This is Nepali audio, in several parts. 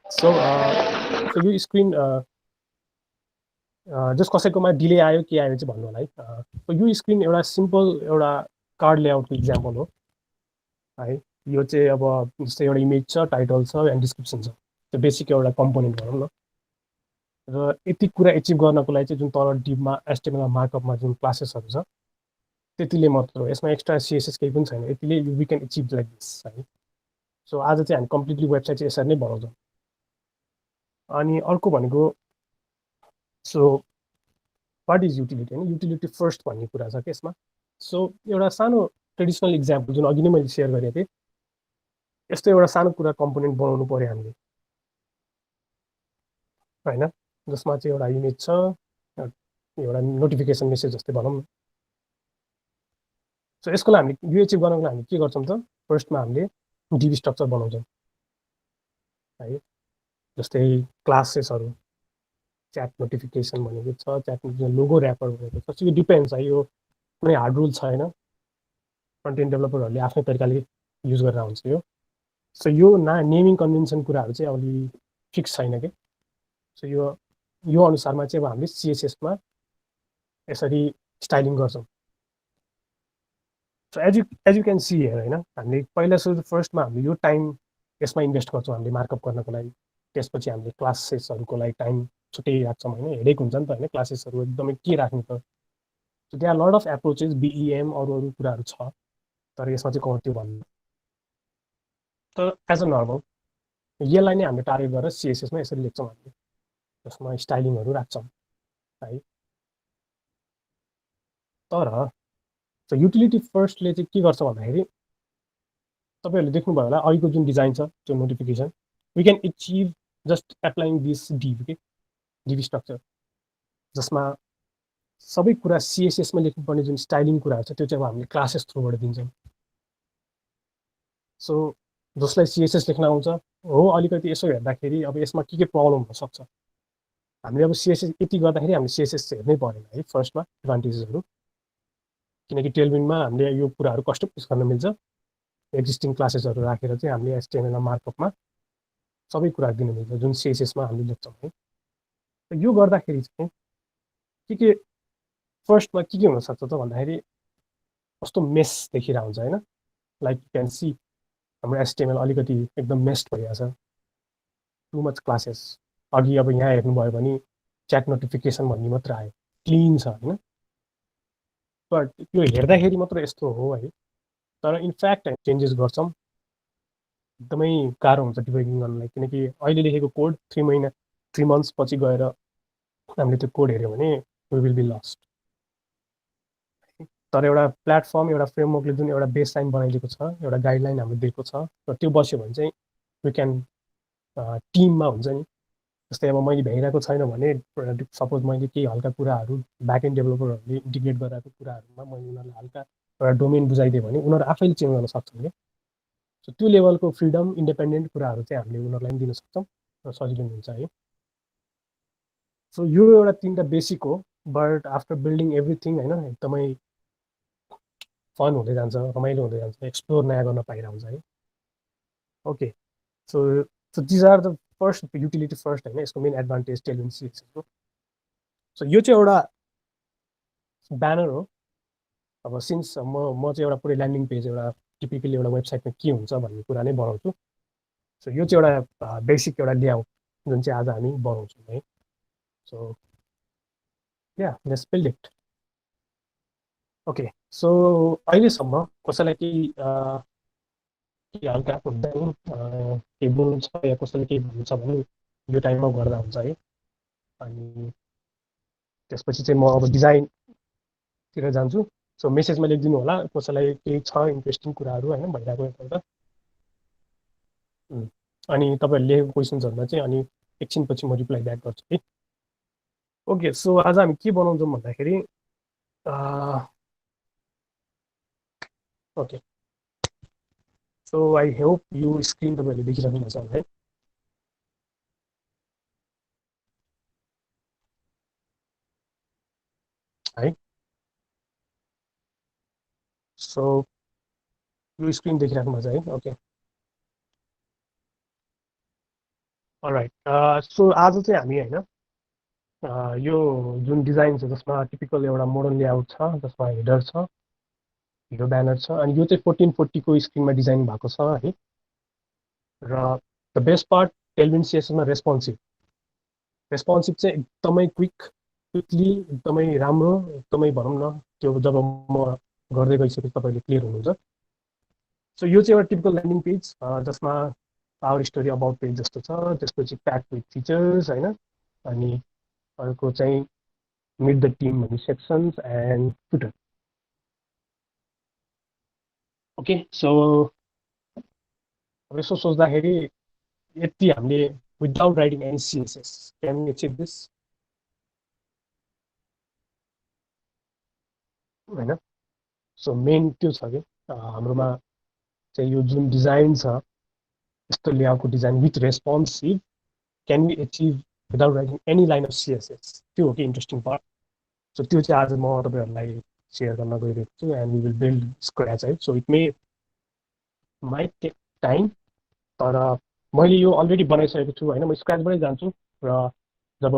सो सो यो स्क्रिन जस कसैकोमा डिले आयो के आयो चाहिँ भन्नु होला है। सो यो स्क्रिन एउटा सिम्पल एउटा कार्ड लेआउटको इक्जाम्पल हो है। यो चाहिँ अब जस्तै एउटा इमेज छ, टाइटल छ एन्ड डिस्क्रिप्सन छ, त्यो बेसिक एउटा कम्पोनेन्ट भनौँ न। र यति कुरा एचिभ गर्नको लागि चाहिँ जुन तल डिपमा एचटिएमएल मार्कअपमा जुन क्लासेसहरू छ त्यतिले मात्र हो, यसमा एक्स्ट्रा सिएसएस केही पनि छैन, यतिले we can achieve like this है। सो आज चाहिँ हामी कम्प्लिटली वेबसाइट चाहिँ यसरी नै बनाउँछौँ। अनि अर्को भनेको सो वाट इज युटिलिटी होइन, युटिलिटी फर्स्ट भन्ने कुरा छ त्यसमा। सो एउटा सानो ट्रेडिसनल इक्जाम्पल जुन अघि नै मैले सेयर गरेको थिएँ, यस्तो एउटा सानो कुरा कम्पोनेन्ट बनाउनु पऱ्यो हामीले होइन, जसमा चाहिँ एउटा इमेज छ, एउटा नोटिफिकेसन मेसेज जस्तै भनौँ न। सो यसको लागि हामीले यो एचिभ गर्नको लागि हामीले के गर्छौँ त, फर्स्टमा हामीले डिबी स्ट्रक्चर बनाउँछौँ है। जस्तै क्लासेसहरू, च्याट नोटिफिकेसन भनेको छ, च्याट नोटिफिकेसन लोगो ऱ्यापर भनेको छ। सो यो डिपेन्ड्स है, यो कुनै हार्ड रुल छैन, फ्रन्ट एन्ड डेभलपरहरूले आफ्नै तरिकाले युज गरेर हुन्छ यो। सो यो नेमिङ कन्भेन्सन कुराहरू चाहिँ अलि फिक्स छैन कि। सो यो अनुसारमा चाहिँ अब हामीले सिएसएसमा यसरी स्टाइलिङ गर्छौँ। So as you can see here होइन, हामीले पहिला सुरु फर्स्टमा हामीले यो टाइम यसमा इन्भेस्ट गर्छौँ हामीले मार्कअप गर्नको लागि। त्यसपछि हामीले क्लासेसहरूको लागि टाइम छुट्टै राख्छौँ होइन, हेडेक हुन्छ नि त होइन, क्लासेसहरू एकदमै के राख्ने त। सो त्यहाँ लड अफ एप्रोचेस बिइएम अरू अरू कुराहरू छ, तर यसमा चाहिँ कम्ती भन्नु। तर एज अ नर्मल यसलाई नै हामीले टार्गेट गरेर सिएसएसमा यसरी लेख्छौँ हामीले, जसमा स्टाइलिङहरू राख्छौँ है। तर सो युटिलिटी फर्स्टले चाहिँ के गर्छ भन्दाखेरि, तपाईँहरूले देख्नुभयो होला अहिलेको जुन डिजाइन छ त्यो notification, we can achieve just applying this div के डिभी स्ट्रक्चर, जसमा सबै कुरा सिएसएसमा लेख्नुपर्ने जुन स्टाइलिङ कुराहरू छ त्यो चाहिँ अब हामीले क्लासेस थ्रुबाट दिन्छौँ। सो जसलाई सिएसएस लेख्न आउँछ हो, अलिकति यसो हेर्दाखेरि अब यसमा के प्रब्लम हुनसक्छ, हामीले अब सिएसएस यति गर्दाखेरि हामीले सिएसएस हेर्नै परेन है फर्स्टमा एडभान्टेजेसहरू। किनकि टेलविनमा हामीले यो कुराहरू कस्टमाइज गर्न मिल्छ, एक्जिस्टिङ क्लासेसहरू राखेर चाहिँ हामीले एचटिएमएल मार्कअपमा सबै कुरा दिनु मिल्छ जुन सिएसएसमा हामीले लेख्छौँ है। यो गर्दाखेरि चाहिँ के फर्स्टमा के हुनसक्छ त भन्दाखेरि कस्तो मेस देखिरहेको हुन्छ होइन, लाइक यु क्यान सी हाम्रो एचटिएमएल अलिकति एकदम मेस्ड भइरहेछ, टु मच क्लासेस। अघि अब यहाँ हेर्नुभयो भने च्याट नोटिफिकेसन भन्ने मात्र आयो, क्लिन छ होइन, बट यो हेर्दाखेरि मात्र यस्तो हो है। तर इनफ्याक्ट हामी चेन्जेस गर्छौँ, एकदमै गाह्रो हुन्छ डिबगिङ गर्नलाई, किनकि अहिले लेखेको कोड 3 मन्थ्स पछि गएर हामीले त्यो कोड हेऱ्यौँ भने वी विल बी लस्ट। तर एउटा प्लेटफर्म, एउटा फ्रेमवर्कले जुन एउटा बेस लाइन बनाइदिएको छ, एउटा गाइडलाइन हाम्रो दिएको छ, र त्यो बस्यो भने चाहिँ वी क्यान टिममा हुन्छ नि। जस्तै अब मैले भ्याइरहेको छैन भने सपोज मैले केही हल्का कुराहरू ब्याक एन्ड डेभलपरहरूले इन्टिग्रेट गराएको कुराहरूमा मैले उनीहरूलाई हल्का एउटा डोमेन बुझाइदिएँ भने उनीहरू आफैले चेन्ज गर्न सक्छन् क्या। सो त्यो लेभलको फ्रिडम इन्डिपेन्डेन्ट कुराहरू चाहिँ हामीले उनीहरूलाई पनि दिन सक्छौँ र सजिलो हुन्छ है। सो यो एउटा 3टा बेसिक हो, बट आफ्टर बिल्डिङ एभ्रिथिङ होइन एकदमै फन हुँदै जान्छ, रमाइलो हुँदै जान्छ, एक्सप्लोर नयाँ गर्न पाइरहेको हुन्छ है। Okay, so so these are the first utility first होइन, यसको मेन एडभान्टेज टेलविन सिएसएसको। सो यो चाहिँ एउटा ब्यानर हो। अब सिन्स म चाहिँ एउटा पुरै ल्यान्डिङ पेज, एउटा टिपिकली एउटा वेबसाइटमा के हुन्छ भन्ने कुरा नै बनाउँछु। सो यो चाहिँ एउटा बेसिक एउटा लेआउट जुन चाहिँ आज हामी बनाउँछौँ है। So yeah let's build it. Okay, so अहिलेसम्म कसैलाई केही हल्का हुन्छ नि, केही बोल्नु छ या कसैले केही भन्नु छ भने यो टाइममा गर्दा हुन्छ है। अनि त्यसपछि चाहिँ म अब डिजाइनतिर जान्छु। सो मेसेजमा लेखिदिनु होला कसैलाई केही छ इन्ट्रेस्टिङ कुराहरू होइन भइरहेको यताउता। अनि तपाईँहरूले लेखेको क्वेसन्सहरूमा चाहिँ अनि एकछिनपछि म रिप्लाई ब्याक गर्छु है। ओके, सो आज हामी के बनाउँछौँ भन्दाखेरि ओके, सो आई होप यो स्क्रिन तपाईँहरूले देखिराख्नुहुन्छ है। है, सो यो स्क्रिन देखिराख्नु भएको छ है। ओके, अलराइट, सो आज चाहिँ हामी होइन यो जुन डिजाइन छ जसमा टिपिकल एउटा मोडर्न लेआउट छ जसमा हेडर छ, हिरो ब्यानर छ, अनि यो चाहिँ 1440 स्क्रिनमा डिजाइन भएको छ है। र द बेस्ट पार्ट टेलविन सिएसएसमा रेस्पोन्सिभ चाहिँ एकदमै क्विकली एकदमै राम्रो, एकदमै भनौँ न त्यो जब म गर्दै गइसकेपछि तपाईँले क्लियर हुनुहुन्छ। सो यो चाहिँ एउटा टिपिकल ल्यान्डिङ पेज जसमा पावर स्टोरी अबाउट पेज जस्तो छ, त्यसपछि प्याक विथ फिचर्स होइन, अनि अर्को चाहिँ मिट द टिम भन्ने sections and footer. Okay, so अब यसो सोच्दाखेरि यति हामीले without writing any CSS can achieve this होइन। सो मेन त्यो छ कि हाम्रोमा चाहिँ यो जुन डिजाइन छ यस्तो लेआउटको design with responsive can be achieve without writing any line of CSS, त्यो हो कि इन्ट्रेस्टिङ पार्ट। सो त्यो चाहिँ आज म तपाईँहरूलाई सेयर गर्न गइरहेको छु and we will build scratch है। So it may might take time, तर मैले यो अलरेडी बनाइसकेको छु होइन, म स्क्रैचबाटै जान्छु र जब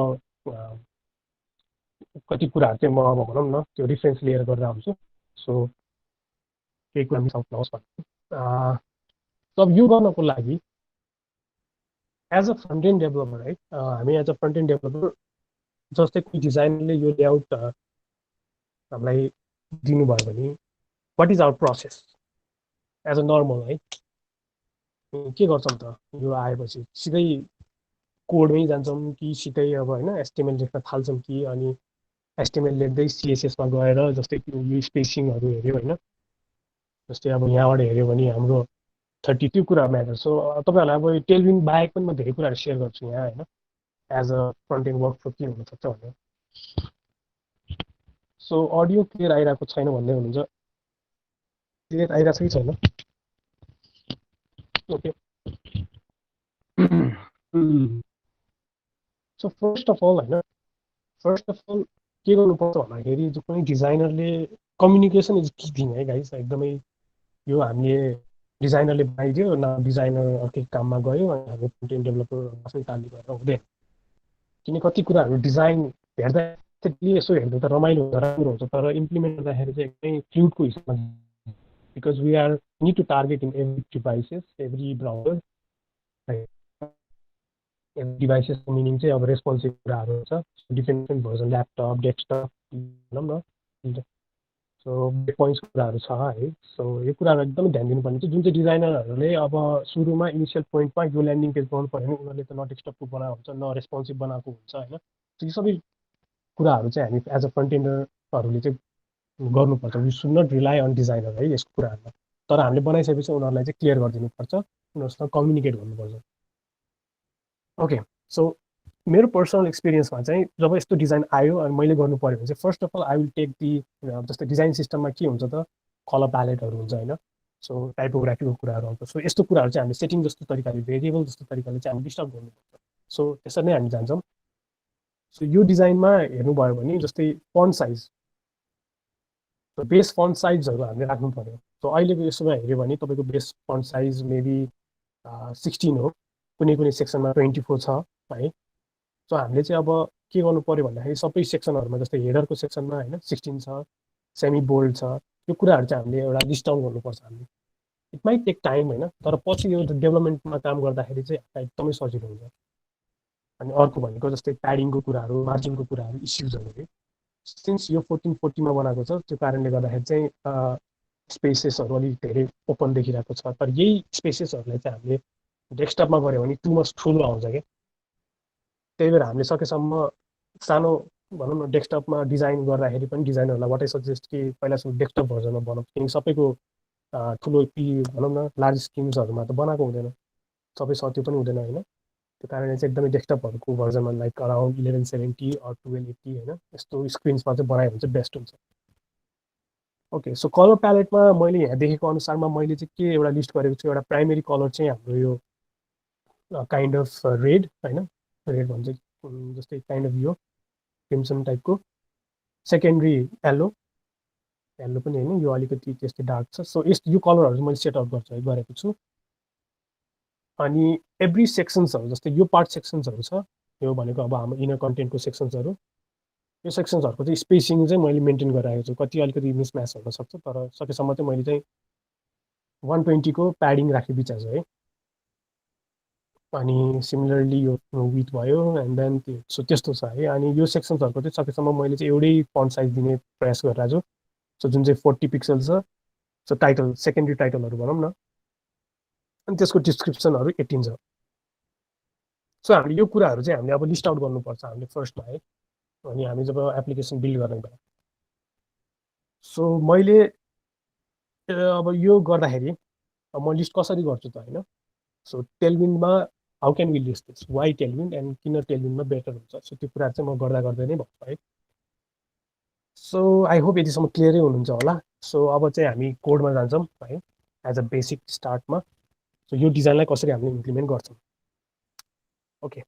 कति कुराहरू चाहिँ म अब भनौँ न त्यो रिफरेन्स लिएर गरेर आउँछु। सो केही कुरा मिस आउट नहोस् भन्छु। अब यो गर्नको लागि as a front end developer है, हामी as a front end developer जस्तै कोही डिजाइनरले यो लेआउट हामीलाई दिनुभयो भने what is our process as a normal है, के गर्छौँ त यो आएपछि सिधै कोडमै जान्छौँ कि सिधै अब होइन एसटिएमएल लेख्न थाल्छौँ कि अनि एसटिएमएल लेख्दै सिएसएसमा गएर जस्तै यो स्पेसिङहरू हेऱ्यो होइन, जस्तै अब यहाँबाट हेऱ्यो भने हाम्रो 30 त्यो कुरा म्याटर। सो तपाईँहरूलाई अब टेलविन बाहेक पनि म धेरै कुराहरू सेयर गर्छु यहाँ होइन, as a front end workflow के हुनसक्छ भनेर। सो अडियो क्लियर आइरहेको छैन भन्दै हुनुहुन्छ, क्लियर आइरहेको छ कि छैन? Okay, so first of all होइन, फर्स्ट अफ अल के गर्नुपर्छ भन्दाखेरि जो कुनै डिजाइनरले कम्युनिकेसन इज कि थिङ है गाइस, एकदमै यो हामीले डिजाइनरले बनाइदियो न, डिजाइनर अर्कै काममा गयो अनि हामी कन्टेन्ट डेभलपर आफै ताली गरेर हुँदैन। किन कति कुराहरू डिजाइन हेर्दा त्यसले यसो हेर्दा त रमाइलो हुन्छ, राम्रो हुन्छ, तर इम्प्लिमेन्ट गर्दाखेरि चाहिँ एकदमै फ्लुडको हिसाबमा, because we are need to target in every devices every browser. डिभाइसेसको मिनिङ चाहिँ अब रेस्पोन्सिभ कुराहरू हुन्छ, different different version laptop desktop भनौँ न। सो ब्रेक पोइन्ट्स कुराहरू छ है। सो यो कुराहरू एकदमै ध्यान दिनुपर्ने चाहिँ जुन चाहिँ डिजाइनरहरूले अब सुरुमा इनिसियल पोइन्टमा यो ल्यान्डिङ पेज गर्नु पऱ्यो भने उनीहरूले त न डेस्कटपको बनाएको हुन्छ न रेस्पोन्सिभ बनाएको हुन्छ होइन। यो सबै कुराहरू चाहिँ हामी एज अ फ्रन्ट एन्डरहरूले चाहिँ गर्नुपर्छ। We should not rely on designer है यसको कुराहरूमा, तर हामीले बनाइसकेपछि उनीहरूलाई चाहिँ क्लियर गरिदिनुपर्छ, उनीहरूसँग कम्युनिकेट गर्नुपर्छ। ओके, सो मेरो पर्सनल एक्सपिरियन्समा चाहिँ जब यस्तो डिजाइन आयो अनि मैले गर्नु पऱ्यो भने चाहिँ first of all I will take the जस्तै डिजाइन सिस्टममा के हुन्छ त कलर प्यालेटहरू हुन्छ होइन, सो टाइपोग्राफीको कुराहरू आउँछ। सो यस्तो कुराहरू चाहिँ हामीले सेटिङ जस्तो तरिकाले भेरिएबल जस्तो तरिकाले चाहिँ हामी डिस्टर्ब गर्नुपर्छ। सो त्यसरी नै हामी जान्छौँ। सो यो डिजाइनमा हेर्नुभयो भने जस्तै फन्ट साइज, बेस फन्ट साइजहरू हामीले राख्नु पऱ्यो। सो अहिलेको यसोमा हेऱ्यो भने तपाईँको बेस फन्ट साइज मेबी 16 हो, कुनै कुनै सेक्सनमा 24 छ है। सो हामीले चाहिँ अब के गर्नु पऱ्यो भन्दाखेरि सबै सेक्सनहरूमा जस्तै हेडरको सेक्सनमा होइन 16 छ, सेमी बोल्ड छ, यो कुराहरू चाहिँ हामीले एउटा लिस्ट डाउन गर्नुपर्छ हामीले। इट माइट टेक टाइम होइन, तर पछि यो डेभलपमेन्टमा काम गर्दाखेरि चाहिँ एकदमै सजिलो हुन्छ। अनि अर्को भनेको जस्तै प्याडिङको कुराहरू, मार्जिनको कुराहरू, इस्युजहरू है, सिन्स यो 1440मा बनाएको छ त्यो कारणले गर्दाखेरि चाहिँ स्पेसेसहरू अलिक धेरै ओपन देखिरहेको छ, तर यही स्पेसेसहरूलाई चाहिँ हामीले डेस्कटपमा गऱ्यो भने टु मच ठुलो आउँछ क्या। त्यही भएर हामीले सकेसम्म सानो भनौँ न डेस्कटपमा डिजाइन गर्दाखेरि पनि डिजाइनरलाई वाट आई सजेस्ट कि पहिला सुरु डेस्कटप भर्जनमा बनाऊ, किनकि सबैको ठुलो भनौँ न लार्ज स्क्रिन्सहरूमा त बनाएको हुँदैन, सबै सत्य पनि हुँदैन होइन। त्यो कारणले चाहिँ एकदमै डेस्कटपहरूको भर्जनमा लाइक अराउन्ड 1170 अर 1280 होइन यस्तो स्क्रिन्समा चाहिँ बनायो भने चाहिँ बेस्ट हुन्छ। ओके, सो कलर प्यालेटमा मैले यहाँ देखेको अनुसारमा मैले चाहिँ के एउटा लिस्ट गरेको छु, एउटा प्राइमेरी कलर चाहिँ हाम्रो यो काइन्ड अफ रेड होइन, रेड भन्छ जस्तै काइन्ड अफ यो क्रिम्सन टाइपको। सेकेन्डरी येल्लो, येल्लो पनि होइन, यो अलिकति त्यस्तै डार्क छ। सो यस्तो यो कलरहरू चाहिँ मैले सेटअप गरेको छु। अनि एभ्री सेक्सन्सहरू जस्तै यो पार्ट सेक्सन्सहरू छ, यो भनेको अब हाम्रो इनर कन्टेन्टको सेक्सन्सहरू। यो सेक्सन्सहरूको चाहिँ स्पेसिङ चाहिँ मैले मेन्टेन गरिरहेको छु। कति अलिकति मिसम्याच हुनसक्छ, तर सकेसम्म चाहिँ मैले चाहिँ 120को प्याडिङ राखिदिएको छु है। अनि सिमिलरली यो विथ भयो एन्ड देन त्यो सो त्यस्तो छ है। अनि यो सेक्सन्सहरूको चाहिँ सकेसम्म मैले चाहिँ एउटै फन्ट साइज दिने प्रयास गरिरहेको छु। सो जुन चाहिँ 40 पिक्सल छ, सो टाइटल सेकेन्डरी टाइटलहरू भनौँ न, अनि त्यसको डिस्क्रिप्सनहरू 18 छ। सो हामीले यो कुराहरू चाहिँ हामीले अब लिस्ट आउट गर्नुपर्छ हामीले फर्स्टमा है। अनि हामी जब एप्लिकेसन बिल्ड गर्ने बेला, सो मैले अब यो गर्दाखेरि म लिस्ट कसरी गर्छु त होइन। सो टेलविन्डमा how can we list this, why Tailwind and किन टेलविन्डमा बेटर हुन्छ, सो त्यो कुराहरू चाहिँ म गर्दा गर्दै नै भन्छु है। सो आई होप यतिसम्म क्लियरै हुनुहुन्छ होला। सो अब चाहिँ हामी कोडमा जान्छौँ है, एज अ बेसिक स्टार्टमा। सो यो डिजाइनलाई कसरी हामीले इम्प्लिमेन्ट गर्छौँ। ओके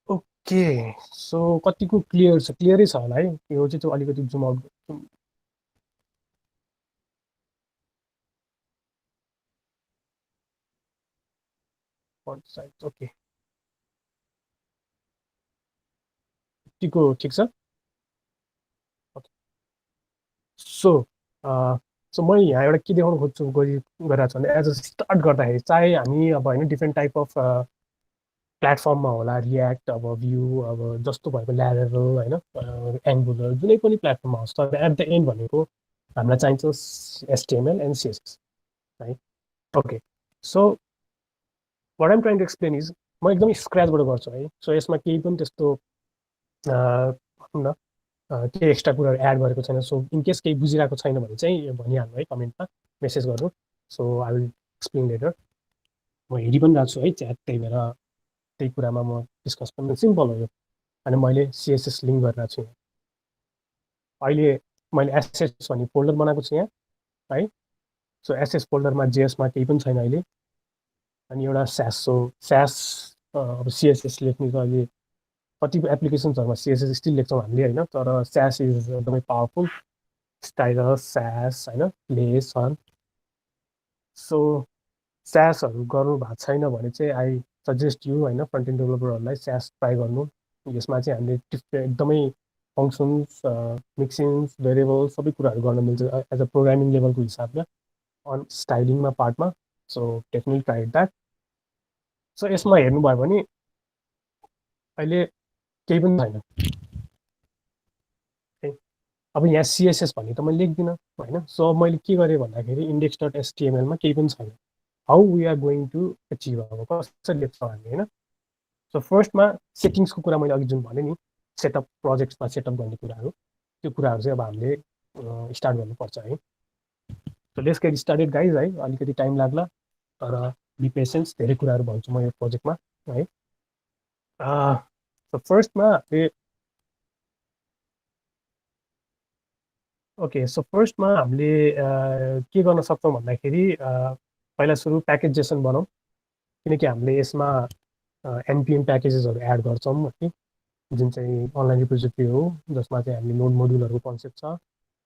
ओके, सो कतिको क्लियर छ, क्लियरै छ होला है। यो चाहिँ अलिकति जुम आउट साइज। ओके, यतिको ठिक छ। ओके, सो सो म यहाँ एउटा के देखाउन खोज्छु गरिरहेको छु भने एज अ स्टार्ट गर्दाखेरि चाहे हामी अब होइन डिफ्रेन्ट टाइप अफ प्लेटफर्ममा होला, रियाक्ट अब भ्यू अब जस्तो भएको ल्याडर होइन, एङ्गुलर जुनै पनि प्लेटफर्ममा होस्, तर एट द एन्ड भनेको हामीलाई चाहिन्छ एचटिएमएल एन्ड सिएसएस है। Okay, so what I'm trying to explain is म एकदमै स्क्रचबाट गर्छु है। सो यसमा केही पनि त्यस्तो भनौँ न केही एक्स्ट्रा कुराहरू एड गरेको छैन। सो इनकेस केही बुझिरहेको छैन भने चाहिँ भनिहाल्नु है, कमेन्टमा मेसेज गर्नु। So I will explain letter. म हेरि पनि रहेको छु है च्याट, त्यही भएर त्यही कुरामा म डिस्कस पनि सिम्पल हो यो। अनि मैले सिएसएस लिङ्क गरिरहेको छु यहाँ। अहिले मैले एसएस भन्ने फोल्डर बनाएको छु यहाँ है। सो एसएस फोल्डरमा जेएसमा केही पनि छैन अहिले। अनि एउटा स्यास, सो स्यास अब सिएसएस लेख्ने त अहिले कतिपय एप्लिकेसन्सहरूमा सिएसएस स्टिल लेख्छौँ हामीले होइन, तर स्यास इज एकदमै पावरफुल। स्टाइलस स्यास होइन, लेस हन। सो स्यासहरू गर्नु भएको छैन भने चाहिँ आई सजेस्ट यु होइन, फ्रन्ट एन्ड डेभलपरहरूलाई स्यास ट्राई गर्नु। यसमा चाहिँ हामीले एकदमै फङ्सन्स, मिक्सिङ्स, भेरिएबल्स सबै कुराहरू गर्न मिल्छ एज अ प्रोग्रामिङ लेभलको हिसाबमा अन स्टाइलिङमा पार्टमा। So definitely try that. So यसमा हेर्नुभयो भने अहिले केही पनि छैन है। अब यहाँ सिएसएस भन्ने त मैले लेख्दिनँ होइन। सो अब मैले के गरेँ भन्दाखेरि इन्डेक्स डट एचटिएमएलमा केही पनि छैन। How we are going to achieve, अब कसरी लेख्छौँ हामी होइन। सो फर्स्टमा सेटिङ्सको कुरा मैले अघि जुन भने नि, सेटअप प्रोजेक्ट्समा सेटअप गर्ने कुराहरू, त्यो कुराहरू चाहिँ अब हामीले स्टार्ट गर्नुपर्छ है। So let's get started guys है। अलिकति टाइम लाग्ला, तर बी पेसेन्स, धेरै कुराहरू भन्छु म यो प्रोजेक्टमा है। सो फर्स्टमा ओके, सो फर्स्टमा हामीले के गर्न सक्छौँ भन्दाखेरि पहिला सुरु प्याकेज जेसन बनाऊँ, किनकि हामीले यसमा एनपिएम प्याकेजेसहरू एड गर्छौँ है, जुन चाहिँ अनलाइन रिपोजिटरी हो, जसमा चाहिँ हामीले नोड मोड्युलहरूको कन्सेप्ट छ,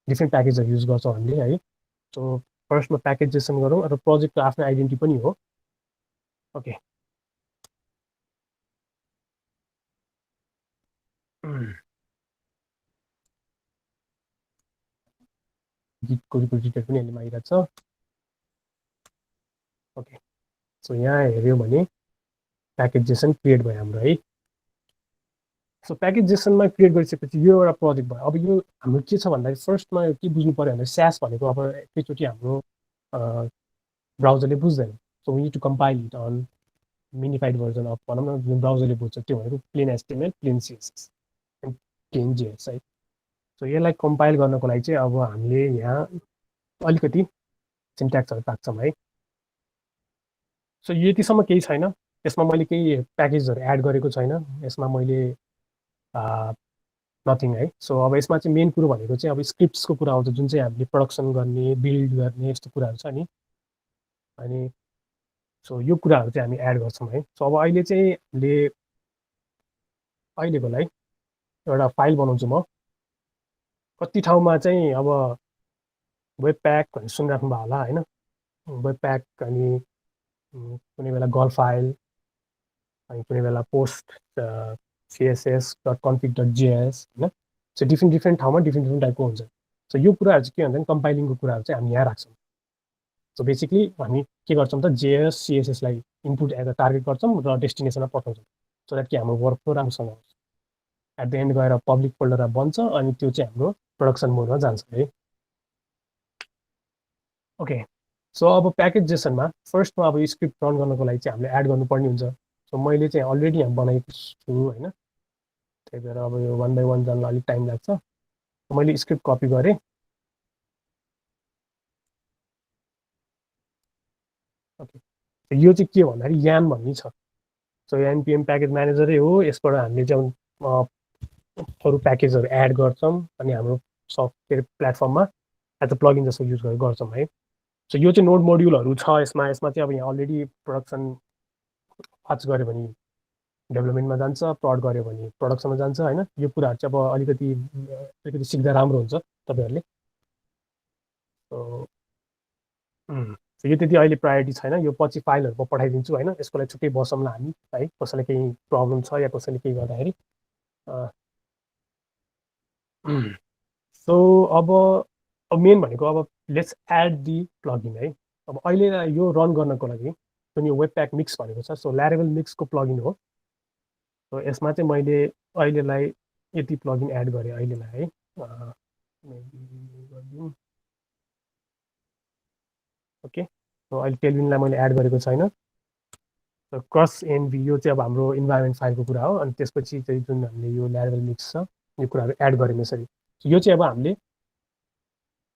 डिफ्रेन्ट प्याकेजहरू युज गर्छौँ हामीले है। सो फर्स्टमा प्याकेज जेसन गरौँ र प्रोजेक्टको आफ्नो आइडेन्टिटी पनि हो। ओके, गिटको रिपोजिटरी पनि अहिले आइरहेको छ। ओके, सो यहाँ हेऱ्यो भने प्याकेज जेसन क्रिएट भयो हाम्रो है। सो प्याकेज जेसनमा क्रिएट गरिसकेपछि यो एउटा प्रोजेक्ट भयो। अब यो हाम्रो के छ भन्दाखेरि फर्स्टमा के बुझ्नु पऱ्यो भने स्यास भनेको अब एकैचोटि हाम्रो ब्राउजरले बुझ्दैन। So we need to compile it on minified version of भनौँ न, जुन ब्राउजरले बुझ्छ त्यो भनेको plain HTML, plain CSS and plain JS है। सो यसलाई कम्पाइल गर्नको लागि चाहिँ अब हामीले यहाँ अलिकति सिन्ट्याक्सहरू राख्छौँ है। सो यतिसम्म केही छैन, यसमा मैले केही प्याकेजहरू एड गरेको छैन, यसमा मैले नथिङ है। सो अब यसमा चाहिँ मेन कुरो भनेको चाहिँ अब स्क्रिप्ट्सको कुरा आउँछ, जुन चाहिँ हामीले प्रडक्सन गर्ने, बिल्ड गर्ने यस्तो कुराहरू छ नि। अनि सो यो कुराहरू चाहिँ हामी एड गर्छौँ है। सो अब अहिले चाहिँ हामीले अहिलेको लागि एउटा फाइल बनाउँछु म। कति ठाउँमा चाहिँ अब वेब प्याक भनेर सुनिराख्नु भयो होला होइन, वेब प्याक अनि कुनै बेला गल्फ फाइल अनि कुनै बेला post CSS dot config dot JS होइन। सो डिफ्रेन्ट डिफ्रेन्ट ठाउँमा डिफ्रेन्ट डिफ्रेन्ट टाइपको हुन्छ। सो यो कुराहरू चाहिँ के हुन्छ भने कम्पाइलिङको कुराहरू चाहिँ हामी यहाँ राख्छौँ। सो बेसिकली हामी के गर्छौँ त जेएस सिएसएसलाई इनपुट एज अ टार्गेट गर्छौँ र डेस्टिनेसनमा पठाउँछौँ सो द्याट कि हाम्रो वर्कफ्लो राम्रोसँग हुन्छ। एट द एन्ड गएर पब्लिक फोल्डरमा बन्छ अनि त्यो चाहिँ हाम्रो प्रोडक्सन मोडमा जान्छ है। ओके, सो अब प्याकेजेसनमा फर्स्टमा अब स्क्रिप्ट रन गर्नको लागि चाहिँ हामीले एड गर्नुपर्ने हुन्छ। सो मैले चाहिँ अलरेडी यहाँ बनाएको छु होइन, त्यही भएर अब यो 1 बाई 1 जान अलिक टाइम लाग्छ। मैले स्क्रिप्ट कपी गरेँ। ओके, यो चाहिँ के भन्दाखेरि यान भन्ने छ। सो एनपिएम प्याकेज म्यानेजरै हो, यसबाट हामीले चाहिँ अरू प्याकेजहरू एड गर्छौँ अनि हाम्रो सफ्टवेयर प्लेटफर्ममा एज अ प्लगइन जस्तो युज गर्छौँ है। सो यो चाहिँ नोड मोड्युलहरू छ यसमा चाहिँ अब यहाँ अलरेडी प्रोडक्सन वाच गऱ्यो भने डेभलपमेन्टमा जान्छ, प्रड गऱ्यो भने प्रोडक्सनमा जान्छ होइन। यो कुराहरू चाहिँ अब अलिकति सिक्दा राम्रो हुन्छ तपाईँहरूले। यो त्यति अहिले प्रायोरिटी छैन, यो पछि फाइलहरू म पठाइदिन्छु होइन। यसको लागि छुट्टै बसौँला हामी है, कसैलाई केही प्रब्लम छ या कसैले केही गर्दाखेरि। सो अब मेन भनेको अब लेट्स एड दि प्लगइन है। अब अहिले यो रन गर्नको लागि जुन यो वेब प्याक मिक्स भनेको छ, सो ल्यारेबल मिक्सको प्लगइन हो। सो यसमा चाहिँ मैले अहिलेलाई यति प्लगइन एड गरेँ अहिलेलाई है। ओके, सो अहिले टेलविनलाई मैले एड गरेको छैन। क्रस एनभी यो चाहिँ अब हाम्रो इन्भाइरोमेन्ट फाइलको कुरा हो। अनि त्यसपछि चाहिँ जुन हामीले यो ल्यारेबल मिक्स छ यो कुराहरू एड गऱ्यौँ यसरी। यो चाहिँ अब हामीले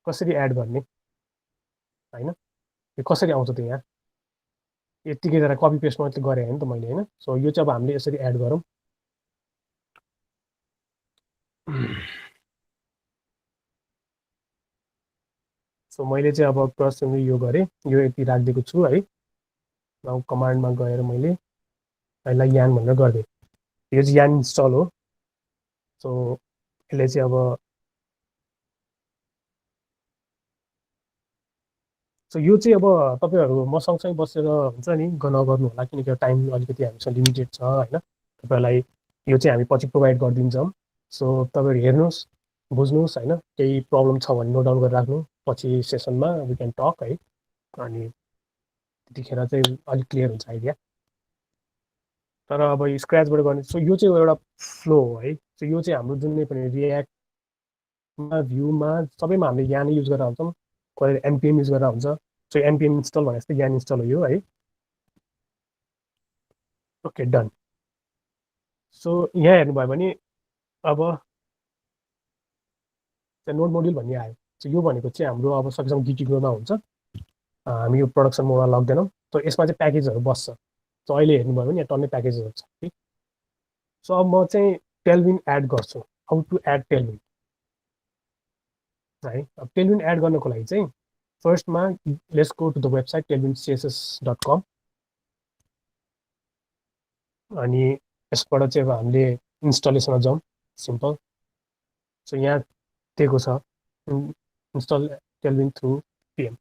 कसरी एड गर्ने होइन, यो कसरी आउँछ त यहाँ यत्तिकै जरा कपी पेस्ट मात्रै गरेँ होइन त मैले होइन। सो यो चाहिँ अब हामीले यसरी एड गरौँ। सो मैले चाहिँ अब क्रस यो गरेँ, यो यति राखिदिएको छु है। अब कमान्डमा गएर मैले यसलाई यान भनेर गरिदिएँ, यो चाहिँ यान इन्स्टल हो। सो यसले चाहिँ अब सो यो चाहिँ अब तपाईँहरू म सँगसँगै बसेर हुन्छ नि नगर्नु होला, किनकि टाइम अलिकति हामीसँग लिमिटेड छ होइन। तपाईँहरूलाई यो चाहिँ हामी पछि प्रोभाइड गरिदिन्छौँ। सो तपाईँहरू हेर्नुहोस्, बुझ्नुहोस् होइन। केही प्रब्लम छ भने नोट डाउन गरेर राख्नु, पछि सेसनमा वी क्यान टक है। अनि त्यतिखेर चाहिँ अलिक क्लियर हुन्छ आइडिया। तर अब स्क्रचबाट गर्ने सो यो चाहिँ एउटा फ्लो हो है। सो यो चाहिँ हाम्रो जुनै पनि रियाक्टमा भ्यूमा सबैमा हामीले यहाँ नै युज गरेर हुन्छौँ, कहिले एनपिएम युज गरेर हुन्छ। सो एनपिएम इन्स्टल भने जस्तै यान इन्स्टल हो यो है। Okay done. सो यहाँ हेर्नुभयो भने अब नोड मोड्युल भन्ने आयो। सो यो भनेको चाहिँ हाम्रो अब सकेसम्म गिटिग्रोमा हुन्छ, हामी यो प्रडक्सन मोडमा लग्दैनौँ। सो यसमा चाहिँ प्याकेजहरू बस्छ। सो अहिले हेर्नुभयो भने यहाँ टन्नै प्याकेजहरू छ है। सो अब म चाहिँ टेलविन एड गर्छु। हाउ टु एड टेलविन है। अब टेलविन एड गर्नको लागि चाहिँ फर्स्टमा let's go to the website tailwindcss.com। अनि यसबाट चाहिँ अब हामीले इन्स्टलेसनमा जाउँ सिम्पल। सो यहाँ दिएको छ install Tailwind through PM.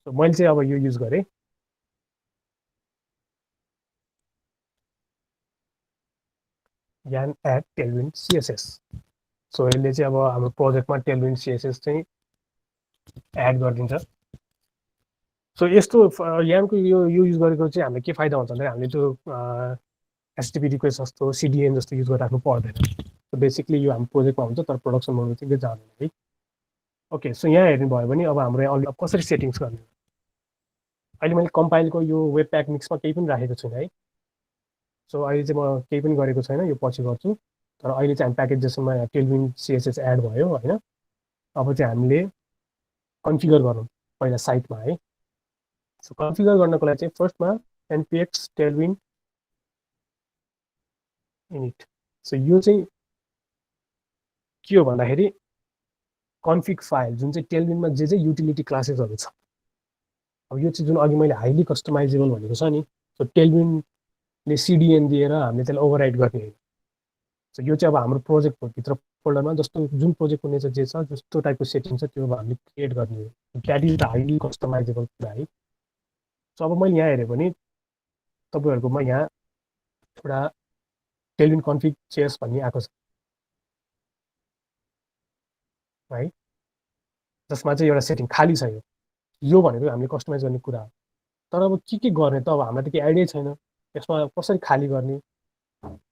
So मैले चाहिँ अब यो युज गरेँ। यान एड टेलविन सिएसएस। सो यसले चाहिँ अब हाम्रो प्रोजेक्टमा टेलविन सिएसएस चाहिँ एड गरिदिन्छ। सो यस्तो यानको यो युज गरेको चाहिँ हामीले के फाइदा हुन्छ भने हामीले त्यो एचटिपी रिक्वेस्ट जस्तो सिडिएन जस्तो युज गरेर राख्नु पर्दैन। सो बेसिकली यो हाम्रो प्रोजेक्टमा हुन्छ तर प्रोडक्सन मोडमा चाहिँ जाँदैन है। ओके, सो यहाँ हेर्नुभयो भने अब हाम्रो यहाँ कसरी सेटिङ्स गर्ने। अहिले मैले कम्पाइलको यो वेब प्याक मिक्समा केही पनि राखेको छुइनँ है। सो अहिले चाहिँ म केही पनि गरेको छैन, यो पछि गर्छु। तर अहिले चाहिँ हामी प्याकेजेसमा टेलविन सिएसएस एड भयो होइन। अब चाहिँ हामीले कन्फिगर गरौँ पहिला साइटमा है। सो कन्फिगर गर्नको लागि चाहिँ फर्स्टमा npx टेलविन इनिट। सो यो चाहिँ के हो भन्दाखेरि कन्फिग फाइल जुन चाहिँ टेलविनमा जे युटिलिटी क्लासेसहरू छ। अब यो चाहिँ जुन अघि मैले हाइली कस्टमाइजेबल भनेको छ नि, सो टेलविनले सिडिएन दिएर हामीले त्यसलाई ओभरराइड गर्ने होइन। सो यो चाहिँ अब हाम्रो प्रोजेक्टभित्र फोल्डरमा जस्तो जुन प्रोजेक्टको नेचर जे छ जस्तो टाइपको सेटिङ छ त्यो हामीले क्रिएट गर्ने हो। That is the highly customizable कुरा है। सो अब मैले यहाँ हेरेँ भने तपाईँहरूकोमा यहाँ एउटा टेलविन कन्फिग चेयर्स भन्ने आएको छ है, जसमा चाहिँ एउटा सेटिङ खाली छ। यो भनेको हामीले कस्टमाइज गर्ने कुरा हो। तर अब के गर्ने त, अब हामीलाई त केही आइडिया छैन यसमा कसरी खाली गर्ने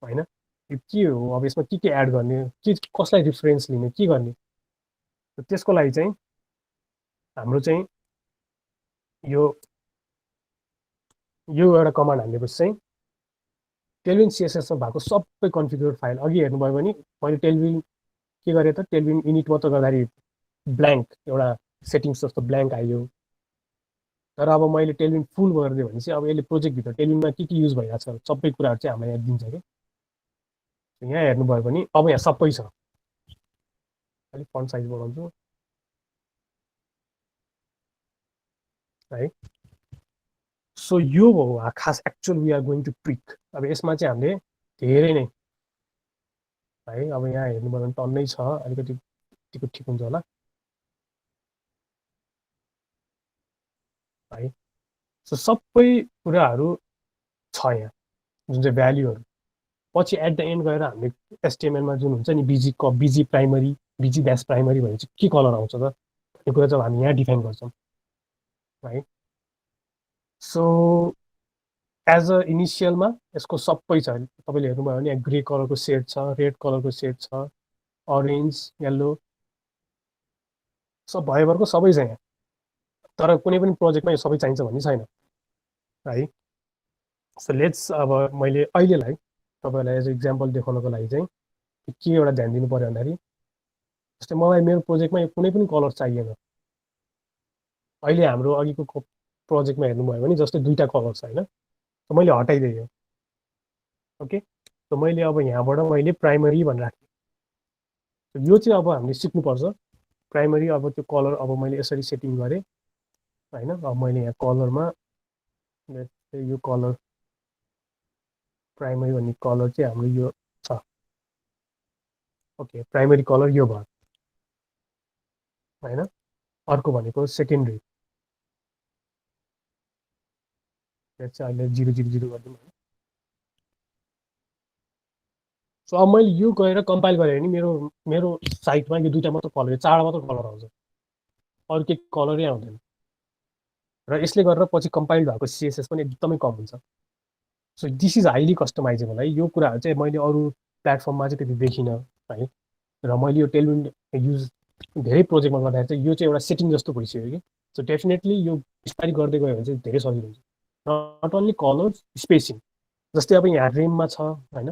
होइन। यो के हो, अब यसमा के एड गर्ने, के कसलाई रिफरेन्स लिने, के गर्ने। त्यसको लागि चाहिँ हाम्रो चाहिँ यो यो एउटा कमान्ड हाल्नेपछि चाहिँ टेलविन सिएसएसमा भएको सबै कन्फिगर फाइल अघि हेर्नुभयो भने मैले टेलविन के गरेँ त, टेलविन इनिट मात्र गर्दाखेरि ब्ल्याङ्क एउटा सेटिङ्स जस्तो ब्ल्याङ्क आयो। तर अब मैले टेलविन फुल गरिदिएँ भने चाहिँ अब यसले प्रोजेक्टभित्र टेलविनमा के युज भइरहेको छ सबै कुराहरू चाहिँ हामीलाई यहाँ दिन्छ कि। यहाँ हेर्नुभयो भने अब यहाँ सबै छ। अलिक फन्ट साइज बढाउँछु है। सो यो हो खास actual we are going to trick. अब यसमा चाहिँ हामीले धेरै नै है, अब यहाँ हेर्नुभयो भने टन्नै छ, अलिकति यतिको ठिक हुन्छ होला है। सो सबै कुराहरू छ यहाँ, जुन चाहिँ भ्याल्युहरू पछि एट द एन्ड गएर हामीले एसटिएमएलमा जुन हुन्छ नि busy primary busy dash primary भने चाहिँ के कलर आउँछ त, यो कुरा चाहिँ हामी यहाँ डिफाइन गर्छौँ है। सो एज अ इनिसियलमा यसको सबै छ। तपाईँले हेर्नुभयो भने यहाँ ग्रे कलरको सेड छ, रेड कलरको सेड छ, अरेन्ज येल्लो सब भयभरको सबै छ यहाँ। तर कुनै पनि प्रोजेक्टमा यो सबै चाहिन्छ भन्ने छैन है। सो लेट्स अब मैले अहिलेलाई तपाईँहरूलाई एज इक्जाम्पल देखाउनको लागि चाहिँ के एउटा ध्यान दिनु पऱ्यो भन्दाखेरि जस्तै मलाई मेरो प्रोजेक्टमा यो कुनै पनि कलर चाहिएन। अहिले हाम्रो अघिको प्रोजेक्टमा हेर्नुभयो भने जस्तै दुईवटा कलर छ होइन, त मैले हटाइदिएँ। ओके, त मैले अब यहाँबाट मैले प्राइमरी भनेर राखेँ। यो चाहिँ अब हामीले सिक्नुपर्छ प्राइमरी। अब त्यो कलर अब मैले यसरी सेटिङ गरेँ होइन। अब मैले यहाँ कलरमा यो कलर प्राइमरी भन्ने कलर चाहिँ हाम्रो यो छ। ओके, प्राइमरी कलर यो भयो होइन। अर्को भनेको सेकेन्डरी, त्यो चाहिँ अहिले 000 गरिदिउँ। सो अब मैले यो गएर कम्पाइल गरेँ भने मेरो मेरो साइटमा यो दुईवटा मात्र कलर, चारवटा मात्र कलर आउँछ, अरू केही कलरै आउँदैन। र यसले गरेर पछि कम्पाइल भएको सिएसएस पनि एकदमै कम हुन्छ। So this is highly customizable है। यो कुराहरू चाहिँ मैले अरू प्लेटफर्ममा चाहिँ त्यति देखिनँ है। र मैले यो टेलविन युज धेरै प्रोजेक्टमा गर्दाखेरि चाहिँ यो चाहिँ एउटा सेटिङ जस्तो भइसक्यो कि। सो डेफिनेटली यो बिस्तारै गर्दै गयो भने चाहिँ धेरै सजिलो हुन्छ। Not only colours, spacing. जस्तै अब यहाँ रेममा छ होइन,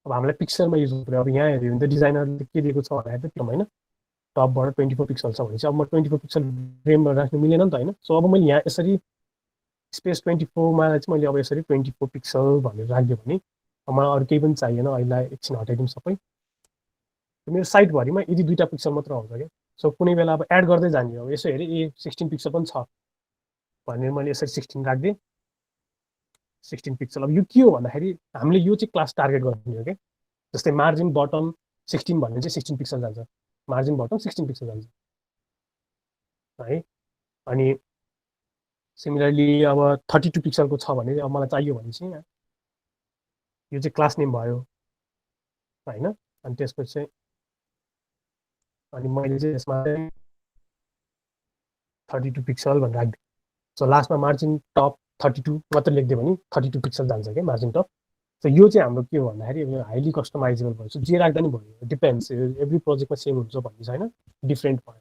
अब हामीलाई पिक्सलमा युज गर्नु पऱ्यो। अब यहाँ हेऱ्यो भने त डिजाइनरले के दिएको छ भन्दाखेरि त होइन, टपबाट 24 पिक्सल छ भने चाहिँ अब म 24 पिक्सल रेममा राख्नु मिलेन नि त होइन। सो अब मैले यहाँ यसरी स्पेस 24मा चाहिँ मैले अब यसरी 24 पिक्सल भनेर राखिदियो भने मलाई अरू केही पनि चाहिएन। अहिले एकछिन हटाइदिउँ सबै। मेरो साइटभरिमा यदि दुईवटा पिक्सल मात्र आउँछ क्या। सो कुनै बेला अब एड गर्दै जाने हो, यसो हेरेँ ए 16 पिक्सल पनि छ भनेर मैले यसरी 16 राखिदिएँ, 16 पिक्सल। अब यो के हो भन्दाखेरि हामीले यो चाहिँ क्लास टार्गेट गर्ने हो क्या। जस्तै मार्जिन बटम 16 भन्ने चाहिँ 16 पिक्सल जान्छ, मार्जिन बटम 16 पिक्सल जान्छ है। अनि सिमिलरली अब 32 पिक्सलको छ भने अब मलाई चाहियो भने चाहिँ यो चाहिँ क्लास नेम भयो होइन। अनि त्यसपछि चाहिँ अनि मैले चाहिँ यसमा 32 पिक्सल भनेर राखिदिएँ। सो लास्टमा मार्जिन टप 32 मात्र लेखिदियो भने 32 पिक्सल जान्छ क्या मार्जिन टप। सो यो चाहिँ हाम्रो के हो भन्दाखेरि यो हाइली कस्टमाइजेबल भयो। सो जे राख्दा नि भयो, डिपेन्ड्स, एभ्री प्रोजेक्टमा सेम हुन्छ भन्ने छैन, डिफ्रेन्ट भयो।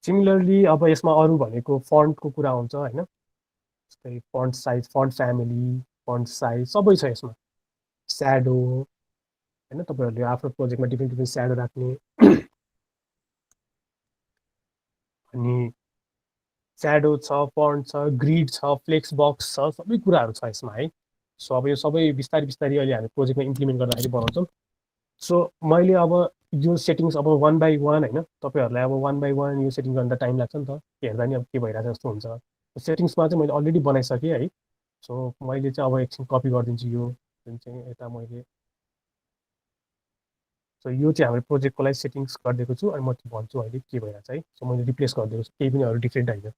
सिमिलरली अब यसमा अरू भनेको फन्टको कुरा आउँछ होइन। जस्तै font size, font family, font size सबै छ यसमा। स्याडो होइन, तपाईँहरूले आफ्नो प्रोजेक्टमा डिफ्रेन्ट डिफ्रेन्ट स्याडो राख्ने। अनि स्याडो छ, फन्ट छ, ग्रिड छ, फ्लेक्स बक्स छ, सबै कुराहरू छ यसमा है। सो अब यो सबै बिस्तारै बिस्तारै अहिले हामी प्रोजेक्टमा इम्प्लिमेन्ट गर्दाखेरि बनाउँछौँ। सो मैले अब यो सेटिङ्स अब वान बाई वान होइन, तपाईँहरूलाई अब वान बाई वान यो सेटिङ गर्दा टाइम लाग्छ नि त, हेर्दा नि अब के भइरहेको जस्तो हुन्छ। सेटिङ्समा चाहिँ मैले अलरेडी बनाइसकेँ है। सो मैले चाहिँ अब एकछिन कपी गरिदिन्छु यो जुन चाहिँ यता मैले सो यो चाहिँ हाम्रो प्रोजेक्टको लागि सेटिङ्स गरिदिएको छु अनि म भन्छु अहिले के भइरहेछ है। सो मैले रिप्लेस गरिदिएको छु, केही पनि अरू डिफ्रेन्ट होइन।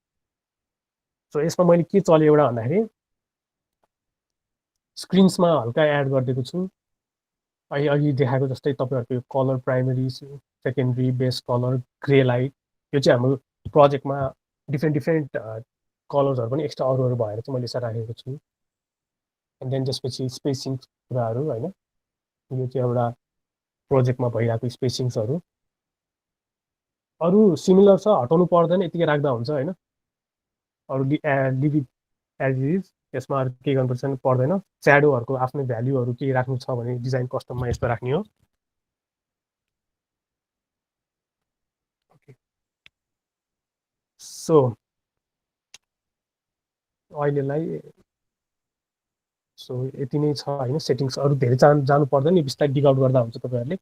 सो यसमा मैले के चल्यो एउटा भन्दाखेरि स्क्रिन्समा हल्का एड गरिदिएको छु। अघि देखाएको जस्तै तपाईँहरूको यो colour primary, secondary, base colour, grey light, यो चाहिँ हाम्रो प्रोजेक्टमा डिफ्रेन्ट डिफ्रेन्ट कलर्सहरू पनि एक्स्ट्रा अरू भएर चाहिँ मैले यसरी राखेको छु। एन्ड देन त्यसपछि स्पेसिङ कुराहरू होइन, यो चाहिँ एउटा प्रोजेक्टमा भइरहेको स्पेसिङ्सहरू। अरू सिमिलर छ, हटाउनु पर्दैन, यतिकै राख्दा हुन्छ होइन। अरू लिभ इट एज इज, यसमा अरू केही गर्नुपर्छ पर्दैन। स्याडोहरूको आफ्नो भ्याल्युहरू केही राख्नु छ भने डिजाइन कस्टममा यस्तो राख्ने हो। सो अहिलेलाई सो यति नै छ होइन। सेटिङ्स अरू धेरै जानु पर्दैन, नि बिस्तारै डिग आउट गर्दा हुन्छ तपाईँहरूले।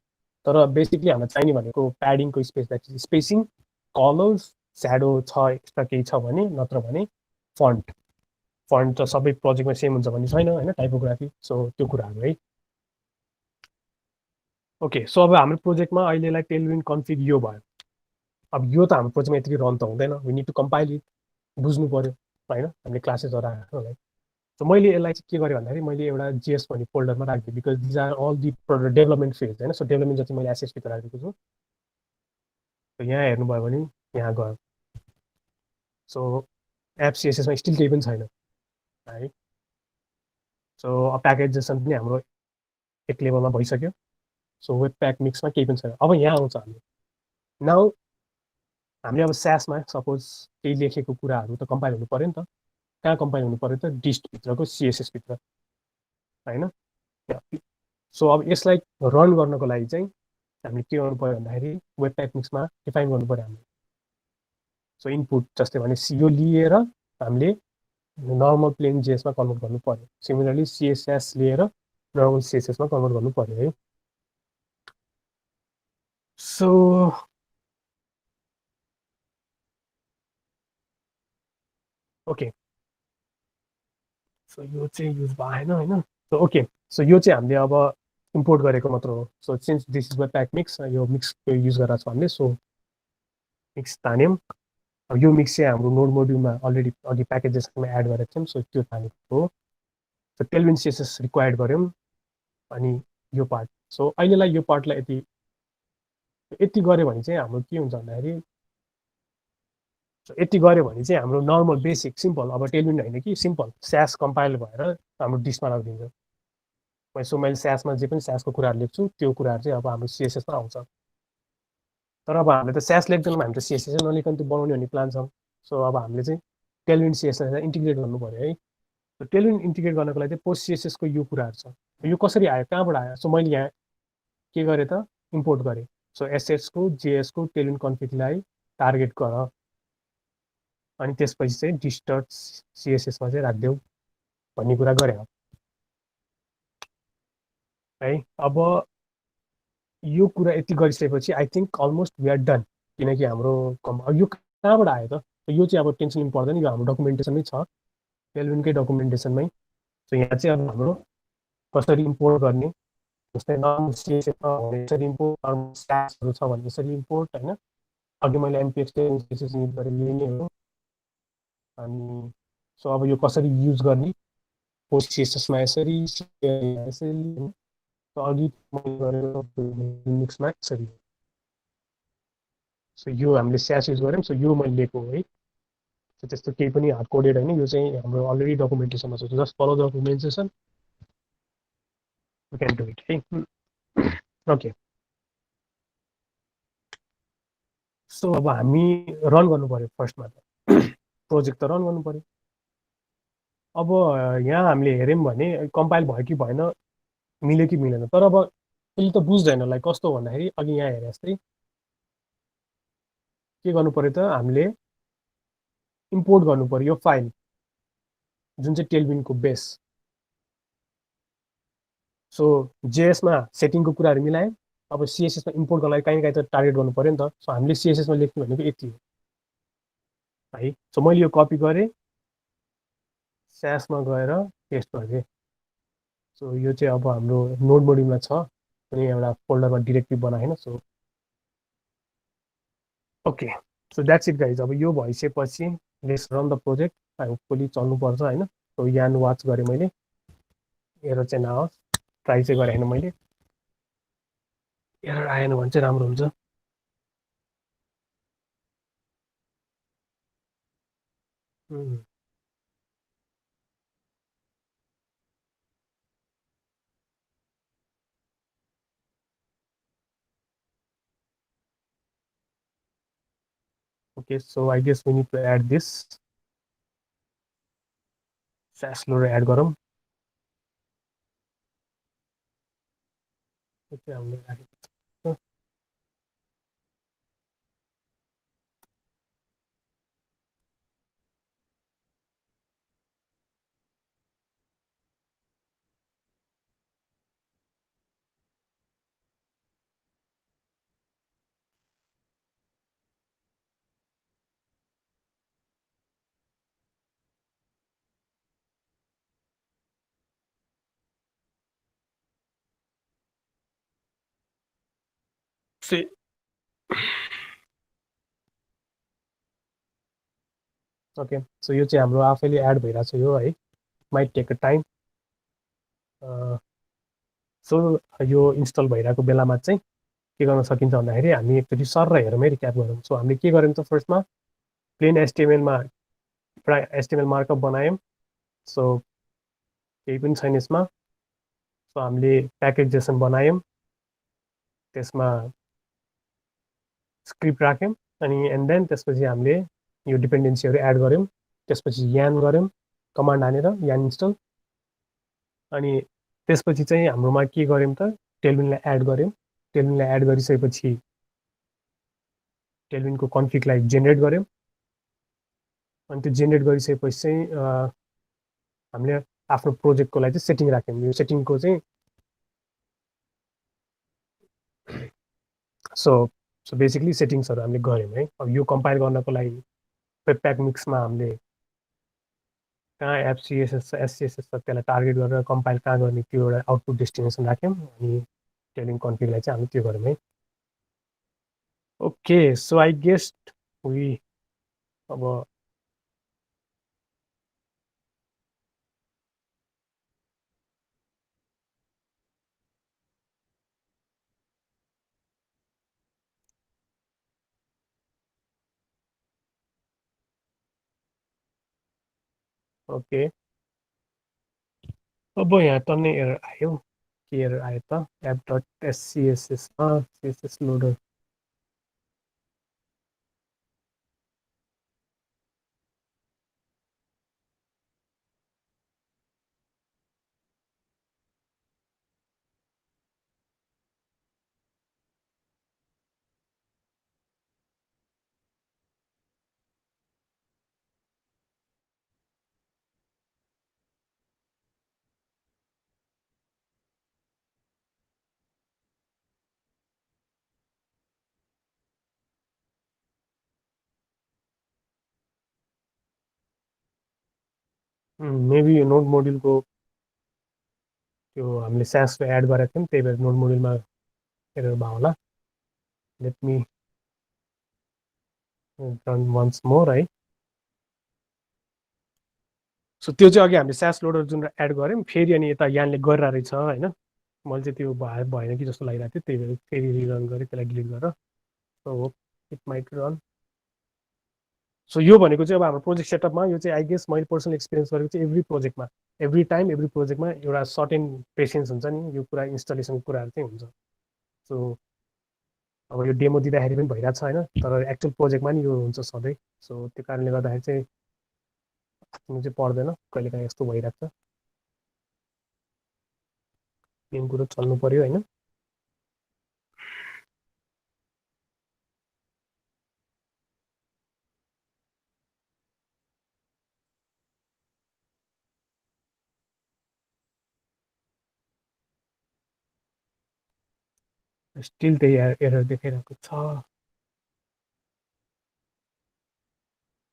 तर बेसिकली हामीलाई चाहिने भनेको प्याडिङको स्पेस, स्पेसिङ, कलर्स, स्याडो छ एक्स्ट्रा केही छ भने, नत्र भने फन्ट त सबै प्रोजेक्टमा सेम हुन्छ भन्ने छैन होइन, टाइपोग्राफी। सो त्यो कुराहरू है। ओके, सो अब हाम्रो प्रोजेक्टमा अहिलेलाई टेलविन्ड कन्फिग यो भयो। अब यो त हाम्रो प्रोजेक्टमा यतिकै रन त हुँदैन, we need to compile it, बुझ्नु पऱ्यो होइन हामीले क्लासेसहरू राख्नुलाई। सो मैले यसलाई चाहिँ के गरेँ भन्दाखेरि मैले एउटा जिएस भन्ने फोल्डरमा राखिदिएँ, because these are all the development phase होइन। सो डेभलपमेन्ट जति मैले एसएसभित्र राखेको छु। यहाँ हेर्नुभयो भने यहाँ गयो। सो एप सिएसएसमा स्टिल केही पनि छैन है। सो प्याकेजेसन पनि हाम्रो एक लेभलमा भइसक्यो। सो वेब प्याक मिक्समा केही पनि छैन। अब यहाँ आउँछ हामी नाउ, हामीले अब स्यासमा सपोज केही लेखेको कुराहरू त कम्पाइल हुनु पऱ्यो नि त। कहाँ कम्पाइल हुनु पऱ्यो त? डिस्टभित्रको सिएसएसभित्र होइन। सो अब यसलाई रन गर्नको लागि चाहिँ हामीले के गर्नु पऱ्यो भन्दाखेरि वेब प्याक मिक्समा डिफाइन गर्नु पऱ्यो हामीले। सो इनपुट जस्तै भने यो लिएर हामीले नर्मल प्लेन जेएसमा कन्भर्ट गर्नु पऱ्यो। सिमिलरली सिएसएस लिएर नर्मल सिएसएसमा कन्भर्ट गर्नु पऱ्यो है। सो ओके, सो यो चाहिँ युज भएन होइन। सो ओके, सो यो चाहिँ हामीले अब इम्पोर्ट गरेको मात्र हो। So since this is webpack mix, यो मिक्स युज गरेर छ हामीले। सो मिक्स तान्यौँ। अब यो मिक्स चाहिँ हाम्रो नोड मोड्युलमा अलरेडी अघि प्याकेजेसमा एड गरेको थियौँ। सो त्यो तानेको हो। सो टेलविन्ड सिएसएस रिक्वायर्ड गऱ्यौँ अनि यो पार्ट। सो अहिलेलाई यो पार्टलाई यति गऱ्यो भने चाहिँ हाम्रो के हुन्छ भन्दाखेरि, यति गऱ्यो भने चाहिँ हाम्रो नर्मल बेसिक सिम्पल, अब टेलविन्ड होइन कि सिम्पल स्यास कम्पाइल भएर हाम्रो डिसमा राखिदिन्छ। सो मैले स्यासमा जे पनि स्यासको कुराहरू लेख्छु त्यो कुराहरू चाहिँ अब हाम्रो सिएसएसमा आउँछ। तर अब हामीले त स्यास लेख्दैनौँ, हामी त सिएसएस नलेखन त्यो बनाउने भन्ने प्लान छ। सो अब हामीले चाहिँ टेलविन्ड सिएसएसलाई इन्टिग्रेट गर्नु पऱ्यो है। टेलविन्ड इन्टिग्रेट गर्नको लागि चाहिँ पोस्ट सिएसएसको यो कुराहरू छ। यो कसरी आयो, कहाँबाट आयो? सो मैले यहाँ के गरेँ त, इम्पोर्ट गरेँ। सो एसएसको जेएसको टेलविन्ड कन्फिगलाई टार्गेट गर अनि त्यसपछि चाहिँ डिस्टर्ट सिएसएसमा चाहिँ राखिदेऊ भन्ने कुरा गरेँ है। अब यो कुरा यति गरिसकेपछि I think almost we are done, किनकि हाम्रो यो कहाँबाट आयो त? यो चाहिँ अब टेन्सन लिनु पर्दैन, यो हाम्रो डकुमेन्टेसनमै छ, टेलविन्डकै डकुमेन्टेसनमै। सो यहाँ चाहिँ अब हाम्रो कसरी इम्पोर्ट गर्ने, जस्तै नर्मल सिएसएसमा भने यसरी इम्पोर्ट, नर्मल स्ट्याक्सहरू छ भने यसरी इम्पोर्ट होइन। अघि मैले एमपिएक्स सिएसएस युज गरेर यही नै हो। अनि सो अब यो कसरी युज गर्ने, पोस्ट सिएसएसमा यसरी, यसरी, अघि मिक्समा यसरी। सो यो हामीले स्यास युज गऱ्यौँ। सो यो मैले लिएको है। सो त्यस्तो केही पनि हार्ड कोडेड होइन, यो चाहिँ हाम्रो अलरेडी डकुमेन्टेसनमा छ। Just follow the documentation, we can do it है। ओके, सो अब हामी रन गर्नु पऱ्यो। फर्स्टमा त प्रोजेक्ट त रन गर्नु पऱ्यो। अब यहाँ हामीले हेऱ्यौँ भने कम्पाइल भयो कि भएन, मिल्यो कि मिलेन। तर अब यसले त बुझ्दैन, लाइक कस्तो भन्दाखेरि अघि यहाँ हेरे जस्तै के गर्नु पऱ्यो त, हामीले इम्पोर्ट गर्नु पऱ्यो यो फाइल जुन चाहिँ टेलविन्डको बेस। सो जेएसमा सेटिङको कुराहरू मिलाएँ। अब सिएसएसमा इम्पोर्ट गर्नलाई काहीँ न काहीँ त टार्गेट गर्नु पऱ्यो नि त। सो हामीले सिएसएसमा लेख्ने भनेको यति हो है। सो मैले यो कपी गरेँ, स्यासमा गएर पेस्ट गरेँ। सो यो चाहिँ अब हाम्रो नोड मोड्युलमा छ। कुनै एउटा फोल्डरमा डिरेक्टरी बनाएन so okay so that's it guys अब यो भइसकेपछि let's run the project hopefully चल्नुपर्छ होइन सो यान वाच गरेँ मैले एरर चाहिँ नआओस् ट्राई चाहिँ गरेँ होइन मैले एरर आएन भने चाहिँ राम्रो हुन्छ okay so I guess we need to add this sass loader add गरौँ त्यो चाहिँ हामीले राखेको छ से ओके सो यो चाहिँ हाम्रो आफैले एड भइरहेको छ यो है might take a time so यो इन्स्टल भइरहेको बेलामा चाहिँ के गर्न सकिन्छ भन्दाखेरि हामी एकचोटि सर र हेरौँ है रिक्याप गरौँ सो हामीले के गर्यौँ त फर्स्टमा प्लेन एचटिएमएलमा एउटा एचटिएमएल मार्कअप बनायौँ सो केही पनि छैन यसमा सो हामीले प्याकेज जेसन बनायौँ त्यसमा स्क्रिप्ट राख्यौँ अनि एन्ड देन त्यसपछि हामीले यो डिपेन्डेन्सीहरू एड गऱ्यौँ त्यसपछि यान गऱ्यौँ कमान्ड हानेर यान इन्स्टल अनि त्यसपछि चाहिँ हाम्रोमा के गऱ्यौँ त टेलविनलाई एड गऱ्यौँ टेलविनलाई एड गरिसकेपछि टेलविनको कन्फिगलाई जेनेरेट गऱ्यौँ अनि त्यो जेनेरेट गरिसकेपछि चाहिँ हामीले आफ्नो प्रोजेक्टको लागि चाहिँ सेटिङ राख्यौँ यो सेटिङको चाहिँ सो सो बेसिकली सेटिङ्सहरू हामीले गऱ्यौँ है अब यो कम्पाइल गर्नको लागि वेबप्याक मिक्समा हामीले कहाँ एफसिएसएस एससिएसएस छ त्यसलाई टार्गेट गरेर कम्पाइल कहाँ गर्ने त्यो एउटा आउटपुट डेस्टिनेसन राख्यौँ अनि टेलिङ कन्फिगलाई चाहिँ हामीले त्यो गऱ्यौँ है okay so I guessed we अब ओके अब यहाँ टन्नै एरर आयो के एरर आयो त एप डट एससिएसएसमा सिएसएस लोडर मेबी यो नोड मोड्युलको त्यो हामीले स्यासको एड गरेको थियौँ त्यही भएर नोड मोड्युलमा एरर भयो होला let me run once more है सो त्यो चाहिँ अघि हामीले स्यास लोडर जुन एड गऱ्यौँ फेरि अनि यता यहाँले गरिरहेको रहेछ होइन मैले चाहिँ त्यो भएन कि जस्तो लागिरहेको थियो त्यही भएर फेरि रिरन गरेँ त्यसलाई डिलिट गरेर so hope it might run so यो भनेको चाहिँ अब हाम्रो प्रोजेक्ट सेटअपमा यो चाहिँ आई गेस मैले पर्सनल एक्सपिरियन्स गरेको चाहिँ एभ्री प्रोजेक्टमा एभ्री टाइम एभ्री प्रोजेक्टमा एउटा सर्टेन पेसेन्स हुन्छ नि यो कुरा इन्स्टलेसनको कुराहरू चाहिँ हुन्छ सो अब यो डेमो दिँदाखेरि पनि भइरहेको छ होइन तर एक्चुअल प्रोजेक्टमा नि यो हुन्छ सधैँ सो त्यो कारणले गर्दाखेरि चाहिँ आफ्नो चाहिँ पर्दैन कहिलेकाहीँ यस्तो भइरहेको छ मेन कुरो चल्नु पऱ्यो होइन स्टिल त्यही एरर देखाइरहेको छ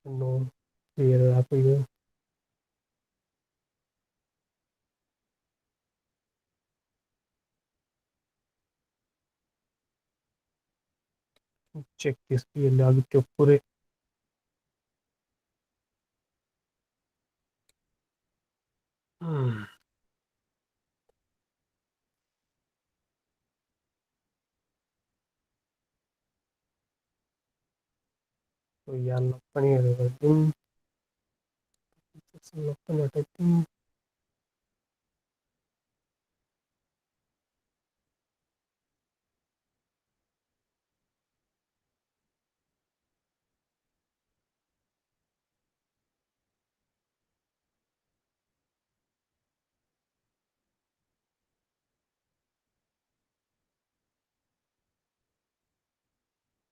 नो एरर आएको यो चेक दिस यसले अघि त्यो पुरै यहाँ लक पनि गरिदिउँ लक पनि हटाइदिउँ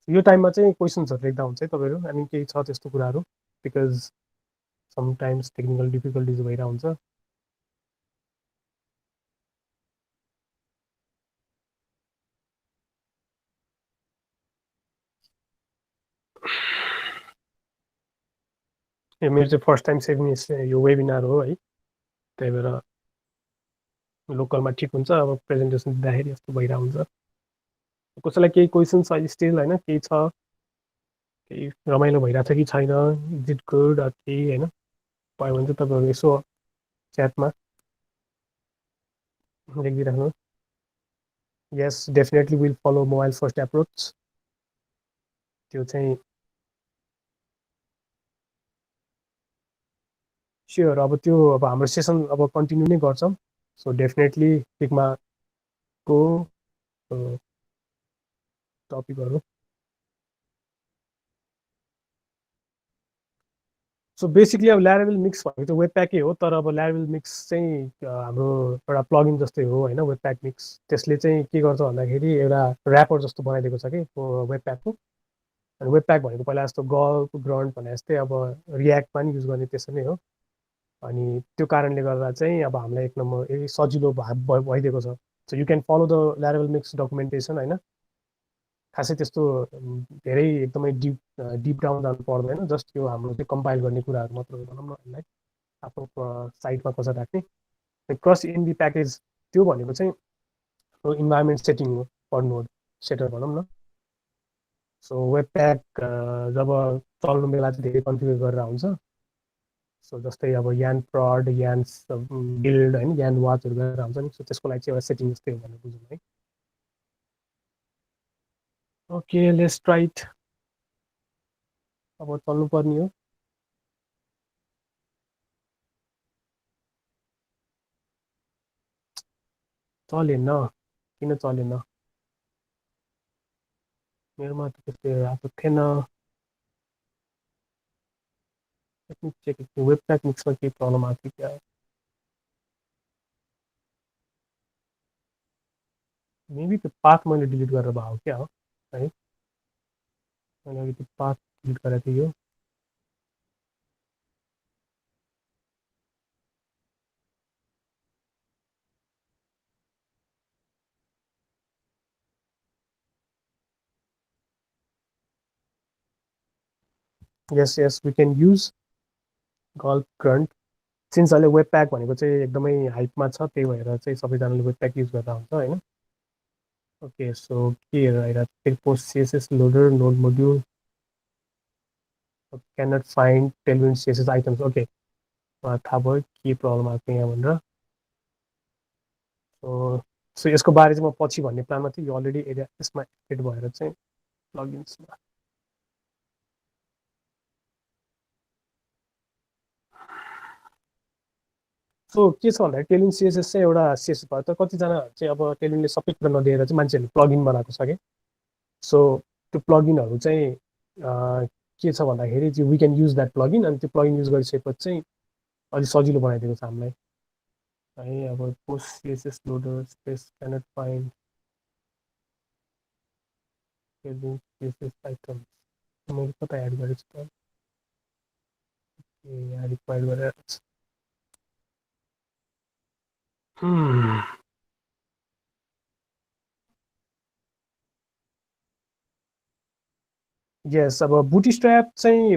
यो टाइममा चाहिँ क्वेसन्सहरू लेख्दा हुन्छ है तपाईँहरू अनि केही छ त्यस्तो कुराहरू बिकज समटाइम्स टेक्निकल डिफिकल्टिज भइरहेको हुन्छ यो मेरो चाहिँ फर्स्ट टाइम सेभिङ यो वेबिनार हो है त्यही भएर लोकलमा ठिक हुन्छ अब प्रेजेन्टेसन दिँदाखेरि यस्तो भइरहेको हुन्छ कसैलाई केही क्वेसन छ स्टिल होइन केही छ केही रमाइलो भइरहेको छ कि छैन इज इट गुड केही होइन भयो भने चाहिँ तपाईँहरू यसो च्याटमा लेखिदिइराख्नु yes definitely will follow mobile first approach त्यो चाहिँ स्योर अब त्यो अब हाम्रो सेसन अब कन्टिन्यू नै गर्छौँ सो डेफिनेटली फिग्माको टपिकहरू सो बेसिकली अब ल्यारेबल मिक्स भनेको चाहिँ वेब प्याकै हो तर अब ल्यारेबल मिक्स चाहिँ हाम्रो एउटा प्लगइन जस्तै हो होइन वेब प्याक मिक्स त्यसले चाहिँ के गर्छ भन्दाखेरि एउटा ऱ्यापर जस्तो बनाइदिएको छ कि वेब प्याकको अनि वेब प्याक भनेको पहिला जस्तो गल्प ग्रन्ट भने जस्तै अब रियाक्टमा नि युज गर्ने त्यसो नै हो अनि त्यो कारणले गर्दा चाहिँ अब हामीलाई एक नम्बर सजिलो भइदिएको छ so you can follow the ल्यारेबल मिक्स डकुमेन्टेसन होइन खासै त्यस्तो धेरै एकदमै डिप डाउन जानु पर्दैन जस्ट यो हाम्रो चाहिँ कम्पाइल गर्ने कुराहरू मात्र भनौँ न यसलाई आफ्नो साइटमा कसरी राख्ने क्रस इनबी प्याकेज त्यो भनेको चाहिँ इन्भाइरोमेन्ट सेटिङ हो पर नोड सेटर भनौँ न सो वेब प्याक जब चल्नु बेला चाहिँ धेरै कन्फिगर गरेर हुन्छ सो जस्तै अब यान प्रड यान बिल्ड होइन यान वाचहरू गरेर हुन्छ नि सो त्यसको लागि चाहिँ एउटा सेटिङ जस्तै हो भनेर बुझौँ है ओके लेट्स ट्राई इट अब चल्नुपर्ने हो चलेन किन चलेन मेरोमा त त्यस्तो आएको थिएन चेक वेब प्याक मिक्समा केही प्रब्लम आएको थियो क्या मेबी त्यो पाथ मैले डिलिट गरेर भएको क्या हो है मैले अघि त्यो पाथ डिलिट गरेको थिएँ यो yes yes we can use gulp grunt since अहिले वेब प्याक भनेको चाहिँ एकदमै हाइपमा छ त्यही भएर चाहिँ सबैजनाले वेब प्याक युज गर्दा हुन्छ होइन ओके सो के हेरेर फेरि post CSS loader node module cannot find Tailwind CSS items okay थाहा भयो के प्रब्लम आएको यहाँ भनेर सो सो यसको बारे चाहिँ म पछि भन्ने प्लानमा थिएँ यो अलरेडी एरिया यसमा एड भएर चाहिँ प्लगइन्समा सो के छ भन्दाखेरि टेलिङ सिएसएस चाहिँ एउटा सिएसएस भयो तर कतिजना चाहिँ अब टेलिङले सबै कुरा नदिएर चाहिँ मान्छेहरूले प्लगइन बनाएको छ कि सो त्यो प्लगइनहरू चाहिँ के छ भन्दाखेरि चाहिँ we can use that plugin अनि त्यो प्लगइन युज गरिसकेपछि चाहिँ अलिक सजिलो बनाइदिएको छ हामीलाई है अब post CSS loader space cannot find telling CSS item मैले कता एड गरेको छु त ए यहाँ रिक्वायर्ड गरेर यस अब बुटस्ट्र्याप चाहिँ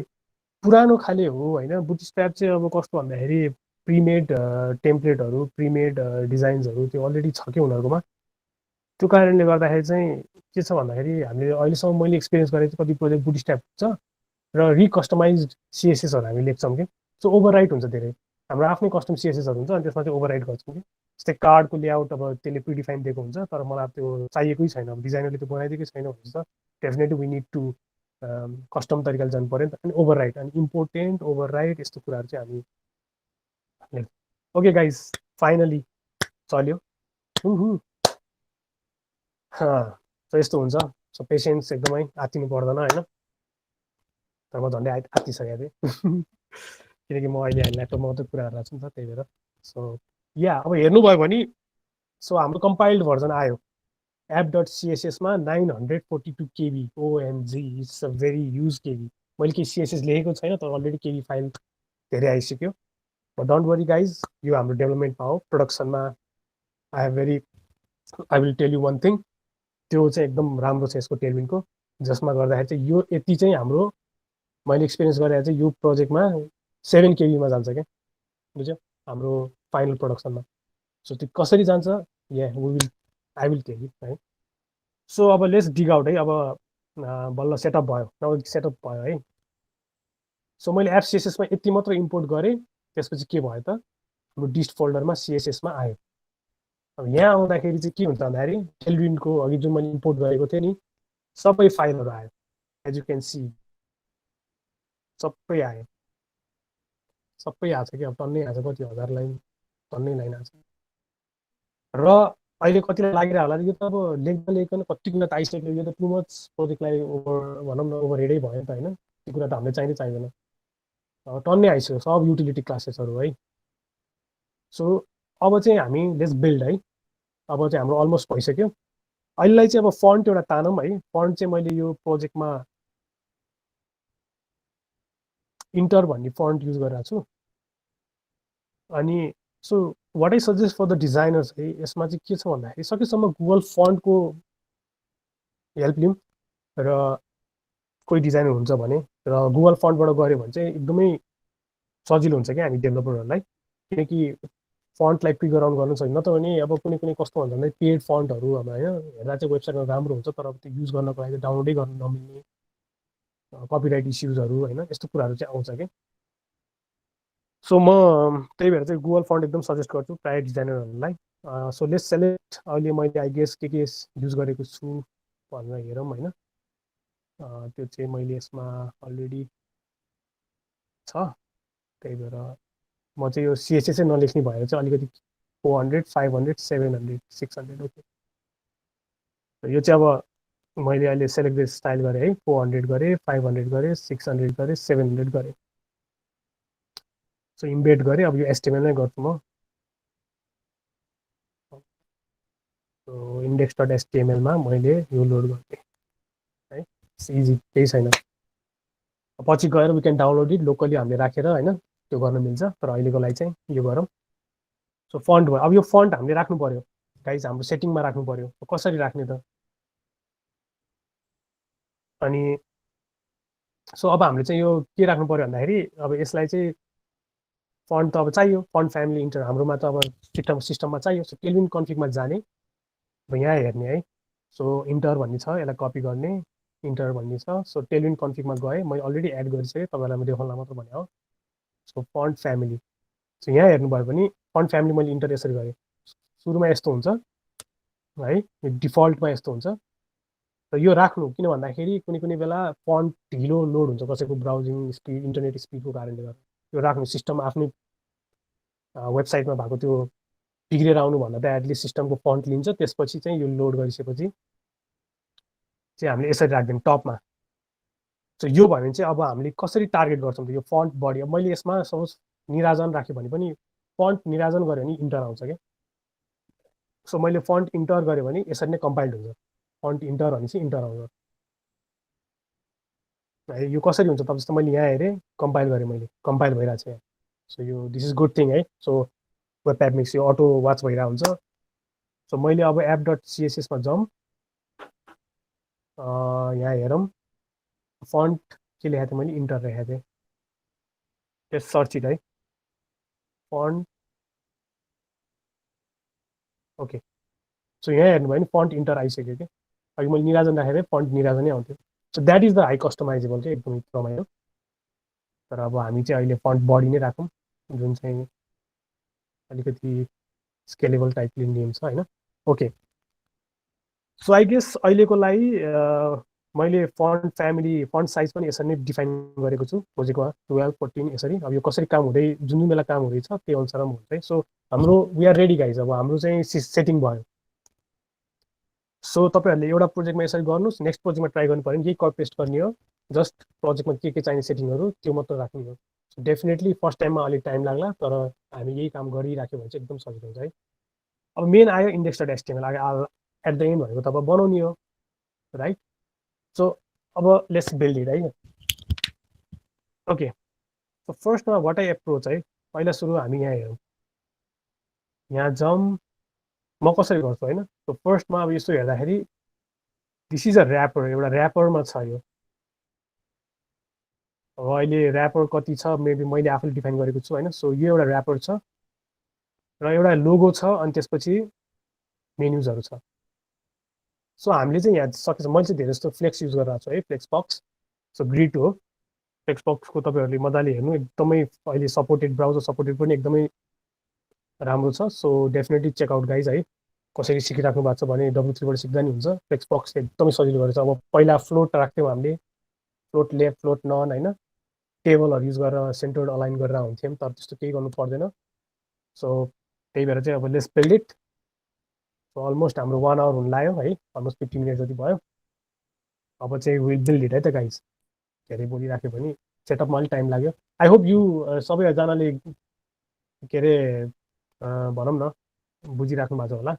पुरानो खाले हो होइन बुटस्ट्र्याप चाहिँ अब कस्तो भन्दाखेरि प्रिमेड टेम्प्लेटहरू प्रिमेड डिजाइन्सहरू त्यो अलरेडी छ कि उनीहरूकोमा त्यो कारणले गर्दाखेरि चाहिँ के छ भन्दाखेरि हामीले अहिलेसम्म मैले एक्सपिरियन्स गरेको कति प्रोजेक्ट बुटस्ट्र्याप हुन्छ र रिकस्टमाइज सिएसएसहरू हामी लेख्छौँ कि सो ओभरराइट हुन्छ धेरै हाम्रो आफ्नै कस्टम सिएसएसहरू हुन्छ अनि त्यसमा चाहिँ ओभरराइट गर्छौँ कि जस्तै कार्डको लेआउट अब त्यसले प्रिडिफाइन दिएको हुन्छ तर मलाई त्यो चाहिएकै छैन अब डिजाइनरले त्यो बनाइदिएकै छैन भने त definitely we need to custom तरिकाले जानु पऱ्यो नि त अनि ओभरराइट अनि इम्पोर्टेन्ट ओभरराइट यस्तो कुराहरू चाहिँ हामी ओके गाइज फाइनली चल्यो सो यस्तो हुन्छ सो पेसेन्स एकदमै आत्तिनु पर्दैन होइन तर म झन्डै आत्तिसकेको थिएँ किनकि म अहिले ल्यापटपमा मात्रै कुरा गरिरहेको छु नि त त्यही भएर सो या अब हेर्नुभयो भने सो हाम्रो कम्पाइल्ड भर्जन आयो एप डट सिएसएसमा 942 KB OMG it's a very use KB मैले केही सिएसएस लेखेको छैन तर अलरेडी केबी फाइल धेरै आइसक्यो बट डोन्ट वरी गाइज यो हाम्रो डेभलपमेन्टमा हो प्रोडक्सनमा I have very I will tell you one thing त्यो चाहिँ एकदम राम्रो छ यसको टेलविनको जसमा गर्दाखेरि चाहिँ यो यति चाहिँ हाम्रो मैले एक्सपिरियन्स गरेर चाहिँ यो प्रोजेक्टमा 7 KB जान्छ क्या बुझ्यो हाम्रो फाइनल प्रोडक्सनमा सो त्यो कसरी जान्छ या आई विल टेल यु है सो अब लेट्स डिग आउट है अब बल्ल सेटअप भयो नभए सेटअप भयो है सो मैले एप सिएसएसमा यति मात्र इम्पोर्ट गरेँ त्यसपछि के भयो त हाम्रो डिस्ट फोल्डरमा सिएसएसमा आयो अब यहाँ आउँदाखेरि चाहिँ के हुन्छ भन्दाखेरि टेलविनको अघि जुन मैले इम्पोर्ट गरेको थिएँ नि सबै फाइलहरू आयो एज यु क्यान सी सबै आयो सबै आएको छ कि अब टन्नै आएको छ कति 1000 लाइन टन्नै लाइन आएको छ र अहिले कतिलाई लागिरह होला यो त अब लेख्दा लेख्दैन कति कुरा त आइसक्यो यो त टु मच प्रोजेक्टलाई ओभर भनौँ न ओभर हेडै भयो नि त होइन त्यो कुरा त हामीले चाहिँदै चाहिँदैन टन्नै आइसक्यो सब युटिलिटी क्लासेसहरू है सो अब चाहिँ हामी लेट्स बिल्ड है अब चाहिँ हाम्रो अलमोस्ट भइसक्यो अहिलेलाई चाहिँ अब फन्ट एउटा तानौँ है फन्ट चाहिँ मैले यो प्रोजेक्टमा इन्टर भन्ने फन्ट युज गरिरहेको छु अनि so what I suggest for the designers है यसमा चाहिँ के छ भन्दाखेरि सकेसम्म गुगल फन्टको हेल्प लिउँ र कोही डिजाइनर हुन्छ भने र गुगल फन्टबाट गऱ्यो भने चाहिँ एकदमै सजिलो हुन्छ क्या हामी डेभलपरहरूलाई किनकि फन्टलाई फिगर आउट गर्नु छैन त भने अब कुनै कुनै कस्तो हुन्छ भने पेड फन्टहरू अब होइन हेर्दा चाहिँ वेबसाइटमा राम्रो हुन्छ तर अब त्यो युज गर्नको लागि डाउनलोडै गर्नु नमिल्ने कपिराइट इस्युजहरू होइन यस्तो कुराहरू चाहिँ आउँछ क्या सो म त्यही भएर चाहिँ गुगल फन्ट एकदम सजेस्ट गर्छु प्रायः डिजाइनरहरूलाई सो लेट्स सेलेक्ट अहिले मैले आई गेस के युज गरेको छु भनेर हेरौँ होइन त्यो चाहिँ मैले यसमा अलरेडी छ त्यही भएर म चाहिँ यो सिएसएसै नलेख्ने भएर चाहिँ अलिकति 400 500 700 600 ओके यो चाहिँ अब मैले अहिले सेलेक्ट स्टाइल गरेँ है 400 गरेँ 500 गरेँ 600 गरेँ 700 गरेँ सो इम्बेड गरेँ अब यो एसटिएमएल नै गर्छु म इन्डेक्स डट एसटिएमएलमा मैले यो लोड गरेँ है इजी केही छैन पछि गएर we can download it locally हामीले राखेर होइन त्यो गर्न मिल्छ तर अहिलेको लागि चाहिँ यो गरौँ सो फन्ट भयो अब यो फन्ट हामीले राख्नु पर्यो गाइज हाम्रो सेटिङमा राख्नु पर्यो कसरी राख्ने त अनि सो अब हामीले चाहिँ यो के राख्नु पर्यो भन्दाखेरि अब यसलाई चाहिँ फन्ट त अब चाहियो फन्ट फ्यामिली इन्टर हाम्रोमा त अब सिस्टममा चाहियो सो केल्विन कन्फिगमा जाने अब यहाँ हेर्ने है सो इन्टर भन्ने छ यसलाई कपी गर्ने इन्टर भन्ने छ सो टेलविन कन्फिगमा गएँ मैले अलरेडी एड गरिसकेँ तपाईँलाई म देखाउन मात्र भने हो सो फन्ट फ्यामिली सो यहाँ हेर्नुभयो भने फन्ट फ्यामिली मैले इन्टर यसरी गरेँ सुरुमा यस्तो हुन्छ है यो डिफल्टमा यस्तो हुन्छ र यो राख्नु किन भन्दाखेरि कुनै कुनै बेला फन्ट ढिलो लोड हुन्छ कसैको ब्राउजिङ स्पिड इन्टरनेट स्पिडको कारणले गर्दा यो राख्नु सिस्टम आफ्नै वेबसाइटमा भएको त्यो बिग्रेर आउनुभन्दा त एटलिस्ट सिस्टमको फन्ट लिन्छ त्यसपछि चाहिँ यो लोड गरिसकेपछि चाहिँ हामीले यसरी राख्दियौँ टपमा सो यो भयो भने चाहिँ अब हामीले कसरी टार्गेट गर्छौँ त यो फन्ट बढी अब मैले यसमा सपोज निराजन राखेँ भने पनि फन्ट निराजन गऱ्यो भने इन्टर आउँछ क्या सो मैले फन्ट इन्टर गरेँ भने यसरी नै कम्पाइल्ड हुन्छ फन्ट इन्टर भनेपछि इन्टर आउँछ यो कसरी हुन्छ तब जस्तो मैले यहाँ हेरेँ कम्पाइल गरेँ मैले कम्पाइल भइरहेको छ यहाँ सो यो दिस इज गुड थिङ है सो वेब एप मिक्स यो अटो वाच भइरहेको हुन्छ सो मैले अब एप डट सिएसएसमा जाउँ यहाँ हेरौँ फन्ट के लेखाएको थिएँ मैले इन्टर लेखाएको थिएँ त्यस सर्च इट है फन्ट ओके सो यहाँ हेर्नुभयो भने फन्ट इन्टर आइसक्यो कि अघि मैले निराजन राखेको थिएँ फन्ट निराजनै आउँथ्यो so that is the high customizable चाहिँ एकदमै रमाइलो तर अब हामी चाहिँ अहिले फन्ट बढी नै राखौँ जुन चाहिँ अलिकति स्केलेबल टाइपले लिन्छ होइन ओके सो आई गेस अहिलेको लागि मैले फन्ट फ्यामिली फन्ट साइज पनि यसरी नै डिफाइन गरेको छु प्रोजेक्टमा 12 14 यसरी अब यो कसरी काम हुँदै जुन जुन बेला काम हुँदैछ त्यही अनुसारमा हुन्छ है सो हाम्रो वी आर रेडी गाइज अब हाम्रो चाहिँ सेटिङ भयो सो तपाईँहरूले एउटा प्रोजेक्टमा यसरी गर्नुहोस् नेक्स्ट प्रोजेक्टमा ट्राई गर्नु पऱ्यो भने यही कपी पेस्ट गर्ने हो जस्ट प्रोजेक्टमा के चाहिने सेटिङहरू त्यो मात्र राख्ने हो सो डेफिनेटली फर्स्ट टाइममा अलिक टाइम लाग्ला तर हामी यही काम गरिराख्यो भने चाहिँ एकदम सजिलो हुन्छ है अब मेन आयो index dot HTML at the end भनेको त अब बनाउने हो राइट सो अब लेट्स बिल्ड इट है ओके सो फर्स्टमा वाट आई एप्रोच है पहिला सुरु हामी यहाँ हेरौँ यहाँ जाउँ म कसरी गर्छु होइन सो फर्स्टमा अब यसो हेर्दाखेरि दिस इज अ ऱ्यापर एउटा ऱ्यापरमा छ यो अब अहिले ऱ्यापर कति छ मेबी मैले आफूले डिफाइन गरेको छु होइन सो यो एउटा ऱ्यापर छ र एउटा लोगो छ अनि त्यसपछि मेन्युजहरू छ सो हामीले चाहिँ यहाँ सकेछ मैले चाहिँ धेरै जस्तो फ्लेक्स युज गरिरहेको छु है फ्लेक्स बक्स सो ग्रिड हो फ्लेक्स बक्सको तपाईँहरूले मजाले हेर्नु एकदमै अहिले सपोर्टेड ब्राउजर सपोर्टेड पनि एकदमै राम्रो छ सो डेफिनेटली चेकआउट गाइज है कसरी सिकिराख्नु भएको छ भने W3बाट सिक्दा नि हुन्छ फ्लेक्स बक्स एकदमै सजिलो गरेछ अब पहिला फ्लोट राख्थ्यौँ हामीले फ्लोट लेफ्ट फ्लोट नन होइन टेबलहरू युज गरेर सेन्टर्ड अलाइन गरेर हुन्थ्यौँ तर त्यस्तो केही गर्नु पर्दैन सो त्यही भएर चाहिँ अब let's build it so almost हाम्रो 1 आवर हुन लाग्यो है अलमोस्ट 50 मिनट जति भयो अब चाहिँ विल बिल्ड इट है त गाइज धेरै बोलिराख्यो भने सेटअपमा अलिक टाइम लाग्यो आई होप यु सबैजनाले के अरे भनौँ न बुझिराख्नु भएको छ होला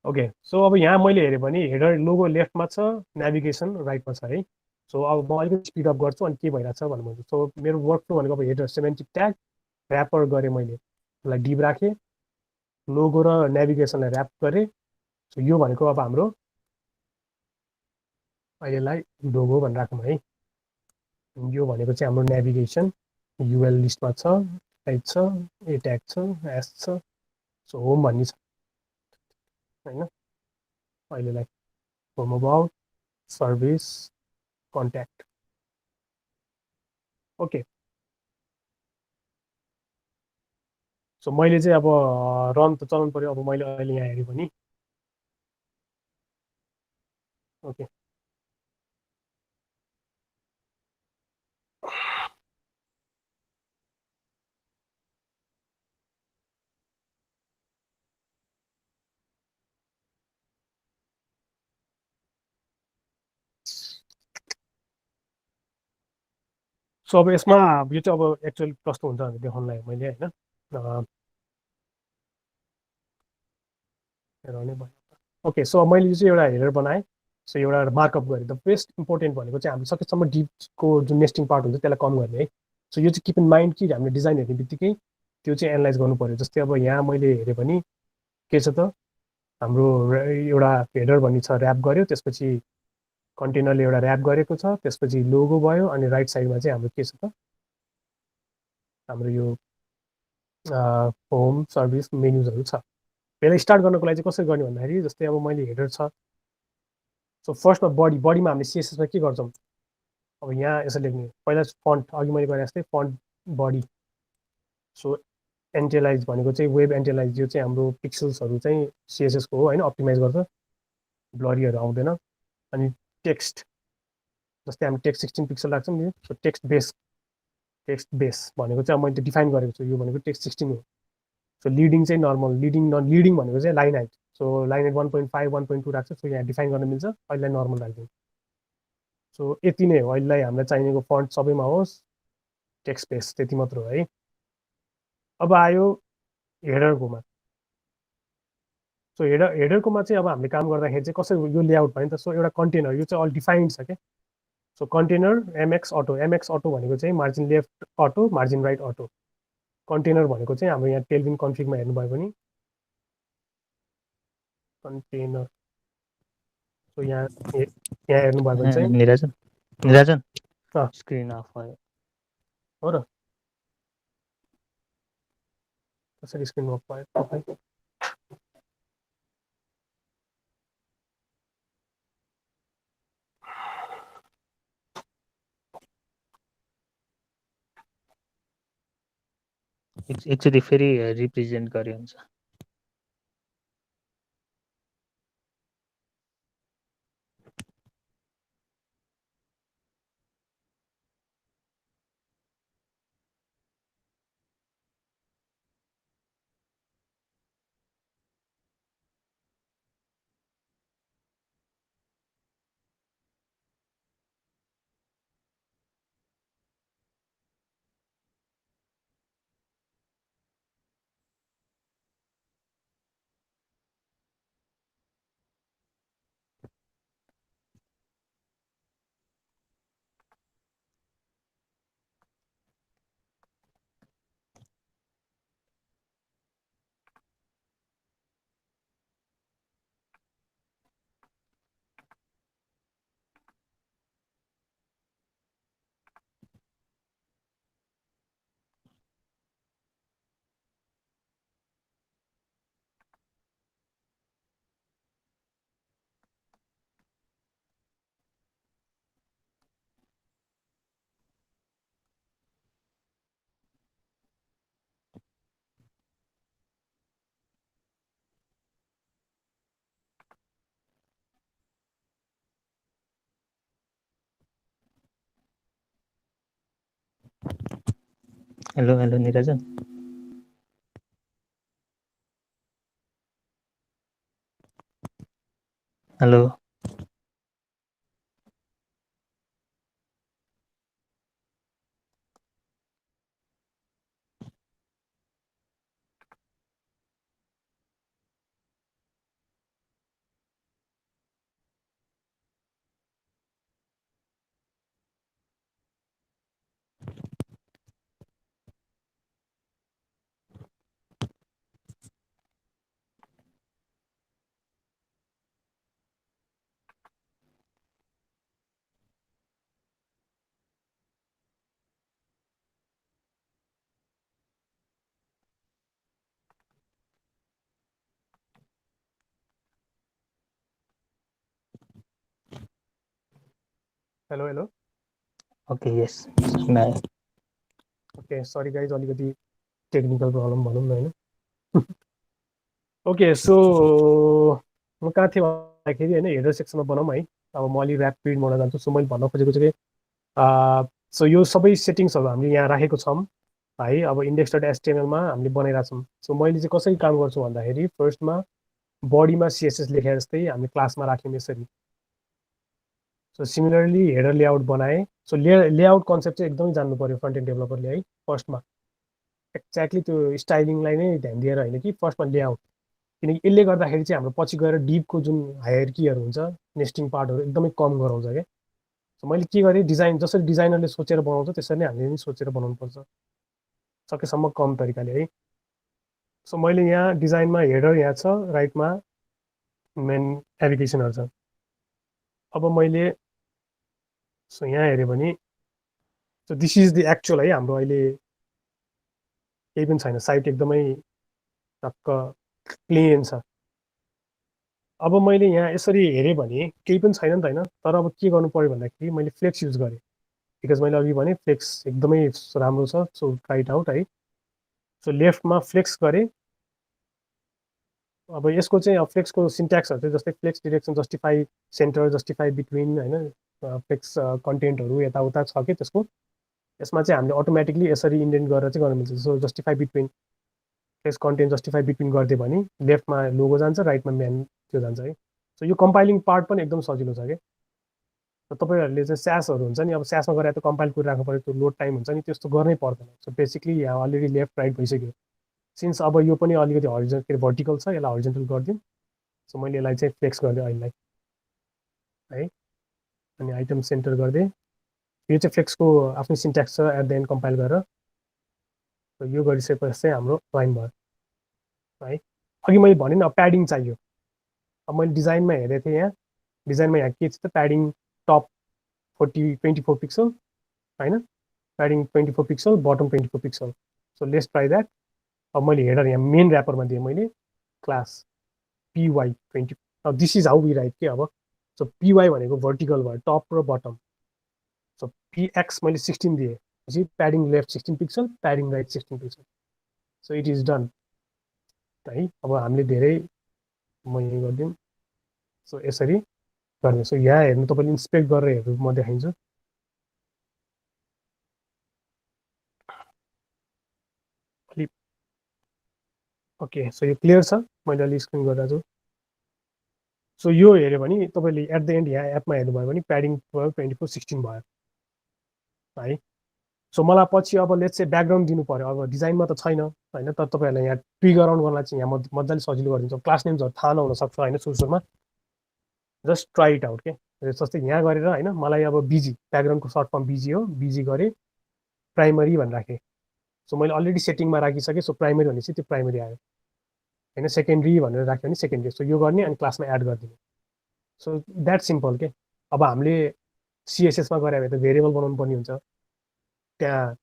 ओके सो अब यहाँ मैले हेरेँ भने हेडर लोगो लेफ्टमा छ नेभिगेसन राइटमा छ है सो अब म अलिकति स्पिडअप गर्छु अनि के भइरहेको छ भन्नु सो मेरो वर्क फ्लो भनेको अब हेडर सेमेन्टिक ट्याग ऱ्यापर गरेँ मैले त्यसलाई डिप राखेँ लोगो र नेभिगेसनलाई ऱ्याप गरेँ सो यो भनेको अब हाम्रो अहिलेलाई लोगो भनेर राखौँ है यो भनेको चाहिँ हाम्रो नेभिगेसन युएल लिस्टमा छ टाइप छ ए ट्याग छ एस छ सो होम भन्ने छ होइन अहिलेलाई home about service contact okay so मैले चाहिँ अब रन त चलाउनु पऱ्यो अब मैले अहिले यहाँ हेरेँ भने ओके सो अब यसमा यो चाहिँ अब एक्चुअली कस्तो हुन्छ भनेर देखाउनलाई मैले होइन हेराउने भयो ओके सो मैले यो चाहिँ एउटा हेडर बनाएँ सो एउटा मार्कअप गरेँ द बेस्ट इम्पोर्टेन्ट भनेको चाहिँ हामीले सकेसम्म डिपको जुन नेस्टिङ पार्ट हुन्छ त्यसलाई कम गर्ने है सो यो चाहिँ किप इन माइन्ड कि हामीले डिजाइन हेर्ने बित्तिकै त्यो चाहिँ एनालाइज गर्नु पऱ्यो जस्तै अब यहाँ मैले हेरेँ भने के छ त हाम्रो एउटा हेडर भन्ने छ ऱ्याप गर्यो त्यसपछि कन्टेनरले एउटा ऱ्याप गरेको छ त्यसपछि लोगो भयो अनि राइट साइडमा चाहिँ हाम्रो के छ त हाम्रो यो होम सर्भिस मेन्युजहरू छ यसलाई स्टार्ट गर्नको लागि चाहिँ कसरी गर्ने भन्दाखेरि जस्तै अब मैले हेडर छ सो फर्स्टमा बडीमा हामीले सिएसएसमा के गर्छौँ अब यहाँ यसरी लेख्ने पहिला फन्ट अघि मैले गरेँ जस्तै फन्ट बडी सो एन्टिलाइज भनेको चाहिँ वेब एन्टिलाइज यो चाहिँ हाम्रो पिक्सल्सहरू चाहिँ सिएसएसको हो होइन अप्टिमाइज गर्छ ब्लरीहरू आउँदैन अनि टेक्स्ट जस्तै हामी टेक्स्ट 16 पिक्सल राख्छौँ नि सो टेक्स्ट बेस भनेको चाहिँ अब मैले डिफाइन गरेको छु यो भनेको टेक्स्ट 16 हो सो लिडिङ चाहिँ नर्मल लिडिङ नन लिडिङ भनेको चाहिँ line height so line height 1.5 1.2 राख्छ सो यहाँ डिफाइन गर्न मिल्छ पहिला नर्मल राख्दिउँ सो यति नै हो अहिलेलाई हामीलाई चाहिनेको फन्ट सबैमा होस् टेक्स्ट बेस त्यति मात्र हो है अब आयो हेडरकोमा सो हेडरकोमा चाहिँ अब हामीले काम गर्दाखेरि चाहिँ कसरी यो लेआउट भयो नि त सो एउटा कन्टेनर यो चाहिँ अल डिफाइन्ड छ क्या सो कन्टेनर एमएक्स अटो भनेको चाहिँ margin left auto margin right auto container भनेको चाहिँ हाम्रो यहाँ टेलविन कन्फिगमा हेर्नुभयो भने कन्टेनर सो यहाँ यहाँ हेर्नुभयो भने चाहिँ निराजन निराजन अँ स्क्रिन अफ भयो हो र कसरी स्क्रिन अफ भयो तपाईँ एकचोटि फेरि रिप्रेजेन्ट गरे हुन्छ। Hello hello Niranjan. Hello. Hello hello. Okay yes सुन्न आयो। ओके सरी गाइज, अलिकति टेक्निकल प्रब्लम भनौँ न होइन। ओके सो म कहाँ थिएँ भन्दाखेरि होइन, हेडर सेक्सनमा बनाऊँ है। अब म अलि ऱ्यापिड मोडमा जान्छु। सो मैले भन्न खोजेको चाहिँ सो यो सबै सेटिङ्सहरू हामीले यहाँ राखेको छौँ है। अब इन्डेक्स डट एचटिएमएलमा हामीले बनाइरहेको छौँ। सो मैले चाहिँ कसरी काम गर्छु भन्दाखेरि फर्स्टमा बडीमा सिएसएस लेखे जस्तै हामीले क्लासमा राख्यौँ यसरी। सो सिमिलरली हेडर लेआउट बनाएँ। सो लेआउट कन्सेप्ट चाहिँ एकदमै जान्नु पऱ्यो फ्रन्ट एन्ड डेभलपरले है। फर्स्टमा एक्ज्याक्टली त्यो स्टाइलिङलाई नै ध्यान दिएर होइन कि फर्स्टमा लेआउट, किनकि यसले गर्दाखेरि चाहिँ हाम्रो पछि गएर डिपको जुन हायरकीहरू हुन्छ, नेस्टिङ पार्टहरू एकदमै कम गराउँछ क्या। सो मैले के गरेँ, डिजाइन जसरी डिजाइनरले सोचेर बनाउँछ त्यसरी नै हामीले पनि सोचेर बनाउनुपर्छ सकेसम्म कम तरिकाले है। सो मैले यहाँ डिजाइनमा हेडर यहाँ छ, राइटमा मेन एप्लिकेसनहरू छ। अब मैले सो यहाँ हेऱ्यो भने so this is the actual है। हाम्रो अहिले केही पनि छैन, साइट एकदमै टक्क क्लिन छ। अब मैले यहाँ यसरी हेरेँ भने केही पनि छैन नि त होइन। तर अब के गर्नु पऱ्यो भन्दाखेरि मैले फ्लेक्स युज गरेँ, बिकज मैले अघि भने फ्लेक्स एकदमै राम्रो छ। सो राइट आउट है। सो लेफ्टमा फ्लेक्स गरेँ। अब यसको चाहिँ अब फ्लेक्सको सिन्ट्याक्सहरू चाहिँ जस्तै flex direction, justify center, justify between होइन, फ्लेक्स कन्टेन्टहरू यताउता छ कि त्यसको। यसमा चाहिँ हामीले अटोमेटिकली यसरी इन्डेन्ट गरेर चाहिँ गर्न मिल्छ। So justify between, flex content justify between गरिदियो भने लेफ्टमा लोगो जान्छ, राइटमा मेन त्यो जान्छ है। सो यो कम्पाइलिङ पार्ट पनि एकदम सजिलो छ क्या। र तपाईँहरूले चाहिँ स्यासहरू हुन्छ नि, अब स्यासमा गएर त्यो कम्पाइल गरिराख्नु पऱ्यो, त्यो लोड टाइम हुन्छ नि, त्यस्तो गर्नै पर्दैन। सो बेसिकली यहाँ अलरेडी लेफ्ट राइट भइसक्यो। सिन्स अब यो पनि अलिकति हरिजन के अरे भर्टिकल छ, यसलाई हरिजेन्टल गरिदिउँ। सो मैले यसलाई चाहिँ फ्लेक्स गरिदिएँ अहिलेलाई है। अनि आइटम सेन्टर गरिदिएँ। यो चाहिँ फ्लेक्सको आफ्नो सिन्ट्याक्स छ, एट द एन्ड कम्पाइल गरेर। यो गरिसकेपछि चाहिँ हाम्रो लाइन भयो है। अघि मैले भने नि अब प्याडिङ चाहियो। अब मैले डिजाइनमा हेरेको थिएँ, यहाँ डिजाइनमा यहाँ के छ त, प्याडिङ टप 24 पिक्सल होइन, padding 24 pixel, bottom 24 pixel. So let's try that. अब मैले हेडर यहाँ मेन ऱ्यापरमा दिएँ मैले क्लास पिवाई 20। अब this is how we write के अब। सो पिवाई भनेको भर्टिकल भयो, टप र बटम। सो पिएक्स मैले 16 दिएँ, पछि padding left 16 pixel, padding right 16 pixel. So it is done है। अब हामीले धेरै म यही गरिदिउँ। सो यसरी गर्ने। सो यहाँ हेर्नु तपाईँले इन्सपेक्ट गरेर हेर्नु म देखाइदिन्छु। Flip okay. सो यो क्लियर छ, मैले अलि स्क्रिन गरिरहेको छु। सो यो हेऱ्यो भने तपाईँले एट द एन्ड यहाँ एपमा हेर्नुभयो भने प्याडिङ 12 24 16 भयो है। सो मलाई पछि अब लेट्स चाहिँ ब्याकग्राउन्ड दिनु पऱ्यो, अब डिजाइनमा त छैन होइन, तर तपाईँहरूलाई यहाँ ट्रिगर अन गर्नलाई चाहिँ यहाँ मजाले सजिलो गरिदिन्छ। क्लास नेम्सहरू थाहा नहुन सक्छ होइन सुरुमा, जस्ट ट्राई इट आउट के। जस्तै यहाँ गरेर होइन मलाई अब बिजी ब्याकग्राउन्डको सर्ट फर्म बिजी हो, बिजी गरेँ प्राइमरी भनेर राखेँ। सो मैले अलरेडी सेटिङमा राखिसकेँ। सो प्राइमरी भनेपछि त्यो प्राइमरी आयो होइन, सेकेन्डरी भनेर राख्यो भने सेकेन्डरी। सो यो गर्ने अनि क्लासमा एड गरिदिने। सो द्याट सिम्पल के। अब हामीले सिएसएसमा गऱ्यो भने त भेरिएबल बनाउनु पर्ने हुन्छ, त्यहाँ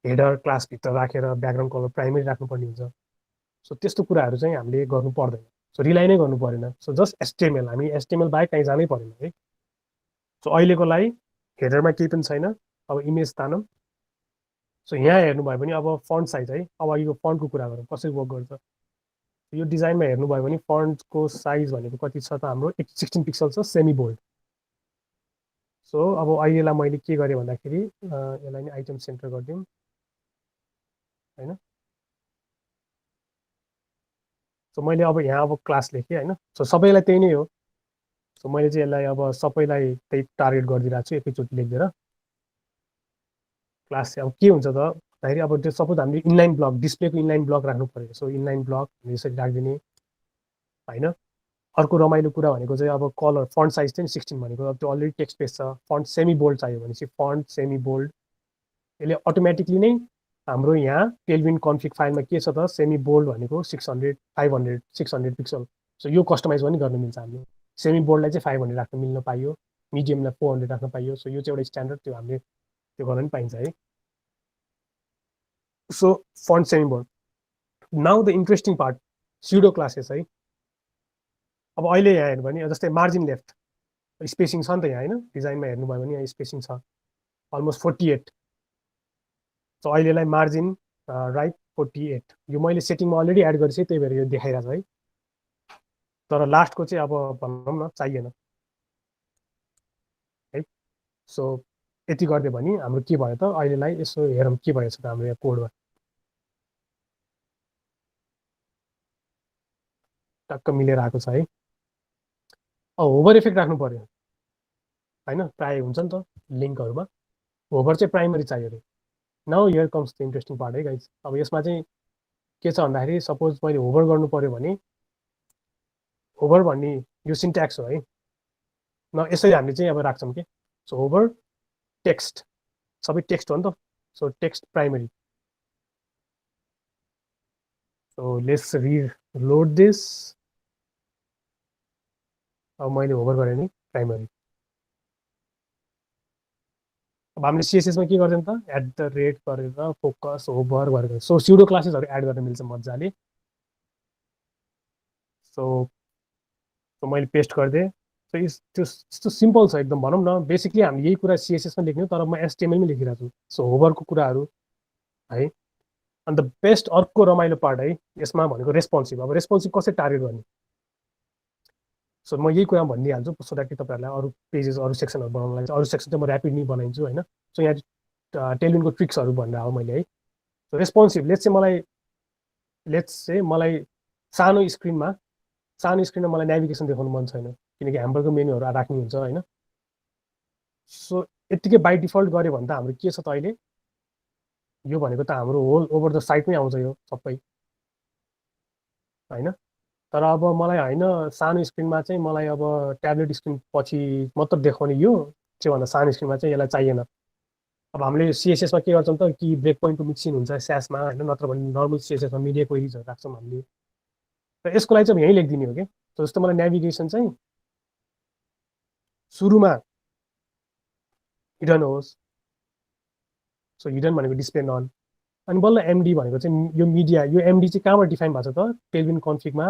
हेडर क्लासभित्र राखेर ब्याकग्राउन्ड कलर प्राइमरी राख्नुपर्ने हुन्छ। सो त्यस्तो कुराहरू चाहिँ हामीले गर्नु पर्दैन। सो रिलाइ नै गर्नु परेन। सो जस्ट एचटिएमएल, हामी एचटिएमएल बाहेक कहीँ जानै परेन है। सो अहिलेको लागि हेडरमा केही पनि छैन। अब इमेज तानौँ। सो यहाँ हेर्नुभयो भने अब फन्ट साइज है, अब यो फन्टको कुरा गरौँ कसरी वर्क गर्छ। यो डिजाइनमा हेर्नुभयो भने फन्टको साइज भनेको कति छ त हाम्रो 16 पिक्सल छ, सेमी बोल्ड। सो अब अहिलेलाई मैले के गरेँ भन्दाखेरि यसलाई नि आइटम सेन्टर गरिदिउँ होइन। सो मैले अब यहाँ अब क्लास लेखेँ होइन। सो सबैलाई त्यही नै हो। सो मैले चाहिँ यसलाई अब सबैलाई त्यही टार्गेट गरिदिरहेको छु एकैचोटि लेखिदिएर। क्लास चाहिँ अब के हुन्छ त भन्दाखेरि अब त्यो सपोज हामीले इनलाइन ब्लक डिस्प्लेको इनलाइन ब्लक राख्नु पऱ्यो। सो इनलाइन ब्लक यसरी राखिदिने होइन। अर्को रमाइलो कुरा भनेको चाहिँ अब कलर फन्ट साइज चाहिँ 16 भनेको अब त्यो अलरेडी टेक्स्ट पेज छ। फन्ट सेमी बोल्ड चाहियो भने चाहिँ फन्ट सेमी बोल्ड, यसले अटोमेटिकली नै हाम्रो यहाँ टेलविन कन्फिग फाइलमा के छ त सेमी बोल्ड भनेको 600 500 600 पिक्सल। सो यो कस्टमाइज पनि गर्न मिल्छ हामीले। सेमी बोल्डलाई चाहिँ 500 राख्न मिल्न पाइयो, मिडियमलाई 400 राख्न पाइयो। सो यो चाहिँ एउटा स्ट्यान्डर्ड, त्यो हामीले त्यो गर्न पनि पाइन्छ है। So font semi bold. Now the interesting part, pseudo classes है। अब अहिले यहाँ हेर्नु भने जस्तै मार्जिन लेफ्ट स्पेसिङ छ नि त यहाँ होइन, डिजाइनमा हेर्नुभयो भने यहाँ स्पेसिङ छ अलमोस्ट 48। सो अहिलेलाई मार्जिन राइट 48 यो मैले सेटिङमा अलरेडी एड गरेँ, त्यही भएर यो देखाइरहेको छ है। तर लास्टको चाहिँ अब भनौँ न चाहिएन है। सो यति गरिदियो भने हाम्रो के भयो त अहिलेलाई यसो हेरौँ के भएछ त हाम्रो यहाँ कोडमा। टक्क मिलेर आएको छ है। होभर इफेक्ट राख्नु पर्यो होइन, प्रायः हुन्छ नि त लिङ्कहरूमा होभर चाहिँ प्राइमरी चाहियो अरे। Now here comes the interesting part है गाइज। अब यसमा चाहिँ के छ भन्दाखेरि सपोज मैले होभर गर्नु पर्यो भने होभर भन्ने यो सिन्ट्याक्स हो है। न यसरी हामीले चाहिँ अब राख्छौँ कि सो होभर टेक्स्ट, सबै टेक्स्ट हो नि त। So text primary. So let's reload this. अब मैले होभर गरेँ नि प्राइमरी। अब हामीले सिएसएसमा के गर्छौँ त एट द रेट गरेर फोकस होभर गरेर। सो स्युडो क्लासेसहरू एड गर्न मिल्छ मजाले। सो मैले पेस्ट गरिदिएँ। सो त्यो यस्तो सिम्पल छ एकदम। भनौँ न बेसिकली हामीले यही कुरा सिएसएसमा लेख्ने हो, तर म एचटिएमएलमै लेखिरहेको छु। सो होभरको कुराहरू है। अन्त बेस्ट अर्को रमाइलो पार्ट है यसमा भनेको रेस्पोन्सिभ। अब रेस्पोन्सिभ कसरी टार्गेट गर्ने। सो म यही कुरा भनिदिइहाल्छु सो द्याट कि तपाईँहरूलाई अरू पेजेस अरू सेक्सनहरू बनाउनलाई चाहिँ अरू सेक्सन चाहिँ म ऱ्यापिडली बनाइदिन्छु होइन। सो यहाँ टेलविनको ट्रिक्सहरू भनेर हो मैले है। सो रेस्पोन्सिभ लेट्स चाहिँ मलाई सानो स्क्रिनमा मलाई नेभिगेसन देखाउनु मन छैन, किनकि हाम्रोको मेन्युहरू राख्ने हुन्छ होइन। सो यत्तिकै बाई डिफल्ट गऱ्यो भने त हाम्रो के छ त अहिले यो भनेको त हाम्रो होल ओभर द साइटमै आउँछ यो सबै होइन। तर अब मलाई होइन सानो स्क्रिनमा चाहिँ मलाई अब ट्याब्लेट स्क्रिन पछि मात्र देखाउने यो चाहिँ भन्दा सानो स्क्रिनमा चाहिँ यसलाई चाहिएन। अब हामीले सिएसएसमा के गर्छौँ त कि ब्रेक पोइन्टको मिक्सिङ हुन्छ स्यासमा होइन, नत्र भने नर्मल सिएसएसमा मिडिया क्वेरिजहरू राख्छौँ हामीले। र यसको लागि चाहिँ यहीँ लेखिदिने हो कि। जस्तो मलाई नेभिगेसन चाहिँ सुरुमा हिडन होस्। सो हिडन भनेको डिस्प्ले नन, अनि बल्ल एमडी भनेको चाहिँ यो मिडिया, यो एमडी चाहिँ कहाँबाट डिफाइन भएको छ त टेलविन कन्फिगमा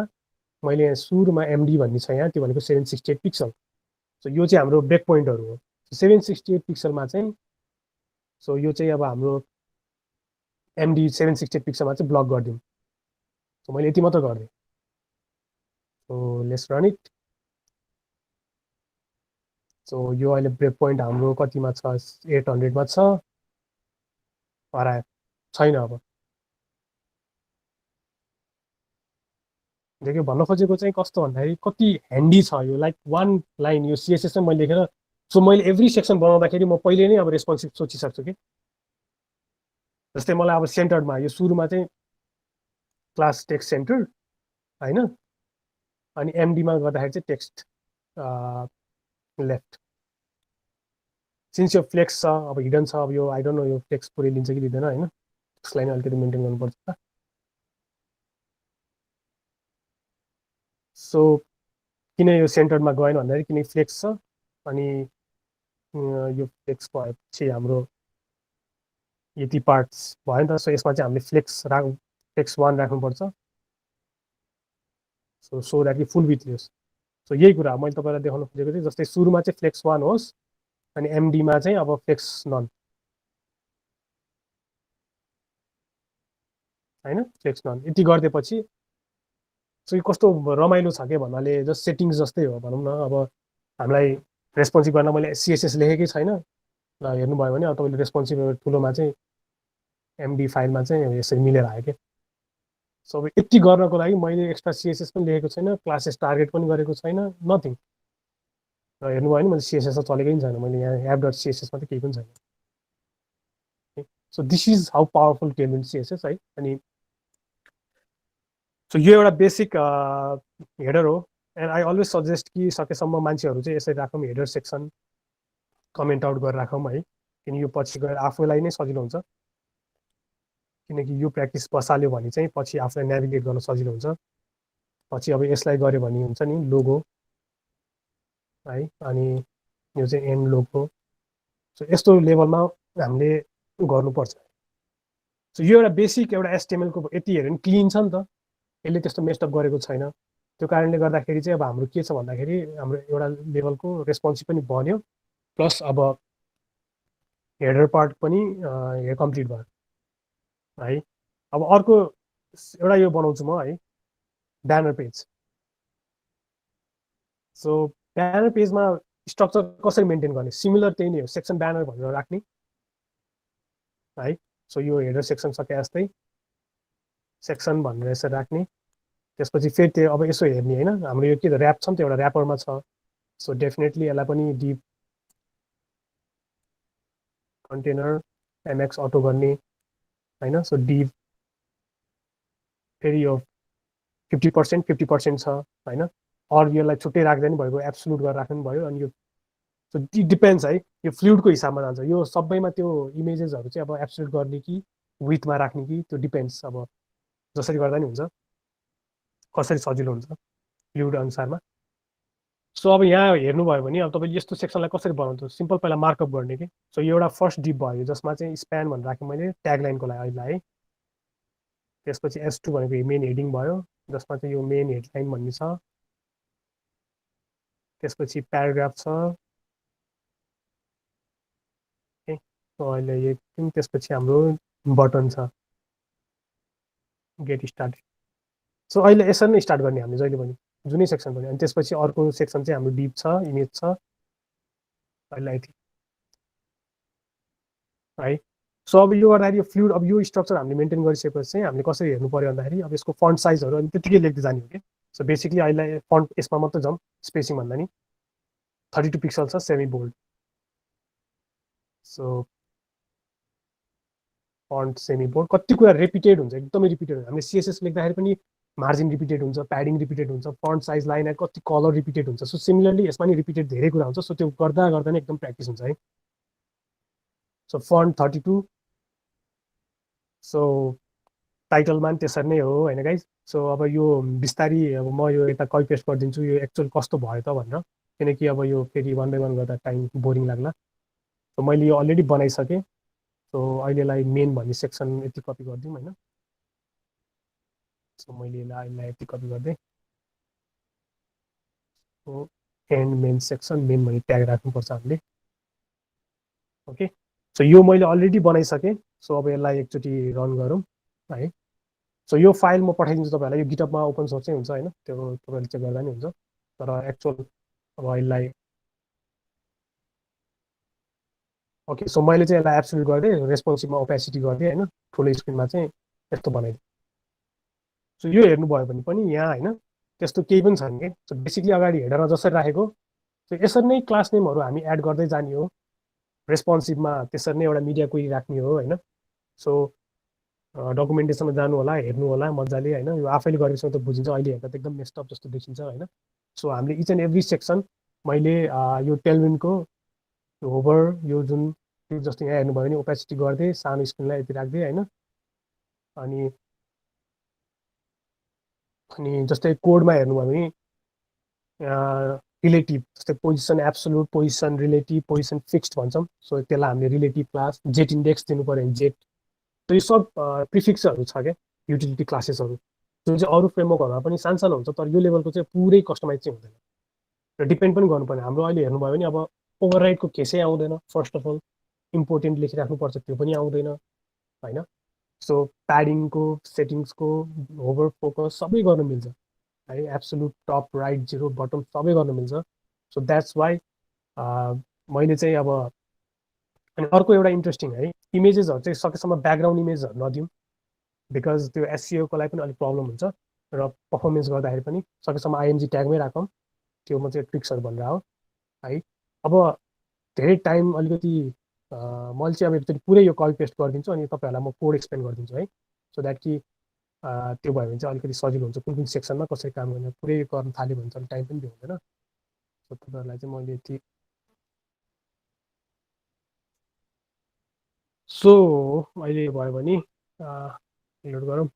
मैले यहाँ सुरुमा एमडी भन्ने छ यहाँ, त्यो भनेको 768 पिक्सल। सो यो चाहिँ हाम्रो ब्रेक पोइन्टहरू हो। 768 पिक्सलमा चाहिँ सो यो चाहिँ अब हाम्रो एमडी 768 पिक्सलमा चाहिँ ब्लक गरिदिउँ। सो मैले यति मात्र गरिदिएँ। So let's run it. So यो अहिले ब्रेक पोइन्ट हाम्रो कतिमा छ, 800 छ, हरायो छैन। अब देख्यो भन्न खोजेको चाहिँ कस्तो भन्दाखेरि कति ह्यान्डी छ यो, लाइक वान लाइन यो सिएसएस चाहिँ मैले लेखेर, सो मैले एभ्री सेक्सन बनाउँदाखेरि म पहिले नै अब रेस्पोन्सिभ सोचिसक्छु कि जस्तै मलाई अब सेन्टरमा यो सुरुमा चाहिँ क्लास टेक्स्ट सेन्टर होइन, अनि एमडीमा गर्दाखेरि चाहिँ टेक्स्ट लेफ्ट। सिन्स यो फ्लेक्स छ, अब हिडन छ, अब यो आई डोन्ट नो यो फ्लेक्स पुरै लिन्छ कि लिँदैन होइन, त्यसलाई नै अलिकति मेन्टेन गर्नुपर्छ। सो किन यो सेन्टरमा गएन भन्दाखेरि किनकि फ्लेक्स छ, अनि यो फ्लेक्स भएपछि हाम्रो यति पार्ट्स भयो नि त। सो यसमा चाहिँ हामीले फ्लेक्स 1 राख्नुपर्छ, सो द्याट कि फुल विथ लियोस्। सो यही कुरा मैले तपाईँलाई देखाउन खोजेको थिएँ, जस्तै सुरुमा चाहिँ फ्लेक्स 1 होस्, अनि एमडीमा चाहिँ अब फ्लेक्स नन होइन, फ्लेक्स नन यति गरिदिएपछि सो यो कस्तो रमाइलो छ क्या भन्नाले, जस्ट सेटिङ्स जस्तै हो भनौँ न। अब हामीलाई रेस्पोन्सिभ गर्न मैले सिएसएस लेखेकै छैन, र हेर्नुभयो भने अब तपाईँले रेस्पोन्सिभ ठुलोमा चाहिँ एमडी फाइलमा चाहिँ यसरी मिलेर आयो क्या। सो अब यति गर्नको लागि मैले एक्स्ट्रा सिएसएस पनि लेखेको छैन, क्लासेस टार्गेट पनि गरेको छैन, नथिङ। र हेर्नुभयो भने मैले सिएसएस त चलेकै पनि छैन, मैले यहाँ एप डट सिएसएसमा त केही पनि छैन। So this is how powerful Tailwind CSS है। अनि सो यो एउटा बेसिक हेडर हो, एन्ड आई अलवेज सजेस्ट कि सकेसम्म मान्छेहरू चाहिँ यसरी राखौँ, हेडर सेक्सन कमेन्ट आउट गरेर राखौँ है, किनकि यो पछि गएर आफूलाई नै सजिलो हुन्छ। किनकि यो प्र्याक्टिस बसाल्यो भने चाहिँ पछि आफूलाई नेभिगेट गर्न सजिलो हुन्छ। पछि अब यसलाई गऱ्यो भने हुन्छ नि लोगो है, अनि यो चाहिँ एन्ड लोगो। सो यस्तो लेभलमा हामीले गर्नुपर्छ। सो यो एउटा बेसिक एउटा एचटिएमएलको यति हेऱ्यो भने क्लिन छ नि त, यसले त्यस्तो मेस्टअप गरेको छैन। त्यो कारणले गर्दाखेरि चाहिँ अब हाम्रो के छ भन्दाखेरि हाम्रो एउटा लेभलको रेस्पोन्सिभ पनि बन्यो, प्लस अब हेडर पार्ट पनि कम्प्लिट भयो है। अब अर्को एउटा यो बनाउँछु म है, ब्यानर पेज। सो ब्यानर पेजमा स्ट्रक्चर कसरी मेन्टेन गर्ने, सिमिलर त्यही नै हो, सेक्सन ब्यानर भनेर राख्ने है। सो यो हेडर सेक्सन सके जस्तै सेक्सन भनेर यसरी राख्ने। त्यसपछि फेरि त्यो अब यसो हेर्ने होइन, हाम्रो यो के त ऱ्याप छ नि त, एउटा ऱ्यापरमा छ। सो डेफिनेटली यसलाई पनि डिप कन्टेनर एमएक्स अटो गर्ने होइन। सो डिप फेरि यो 50% छ होइन, अरू यसलाई छुट्टै राख्दा नि भयो, एब्सोल्युट गरेर राख्नु भयो। अनि यो सो डिपेन्ड्स है, यो फ्लुइडको हिसाबमा जान्छ। यो सबैमा त्यो इमेजेसहरू चाहिँ अब एब्सोल्युट गर्ने कि विथमा राख्ने कि त्यो डिपेन्ड्स, अब जसरी गर्दा नि हुन्छ, कसरी सजिलो हुन्छ फ्लुइड अनुसारमा। सो अब यहाँ हेर्नुभयो भने अब तपाईँले यस्तो सेक्सनलाई कसरी बनाउँछ, सिम्पल पहिला मार्कअप गर्ने कि। सो यो एउटा फर्स्ट डिप भयो, जसमा चाहिँ स्प्यान भनेर राखेँ मैले ट्यागलाइनको लागि अहिले है। त्यसपछि S2 भनेको मेन हेडिङ भयो, जसमा चाहिँ यो मेन हेडलाइन भन्ने छ। त्यसपछि प्याराग्राफ छ, अहिले यो त्यसपछि हाम्रो बटन छ गेट स्टार्टेड। सो अहिले यसरी नै स्टार्ट गर्ने हामीले जहिले पनि जुनै सेक्सन पनि। अनि त्यसपछि अर्को सेक्सन चाहिँ हाम्रो डिप छ, इमेज छ, अहिले यति है। सो अब यो गर्दाखेरि यो फ्लुइड, अब यो स्ट्रक्चर हामीले मेन्टेन गरिसकेपछि चाहिँ हामीले कसरी हेर्नु पऱ्यो भन्दाखेरि अब यसको फन्ट साइजहरू अनि त्यतिकै लेख्दै जाने हो कि। सो बेसिकली अहिले फन्ट यसमा मात्रै जाउँ, स्पेसिङ भन्दा नि 32 पिक्सल छ, semi bold. So font semi bold, कति कुरा रिपिटेड हुन्छ, एकदमै रिपिटेड हुन्छ। हामीले सिएसएस लेख्दाखेरि पनि मार्जिन रिपिटेड हुन्छ, प्याडिङ रिपिटेड हुन्छ, फन्ट साइज लाइन कति कलर रिपिटेड हुन्छ। सो सिमिलरली यसमा नि रिपिटेड धेरै कुरा हुन्छ। सो त्यो गर्दा गर्दा नै एकदम प्र्याक्टिस हुन्छ है। So font 32। सो टाइटलमा पनि त्यसरी नै हो होइन गाइज। सो अब यो बिस्तारी अब म यो यता कपी पेस्ट गरिदिन्छु, यो एक्चुअल कस्तो भयो त भनेर, किनकि अब यो फेरि 1 बाई 1 गर्दा टाइम बोरिङ लाग्ला। सो मैले यो अलरेडी बनाइसकेँ। सो अहिलेलाई मेन भन्ने सेक्सन यति कपी गरिदिउँ होइन। सो मैले यसलाई यति कपी गरिदिएँ। So and main section, main भन्ने ट्याग राख्नुपर्छ हामीले। ओके, सो यो मैले अलरेडी बनाइसकेँ। सो अब यसलाई एकचोटि रन गरौँ है। सो यो फाइल म पठाइदिन्छु तपाईँहरूलाई। यो गिटअपमा ओपन सोर्सै हुन्छ होइन, त्यो तपाईँले चेक गर्दा नि हुन्छ। तर एक्चुअल अब यसलाई ओके, सो मैले चाहिँ यसलाई एब्सोल्युट गरिदिएँ, रेस्पोन्सिभमा ओपेसिटी गरिदिएँ होइन, ठुलो स्क्रिनमा चाहिँ यस्तो बनाइदिएँ। सो यो हेर्नुभयो भने पनि यहाँ होइन त्यस्तो केही पनि छैन कि। सो बेसिकली अगाडि हेडरमा जसरी राखेको सो यसरी नै क्लास नेमहरू हामी एड गर्दै जाने हो। रेस्पोन्सिभमा त्यसरी नै एउटा मिडिया क्वेरी राख्ने हो होइन। सो डकुमेन्टेसनमा जानु होला, हेर्नु होला मजाले होइन। यो आफैले गरेको त बुझिन्छ, अहिले हेर्दा त एकदम मेस्टअप जस्तो देखिन्छ होइन। सो हामीले इच एन्ड एभ्री सेक्सन मैले यो टेलविनको होभर यो जुन जस्तो यहाँ हेर्नुभयो भने ओपेसिटी गरिदिएँ, सानो स्क्रिनलाई यति राखिदिएँ होइन। अनि जस्तै कोडमा हेर्नुभयो भने रिलेटिभ जस्तै position absolute, position relative, position fixed भन्छौँ। सो त्यसलाई हामीले रिलेटिभ क्लास, जेट इन्डेक्स दिनु पऱ्यो भने जेट। त यो सब प्रिफिक्सहरू छ क्या, युटिलिटी क्लासेसहरू जुन चाहिँ अरू फ्रेमवर्कहरूमा पनि सानो सानो हुन्छ, तर यो लेभलको चाहिँ पुरै कस्टमाइज चाहिँ हुँदैन र डिपेन्ड पनि गर्नुपर्ने। हाम्रो अहिले हेर्नुभयो भने अब ओभरराइडको केसै आउँदैन। फर्स्ट अफ अल इम्पोर्टेन्ट लेखिराख्नुपर्छ, त्यो पनि आउँदैन होइन। सो प्याडिङको, सेटिङ्सको, होभर फोकस सबै गर्न मिल्छ है। Absolute top right zero bottom सबै गर्न मिल्छ। सो द्याट्स वाइ मैले चाहिँ अब अनि अर्को एउटा इन्ट्रेस्टिङ है, इमेजेसहरू चाहिँ सकेसम्म ब्याकग्राउन्ड इमेजहरू नदिउँ, बिकज त्यो एससिओको लागि पनि अलिक प्रब्लम हुन्छ र पर्फर्मेन्स गर्दाखेरि पनि सकेसम्म आइएनजी ट्यागमै राखौँ। त्यो म चाहिँ ट्रिक्सहरू भनेर हो है। अब धेरै टाइम अलिकति मैले चाहिँ अब एकचोटि पुरै यो कपी पेस्ट गरिदिन्छु अनि तपाईँहरूलाई म कोड एक्सप्लेन गरिदिन्छु है। सो द्याट कि त्यो भयो भने चाहिँ अलिकति सजिलो हुन्छ, कुन कुन सेक्सनमा कसरी काम गर्ने। पुरै गर्न थाल्यो भने चाहिँ टाइम पनि भ्याउँदैन। सो तपाईँहरूलाई चाहिँ मैले यति सो अहिले भयो भने लोड गरौँ।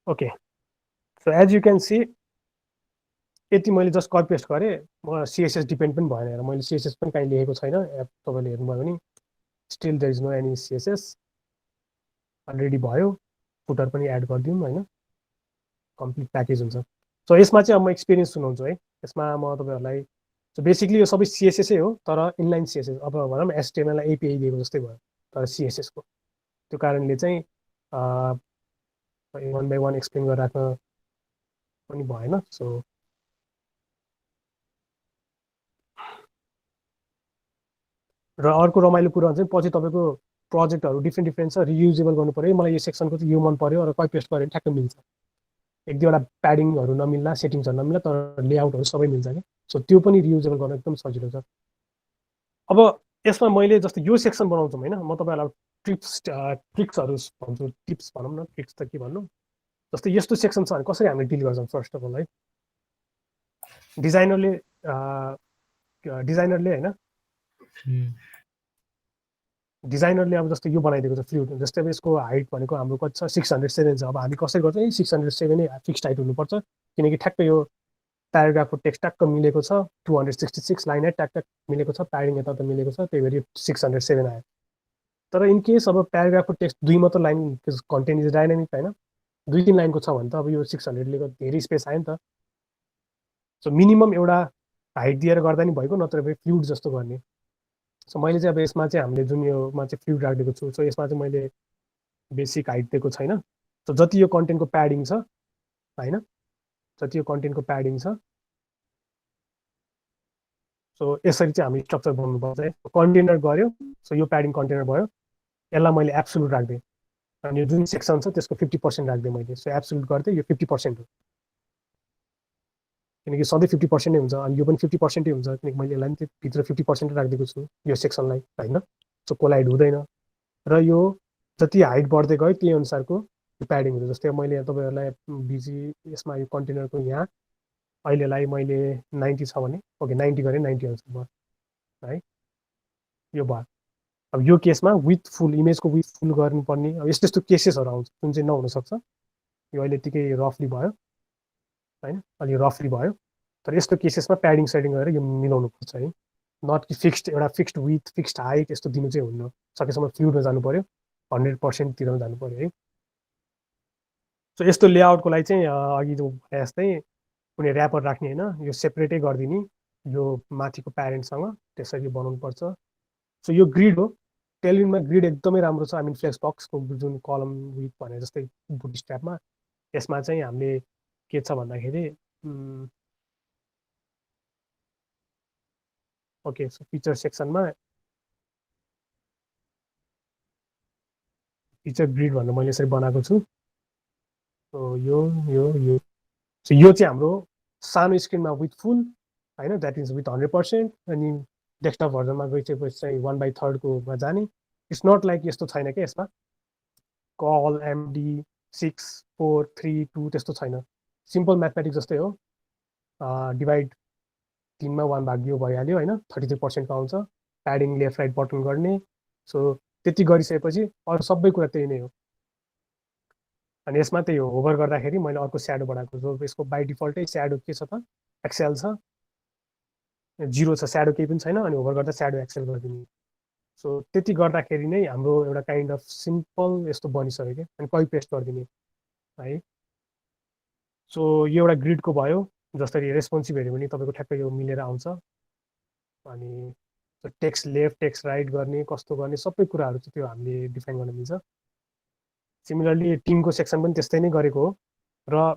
Okay, so as you can see यति मैले जस्ट कपी पेस्ट गरेँ। म सिएसएस डिपेन्ड पनि भएन, मैले सिएसएस पनि कहीँ लेखेको छैन। एप तपाईँले हेर्नुभयो भने still there is no any CSS. Already भयो, फुटर पनि एड गरिदिउँ होइन, कम्प्लिट प्याकेज हुन्छ। सो यसमा चाहिँ अब म एक्सपिरियन्स सुनाउँछु है। यसमा म तपाईँहरूलाई सो बेसिकली यो सबै सिएसएसै हो, तर इनलाइन सिएसएस। अब भनौँ एचटिएमएललाई एपिआई दिएको जस्तै भयो, तर सिएसएसको। त्यो कारणले चाहिँ वान बाई वान एक्सप्लेन गरेर राख्न पनि भएन। सो र अर्को रमाइलो कुरा चाहिँ पछि तपाईँको प्रोजेक्टहरू डिफ्रेन्ट डिफ्रेन्ट छ, रियुजेबल गर्नु पऱ्यो। मलाई यो सेक्सनको चाहिँ यो मन पऱ्यो र कपी पेस्ट गरेर ठ्याक्क मिल्छ। एक दुईवटा प्याडिङहरू नमिल्ला, सेटिङ्सहरू नमिल्ला, तर लेआउटहरू सबै मिल्छ कि। सो त्यो पनि रियुजेबल गर्न एकदम सजिलो छ। अब यसमा मैले जस्तो यो सेक्सन बनाउँछौँ होइन, म तपाईँहरूलाई ट्रिक्सहरू भन्छु, टिप्स भनौँ न, ट्रिक्स त के भन्नु। जस्तै यस्तो सेक्सन छ भने कसरी हामीले डिल गर्छौँ। फर्स्ट अफ अल है, डिजाइनरले होइन, डिजाइनरले अब जस्तो यो बनाइदिएको छ फ्लुइड। जस्तै अब यसको हाइट भनेको हाम्रो कति छ, 607 छ। अब हामी कसरी गर्छौँ, 607 नै फिक्स्ड हाइट हुनुपर्छ, किनकि ठ्याक्क यो प्याराग्राफको टेक्स्ट ट्याक्क मिलेको छ। 266 लाइन ट्याक ट्याक मिलेको छ, प्याडिङ यता मिलेको छ, त्यही भएर 607 आयो। तर इन केस अब प्याराग्राफको टेक्स्ट 2 मात्र लाइन कन्टेन्ट इज डाइनामिक होइन, 2-3 लाइनको छ भने त अब यो 600ले धेरै स्पेस आयो नि त। सो मिनिमम एउटा हाइट दिएर गर्दा नि भइगयो, नत्र फ्लुइड जस्तो गर्ने। सो मैले चाहिँ अब यसमा चाहिँ हामीले जुन योमा चाहिँ फ्लुइड राखिदिएको छु, सो यसमा चाहिँ मैले बेसिक हाइट दिएको छैन। सो जति यो कन्टेन्टको प्याडिङ छ होइन, जति यो कन्टेन्टको प्याडिङ छ, सो यसरी चाहिँ हामी स्ट्रक्चर बनाउनुपर्छ है। कन्टेनर गऱ्यो, सो यो प्याडिङ कन्टेनर भयो, यसलाई मैले एब्सोल्युट राखिदिएँ। अनि यो जुन सेक्सन छ त्यसको 50% राखिदिएँ मैले। सो एब्सोल्युट गर्दै यो 50% हो, किनकि सधैँ 50% नै हुन्छ। अनि यो पनि 50% हुन्छ, किनकि मैले यसलाई पनि भित्र 50% राखिदिएको छु यो सेक्सनलाई होइन। सो कोलाइड हुँदैन। र यो जति हाइट बढ्दै गयो त्यही अनुसारको प्याडिङहरू। जस्तै मैले यहाँ तपाईँहरूलाई बिजी यसमा यो कन्टेनरको यहाँ अहिलेलाई मैले 90 छ भने ओके 90 गरेँ, 90 अनुसार भयो है। यो भयो। अब यो केसमा विथ फुल इमेजको विथ फुल गर्नुपर्ने अब यस्तो यस्तो केसेसहरू आउँछ जुन चाहिँ नहुनसक्छ। यो अहिले यतिकै रफली भयो होइन, अलि रफली भयो। तर यस्तो केसेसमा प्याडिङ सेडिङ गरेर यो मिलाउनुपर्छ है। नट कि फिक्स्ड एउटा फिक्स्ड विथ फिक्स्ड हाइट यस्तो दिनु चाहिँ हुन्न। सकेसम्म फ्लुइडमा जानु पऱ्यो, 100%तिरमा जानु पऱ्यो है। सो यस्तो लेआउटको लागि चाहिँ अघि जो भने जस्तै कुनै ऱ्यापर राख्ने होइन, यो सेपरेटै गरिदिने यो माथिको प्यारेन्टसँग, त्यसरी बनाउनुपर्छ। सो यो ग्रिड हो, टेलविनमा ग्रिड एकदमै राम्रो छ। फ्लेक्स बक्सको जुन कलम विथ भने जस्तै बुट स्ट्र्यापमा यसमा चाहिँ हामीले के छ भन्दाखेरि ओके फिचर सेक्सनमा फिचर ग्रिड भनेर मैले यसरी बनाएको छु। यो चाहिँ हाम्रो सानो स्क्रिनमा विथ फुल होइन, द्याट इज विथ 100%। अनि डेस्कटप भर्जनमा गइसकेपछि चाहिँ 1/3 जाने। इट्स नट लाइक यस्तो छैन क्या यसमा कल एमडी 6 4 3 2 त्यस्तो छैन। सिम्पल म्याथमेटिक्स जस्तै हो। डिभाइड 3मा 1 भागियो भइहाल्यो होइन, 33% आउँछ। प्याडिङ लेफ्ट राइट बटन गर्ने। सो त्यति गरिसकेपछि अरू सबै कुरा त्यही नै हो। अनि यसमा त्यही हो, होभर गर्दाखेरि मैले अर्को स्याडो बनाएको छु। यसको बाई डिफल्टै स्याडो के छ त एक्सेल छ, 0 छ, स्याडो केही पनि छैन। अनि होभर गर्दा स्याडो एक्सेल गरिदिने। सो त्यति गर्दाखेरि नै हाम्रो एउटा काइन्ड अफ सिम्पल यस्तो बनिसक्यो क्या। अनि कहीँ पेस्ट गरिदिने है। सो यो एउटा ग्रिडको भयो। जसरी रेस्पोन्सिभ हेऱ्यो भने तपाईँको ठ्याक्कै यो मिलेर आउँछ। अनि टेक्स्ट लेफ्ट टेक्स्ट राइट गर्ने कस्तो गर्ने सबै कुराहरू चाहिँ त्यो हामीले डिफाइन गर्न मिल्छ। सिमिलरली टिमको सेक्सन पनि त्यस्तै नै गरेको हो। र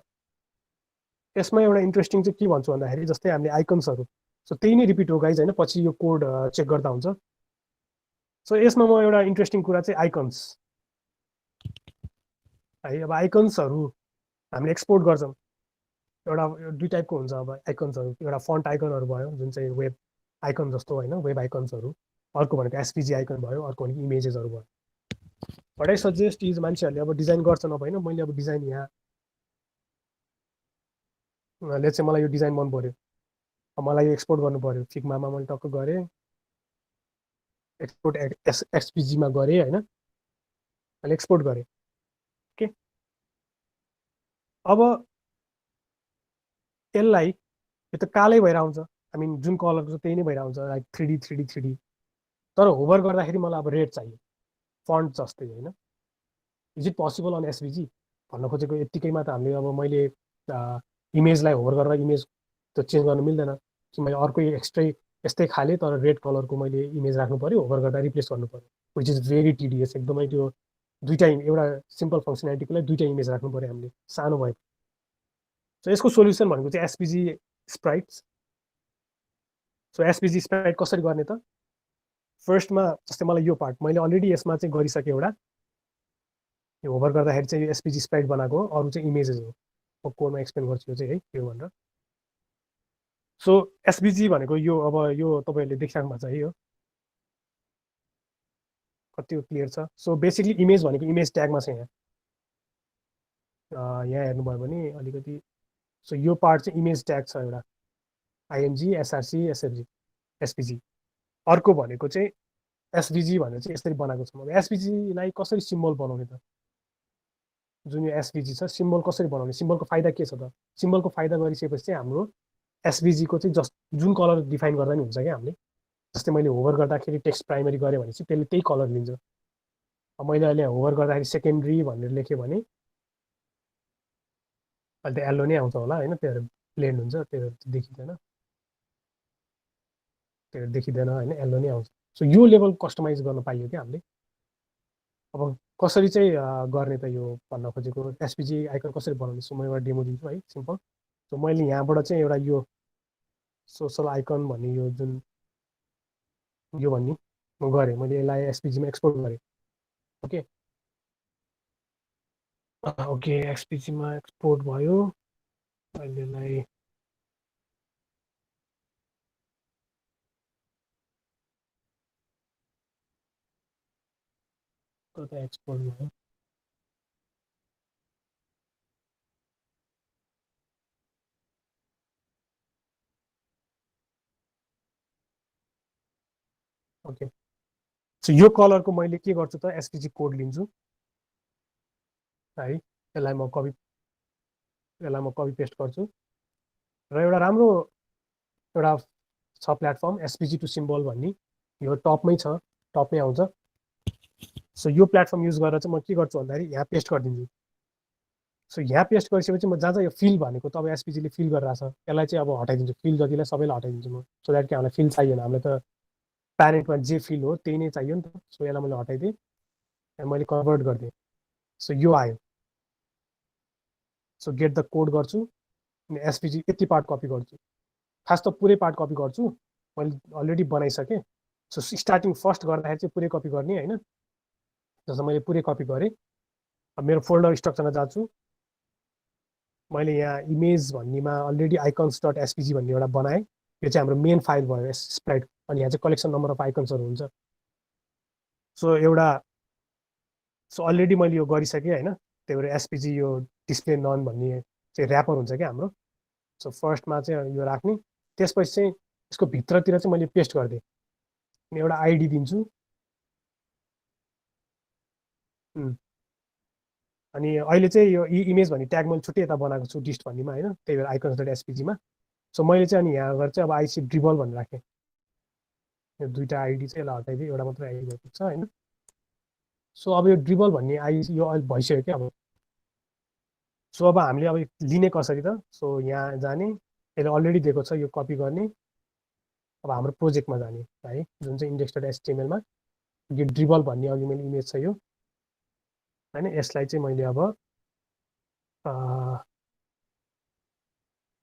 यसमा एउटा इन्ट्रेस्टिङ चाहिँ के भन्छु भन्दाखेरि जस्तै हामीले आइकन्सहरू, सो त्यही नै रिपिट हो गाइज होइन, पछि यो कोड चेक गर्दा हुन्छ। सो यसमा म एउटा इन्ट्रेस्टिङ कुरा चाहिँ आइकन्स है। अब आइकन्सहरू हामीले एक्सपोर्ट गर्छौँ। एउटा दुई टाइपको हुन्छ अब आइकन्सहरू। एउटा फन्ट आइकनहरू भयो जुन चाहिँ वेब आइकन जस्तो होइन, वेब आइकन्सहरू। अर्को भनेको एसपिजी आइकन भयो। अर्को भनेको इमेजेसहरू भयो। बट आई सजेस्ट इज मान्छेहरूले अब डिजाइन गर्छन् अब होइन, मैले अब डिजाइन यहाँ लेट्स चाहिँ मलाई यो डिजाइन मन पऱ्यो, अब मलाई यो एक्सपोर्ट गर्नु पऱ्यो। फिग्मामा मैले टक्क गरेँ, एक्सपोर्ट एक्सपिजीमा गरेँ होइन, मैले एक्सपोर्ट गरेँ। ओके, अब यसलाई यो त कालै भएर आउँछ। जुन कलरको छ त्यही नै भएर आउँछ, लाइक 3D। तर होभर गर्दाखेरि मलाई अब रेड चाहियो फन्ट जस्तै होइन। इज इट पोसिबल अन एसभिजी भन्न खोजेको यत्तिकैमा त हामीले अब मैले इमेजलाई होभर गरेर इमेज त चेन्ज गर्नु मिल्दैन कि मैले अर्कै एक्स्ट्रै यस्तै खाले तर रेड कलरको मैले इमेज राख्नु पऱ्यो, होभर गर्दा रिप्लेस गर्नु पऱ्यो, विच इज भेरी टिडियस एकदमै। त्यो दुईवटा एउटा सिम्पल फङ्सनालिटीको लागि दुईवटा इमेज राख्नु पऱ्यो हामीले सानो भयो। सो यसको सोल्युसन भनेको चाहिँ SPG sprites. So SPG Sprite कसरी गर्ने त, फर्स्टमा जस्तै मलाई यो पार्ट मैले अलरेडी यसमा चाहिँ गरिसकेँ एउटा, यो होभर गर्दाखेरि चाहिँ एसपिजी स्प्राइट बनाएको हो। अरू चाहिँ इमेजेस हो, म कोडमा एक्सप्लेन गर्छु यो चाहिँ है यो भनेर। सो एसपिजी भनेको यो अब यो तपाईँहरूले देखिराख्नु भएको छ है, यो कति क्लियर छ। सो बेसिकली इमेज भनेको इमेज ट्यागमा छ यहाँ। यहाँ हेर्नुभयो भने अलिकति, सो यो पार्ट चाहिँ इमेज ट्याग छ एउटा, आइएनजी एसआरसी एसएफजी एसपिजी। अर्को भनेको चाहिँ एसभिजी भनेर चाहिँ यसरी बनाएको छ। अब एसभिजीलाई कसरी सिम्बल बनाउने त, जुन यो एसभिजी छ सिम्बल कसरी बनाउने, सिम्बलको फाइदा के छ त। सिम्बलको फाइदा गरिसकेपछि चाहिँ हाम्रो एसभिजीको चाहिँ जुन कलर डिफाइन गर्दा नि हुन्छ क्या हामीले। जस्तै मैले होभर गर्दाखेरि टेक्स्ट प्राइमरी गरेँ भने चाहिँ त्यसले त्यही कलर लिन्छ। अब मैले अहिले होभर गर्दाखेरि सेकेन्डरी भनेर लेखेँ भने अहिले त येल्लो नै आउँछ होला होइन, त्यो प्लेन हुन्छ, त्यो देखिँदैन, त्यो देखिँदैन होइन, येल्लो नै आउँछ। सो यो लेभल कस्टमाइज गर्न पाइयो क्या हामीले। अब कसरी चाहिँ गर्ने त यो भन्न खोजेको, एसपिजी आइकन कसरी बनाउने। सो म एउटा डेमो दिन्छु है सिम्पल। सो मैले यहाँबाट चाहिँ एउटा यो सोसल आइकन भन्ने यो जुन यो भन्ने म गरेँ, मैले यसलाई एसपिजीमा एक्सपोर्ट गरेँ। ओके ओके एसपिजीमा एक्सपोर्ट भयो। अहिले यसलाई कता एक्सपोर्ट भयो, ओके। सो यो कलरको मैले के गर्छु त एसपिजी कोड लिन्छु है, यसलाई म कपी पेस्ट गर्छु। र एउटा राम्रो एउटा छ प्लेटफर्म एसपिजी टु सिम्बल भन्ने, यो टपमै छ, टपमै आउँछ। सो यो प्लेटफर्म युज गरेर चाहिँ म के गर्छु भन्दाखेरि यहाँ पेस्ट गरिदिन्छु। सो यहाँ पेस्ट गरिसकेपछि म जहाँ यो फिल भनेको त अब एसपिजीले फिल गरिरहेको छ, यसलाई चाहिँ अब हटाइदिन्छु। फिल जतिलाई सबैलाई हटाइदिन्छु म, सो द्याट कि हामीलाई फिल चाहिएन। हामीलाई त प्यारेन्टमा जे फिल्ड हो त्यही नै चाहियो नि त। सो यसलाई मैले हटाइदिएँ अनि मैले कन्भर्ट गरिदिएँ। सो यो आयो। सो गेट द कोड गर्छु अनि एसपिजी यति पार्ट कपी गर्छु। खास त पुरै पार्ट कपी गर्छु, मैले अलरेडी बनाइसकेँ। सो स्टार्टिङ फर्स्ट गर्दाखेरि चाहिँ पुरै कपी गर्ने होइन। जस्तो मैले पुरै कपी गरेँ। अब मेरो फोल्डर स्ट्रक्चरमा जान्छु। मैले यहाँ इमेज भन्नेमा अलरेडी आइकन्स डट एसपिजी भन्ने एउटा बनाएँ। यो चाहिँ हाम्रो मेन फाइल भयो स्प्राइट। अनि यहाँ चाहिँ कलेक्सन नम्बर अफ आइकन्सहरू हुन्छ। सो सो अलरेडी मैले यो गरिसकेँ होइन। त्यही भएर एसपिजी यो डिस्प्ले नन भन्ने चाहिँ ऱ्यापर हुन्छ क्या हाम्रो। सो फर्स्टमा चाहिँ यो राख्ने, त्यसपछि चाहिँ यसको भित्रतिर चाहिँ मैले पेस्ट गरिदिएँ अनि एउटा आइडी दिन्छु। अनि अहिले चाहिँ यो इमेज भन्ने ट्याग मैले छुट्टै यता बनाएको छु डिस्ट भन्नेमा होइन। त्यही भएर आइकन्स डट एसपिजीमा। सो मैले चाहिँ अनि यहाँ गएर चाहिँ अब आइसी ड्रिबल भनेर राखेँ। यो दुईवटा आइडी चाहिँ यसलाई हटाइदिएँ, एउटा मात्रै आइडी भएको छ होइन। सो अब यो ड्रिबल भन्ने आइडी यो अहिले भइसक्यो क्या अब। सो अब हामीले अब लिने कसरी त? सो यहाँ जाने, यसले अलरेडी दिएको छ, यो कपी गर्ने। अब हाम्रो प्रोजेक्टमा जाने है, जुन चाहिँ इन्डेक्स डट एचटिएमएलमा यो ड्रिबल भन्ने अघि मैले इमेज छ यो होइन। यसलाई चाहिँ मैले अब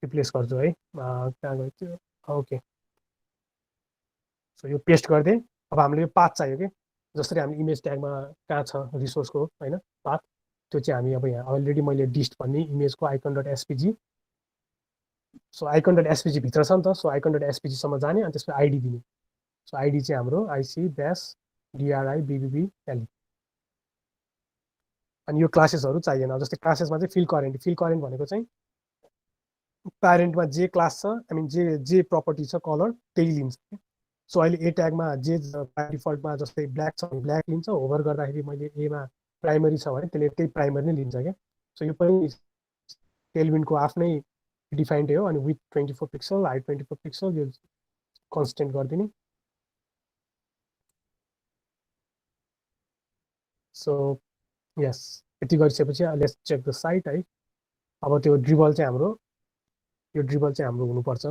रिप्लेस गर्छु है। कहाँ गयो त्यो? ओके। सो यो पेस्ट गरिदिएँ। अब हामीले यो पाथ चाहियो कि जसरी हामी इमेज ट्यागमा कहाँ छ रिसोर्सको होइन पाथ, त्यो चाहिँ हामी अब यहाँ अलरेडी मैले डिस्ट भन्ने इमेजको आइकन डट एसपिजी। सो आइकन डट एसपिजी भित्र छ नि त। सो आइकन डट एसपिजीसम्म जाने अनि त्यसपछि आइडी दिने। सो आइडी चाहिँ हाम्रो आइसी ड्यास डिआरआइबिबिबिएलई। अनि यो क्लासेसहरू चाहिएन। जस्तै क्लासेसमा चाहिँ फिल करेन्ट भनेको चाहिँ प्यारेन्टमा जे क्लास छ, आई मिन जे प्रपर्टी छ कलर त्यही लिन्छ। सो अहिले ए ट्यागमा जे बाई डिफल्टमा जस्तै ब्ल्याक छ भने ब्ल्याक लिन्छ। होभर गर्दाखेरि मैले एमा प्राइमरी छ भने त्यसले त्यही प्राइमरी नै लिन्छ क्या। सो यो पनि टेलविन्डको आफ्नै डिफाइन्डै हो। अनि विथ 24 पिक्सल, हाइट 24 पिक्सल, यो कन्सटेन्ट गरिदिने। सो यस, यति गरिसकेपछि लेट्स चेक द साइट है। अब त्यो ड्रिबल चाहिँ हाम्रो यो ड्रिबल चाहिँ हाम्रो हुनुपर्छ।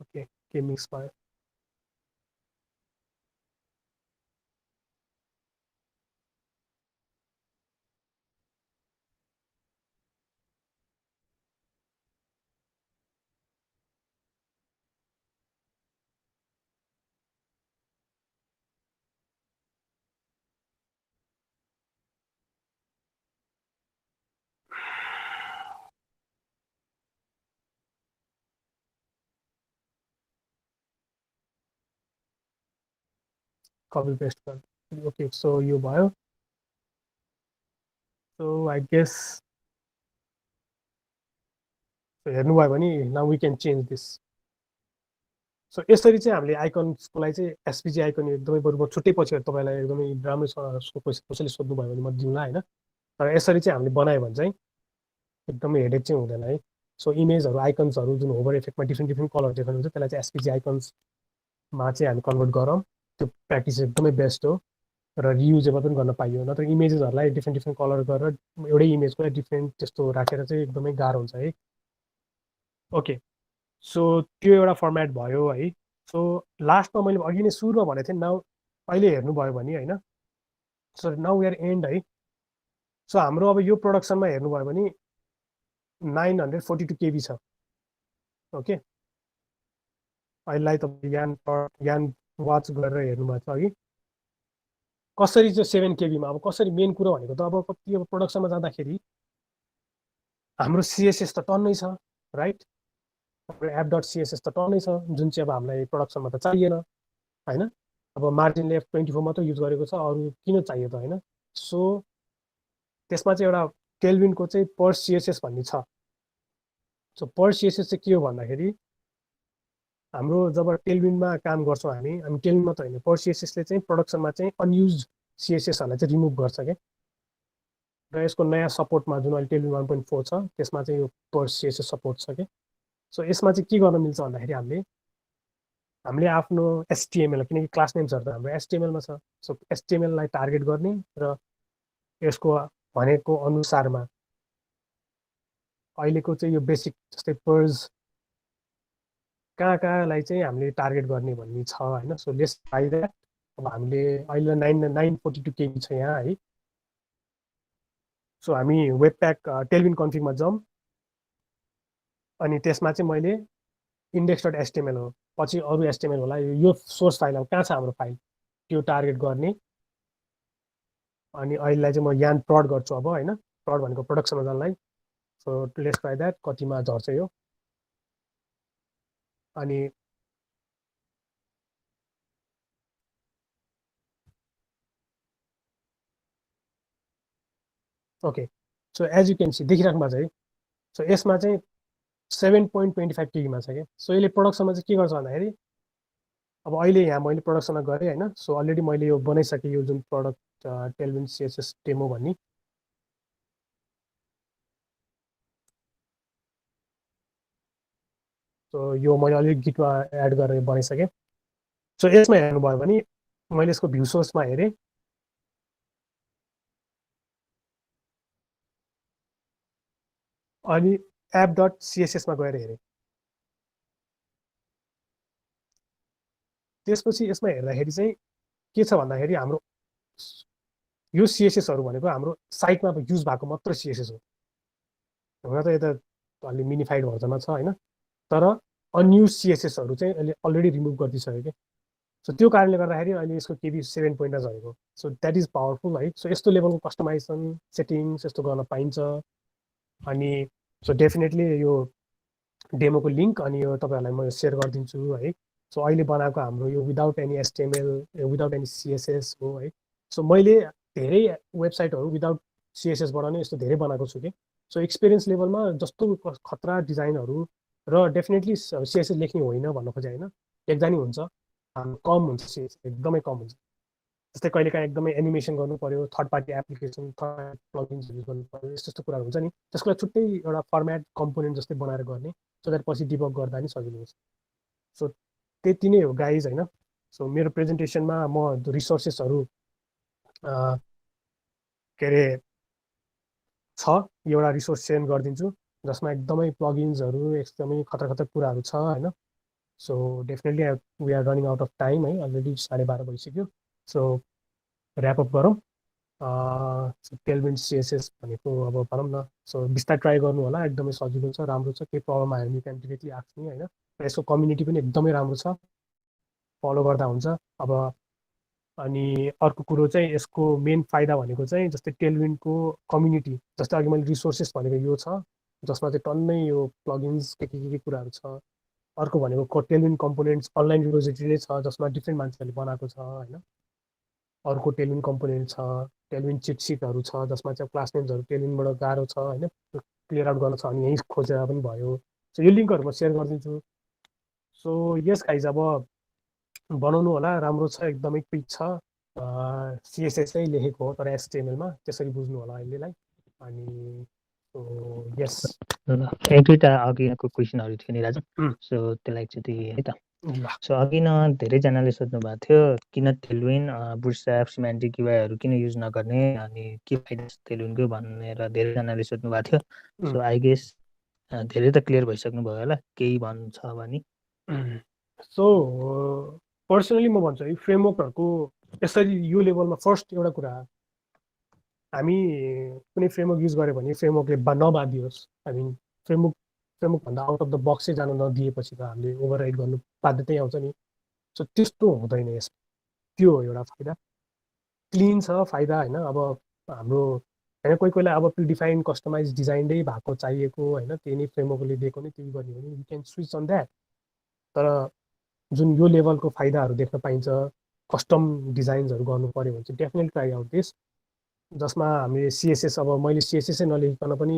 ओके, के मिक्स भयो? कपी पेस्ट गर्नु। ओके, सो यो भयो। सो आई गेस हेर्नुभयो भने now we can change this. So यसरी चाहिँ हामीले आइकन्सको लागि चाहिँ एसपिजी आइकन एकदमै बरु छुट्टै पछि तपाईँलाई एकदमै राम्रोसँग कसैले सोध्नुभयो भने म दिउँला होइन। तर यसरी चाहिँ हामीले बनायो भने चाहिँ एकदमै हेडेक चाहिँ हुँदैन है। सो इमेजहरू आइकन्सहरू जुन होभर इफेक्टमा डिफ्रेन्ट डिफ्रेन्ट कलर देखाउनुहुन्छ त्यसलाई चाहिँ एसपिजी आइकन्समा चाहिँ हामी कन्भर्ट गरौँ। त्यो प्र्याक्टिस एकदमै बेस्ट हो र रियुजेबल पनि गर्न पाइयो। नत्र इमेजेसहरूलाई डिफ्रेन्ट डिफ्रेन्ट कलर गरेर एउटै इमेजको डिफ्रेन्ट त्यस्तो राखेर चाहिँ एकदमै गाह्रो हुन्छ है। ओके, सो त्यो एउटा फर्मेट भयो है। सो लास्टमा मैले अघि नै सुरुमा भनेको थिएँ नाउ अहिले हेर्नुभयो भने होइन। So now we are end है। सो हाम्रो अब यो प्रोडक्सनमा हेर्नुभयो भने 942 केबी छ। ओके, अहिलेलाई तपाईँ यान वाच गरेर हेर्नुभएको छ अघि। कसरी चाहिँ 7 केबीमा अब कसरी मेन कुरो भनेको त अब कति अब प्रोडक्सनमा जाँदाखेरि हाम्रो सिएसएस त टन्नै छ राइट। हाम्रो एप डट सिएसएस त टन्नै छ जुन चाहिँ अब हामीलाई प्रोडक्सनमा त चाहिएन होइन। अब मार्जिन लेफ्ट 24 मात्रै युज गरेको छ, अरू किन चाहियो त होइन। सो त्यसमा चाहिँ एउटा टेलविन्डको चाहिँ पर सिएसएस भन्ने छ। सो पर सिएसएस चाहिँ के हो भन्दाखेरि हाम्रो जब टेलविन्डमा काम गर्छौँ हामी टेलविन्ड मात्र होइन पर सिएसएसले चाहिँ प्रोडक्सनमा चाहिँ अनयुज सिएसएसहरूलाई चाहिँ रिमुभ गर्छ क्या। र यसको नयाँ सपोर्टमा जुन अहिले टेलविन्ड 1.4 छ त्यसमा चाहिँ यो पर सिएसएस सपोर्ट छ क्या। सो यसमा चाहिँ के गर्न मिल्छ भन्दाखेरि हामीले आफ्नो एचटिएमएल, किनकि क्लास नेम्सहरू त हाम्रो एचटिएमएलमा छ। सो एचटिएमएललाई टार्गेट गर्ने र यसको भनेको अनुसारमा अहिलेको चाहिँ यो बेसिक जस्तै पर्ज कहाँलाई चाहिँ हामीले टार्गेट गर्ने भन्ने छ होइन। So let's try that. अब हामीले अहिले 942 केबी छ यहाँ है। सो हामी वेब प्याक टेलविन कन्फिगमा जाउँ अनि त्यसमा चाहिँ मैले index.html हो, पछि अरू एचटिएमएल होला। यो सोर्स फाइल अब कहाँ छ हाम्रो फाइल त्यो टार्गेट गर्ने। अनि अहिलेलाई चाहिँ म यहाँ प्लट गर्छु अब होइन। प्लट भनेको प्रोडक्सनमा जानलाई। सो लेट्स ट्राई द्याट कतिमा झर्छ यो। अनि okay, so as you can see देखिराख्नु भएको छ है। सो यसमा चाहिँ 7.25 केबीमा छ क्या। सो यसले प्रोडक्सनमा चाहिँ के गर्छ भन्दाखेरि अब अहिले यहाँ मैले प्रोडक्सनमा गरेँ होइन। सो अलरेडी मैले यो बनाइसकेँ यो जुन प्रडक्ट टेलविन सिएसएस डेमो भन्ने। सो यो मैले अलिक गिटमा एड गरेर बनाइसकेँ। सो यसमा हेर्नुभयो भने मैले यसको भ्यू सोर्समा हेरेँ। अनि app.cssमा गएर हेरेँ। त्यसपछि यसमा हेर्दाखेरि चाहिँ के छ भन्दाखेरि हाम्रो यो सिएसएसहरू भनेको हाम्रो साइटमा अब युज भएको मात्र सिएसएस हो। हुन त यता अलि मिनिफाइड भर्जनमा छ होइन। तर अनयुज सिएसएसहरू चाहिँ अहिले अलरेडी रिमुभ गरिदिइसक्यो कि। सो त्यो कारणले गर्दाखेरि अहिले यसको केबी 7 पोइन्टमा झरेको। सो द्याट इज पावरफुल है। सो यस्तो लेभलको कस्टमाइजेसन सेटिङ्स यस्तो गर्न पाइन्छ। अनि सो डेफिनेटली यो डेमोको लिङ्क अनि यो तपाईँहरूलाई म सेयर गरिदिन्छु है। सो अहिले बनाएको हाम्रो यो without any HTML without any CSS हो है। सो मैले धेरै वेबसाइटहरू विदाउट सिएसएसबाट नै यस्तो धेरै बनाएको छु कि। सो एक्सपिरियन्स लेभलमा जस्तो खतरा डिजाइनहरू र डेफिनेटली सिएसएस लेख्ने होइन भन्न खोजेँ होइन। एकजानी हुन्छ कम हुन्छ, सिएसएस एकदमै कम हुन्छ। जस्तै कहिलेकाहीँ एकदमै एनिमेसन गर्नु पऱ्यो, third party application third plugins use गर्नु पऱ्यो, यस्तो यस्तो कुराहरू हुन्छ नि। त्यसको लागि छुट्टै एउटा फर्मेट कम्पोनेन्ट जस्तै बनाएर गर्ने सो द्याट पछि डिबग गर्दा नि सजिलो हुन्छ। सो त्यति नै हो गाइज होइन। सो मेरो प्रेजेन्टेसनमा म रिसोर्सेसहरू के अरे छ एउटा रिसोर्स सेन्ड गरिदिन्छु जसमा एकदमै प्लगइन्सहरू एकदमै खतरा खतरा कुराहरू छ होइन। So definitely we are running out of time है। अलरेडी 12:30 भइसक्यो। सो ऱ्यापअप गरौँ। टेलविन सिएसएस भनेको अब भनौँ न। सो बिस्तारै ट्राई गर्नु होला, एकदमै सजिलो छ, राम्रो छ। केही प्रब्लम आयो भने you can directly ask me होइन। र यसको कम्युनिटी पनि एकदमै राम्रो छ, फलो गर्दा हुन्छ अब। अनि अर्को कुरो चाहिँ यसको मेन फाइदा भनेको चाहिँ जस्तै टेलविनको कम्युनिटी, जस्तै अघि मैले रिसोर्सेस भनेको यो छ जसमा चाहिँ टन्नै यो प्लगइन्स के कुराहरू छ। अर्को भनेको टेलविन कम्पोनेन्ट्स अनलाइन युनिभर्सिटी नै छ जसमा डिफ्रेन्ट मान्छेहरूले बनाएको छ होइन। अर्को टेलविन कम्पोनेन्ट छ, टेलविन चिटसिटहरू छ जसमा चाहिँ क्लासमेट्सहरू टेलविनबाट गाह्रो छ होइन, क्लियर आउट गर्न छ भने यहीँ खोजेर पनि भयो। सो यो लिङ्कहरू म सेयर गरिदिन्छु। सो यस गाइज अब बनाउनु होला, राम्रो छ, एकदमै क्विक छ। सिएसएसै लेखेको हो तर एचटिएमएलमा, त्यसरी बुझ्नु होला अहिलेलाई। अनि यस ल एक दुईवटा अघिको क्वेसनहरू थियो नि राजु। सो त्यसलाई एकचोटि है त। ल सो अघि न धेरैजनाले सोध्नु भएको थियो किन टेलविन बुटस्ट्र्याप सिमेन्टिक युआईहरू किन युज नगर्ने अनि के फाइदा छ टेलविनको भनेर धेरैजनाले सोध्नु भएको थियो। सो आई गेस धेरै त क्लियर भइसक्नु भयो होला, केही भन्नु छ भने। सो पर्सनली म भन्छु है, फ्रेमवर्कहरूको यसरी यो लेभलमा फर्स्ट एउटा कुरा हामी कुनै फ्रेमवर्क युज गऱ्यो भने फ्रेमवर्कले नबाधियोस्। आई मिन फ्रेमवर्कभन्दा आउट अफ द बक्सै जानु नदिएपछि त हामीले ओभरराइड गर्नु बाध्यतै आउँछ नि। सो त्यस्तो हुँदैन यसमा, त्यो हो एउटा फाइदा। क्लिन छ फाइदा होइन। अब हाम्रो होइन कोही कोहीलाई अब प्रिडिफाइन्ड कस्टमाइज डिजाइन्डै भएको चाहिएको होइन, त्यही नै फ्रेमवर्कले दिएको नै त्यही गर्ने हो भने you can switch on that. तर जुन यो लेभलको फाइदाहरू देख्न पाइन्छ, कस्टम डिजाइन्सहरू गर्नु पऱ्यो भने चाहिँ डेफिनेटली ट्राई आउट दिस, जसमा हामीले सिएसएस अब मैले सिएसएसै नलेखिकन पनि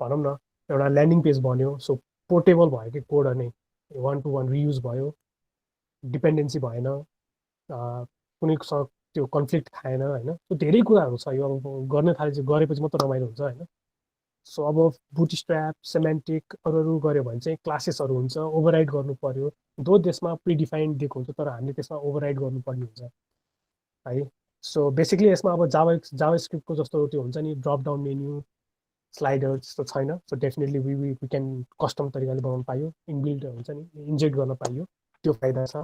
भनौँ न एउटा ल्यान्डिङ पेज बन्यो। सो पोर्टेबल भयो कि कोड नै, 1 to 1 रियुज भयो, डिपेन्डेन्सी भएन, कुनै त्यो कन्फ्लिक्ट खाएन होइन। सो धेरै कुराहरू छ यो, अब गर्न थालेपछि गरेपछि मात्र रमाइलो हुन्छ होइन। सो अब बुटस्ट्र्याप सेमेन्टिक अरू गऱ्यो भने चाहिँ क्लासेसहरू हुन्छ, ओभरराइड गर्नु पर्यो। दो त्यसमा प्रिडिफाइन्ड दिएको हुन्छ तर हामीले त्यसमा ओभरराइड गर्नुपर्ने हुन्छ है। सो बेसिकली यसमा अब जावा स्क्रिप्टको जस्तो त्यो हुन्छ नि ड्रप डाउन मेन्यु, स्लाइडर त्यस्तो छैन। So definitely we can custom तरिकाले बनाउनु पाइयो, इनबिल्ड हुन्छ नि, इन्जेक्ट गर्न पाइयो, त्यो फाइदा छ।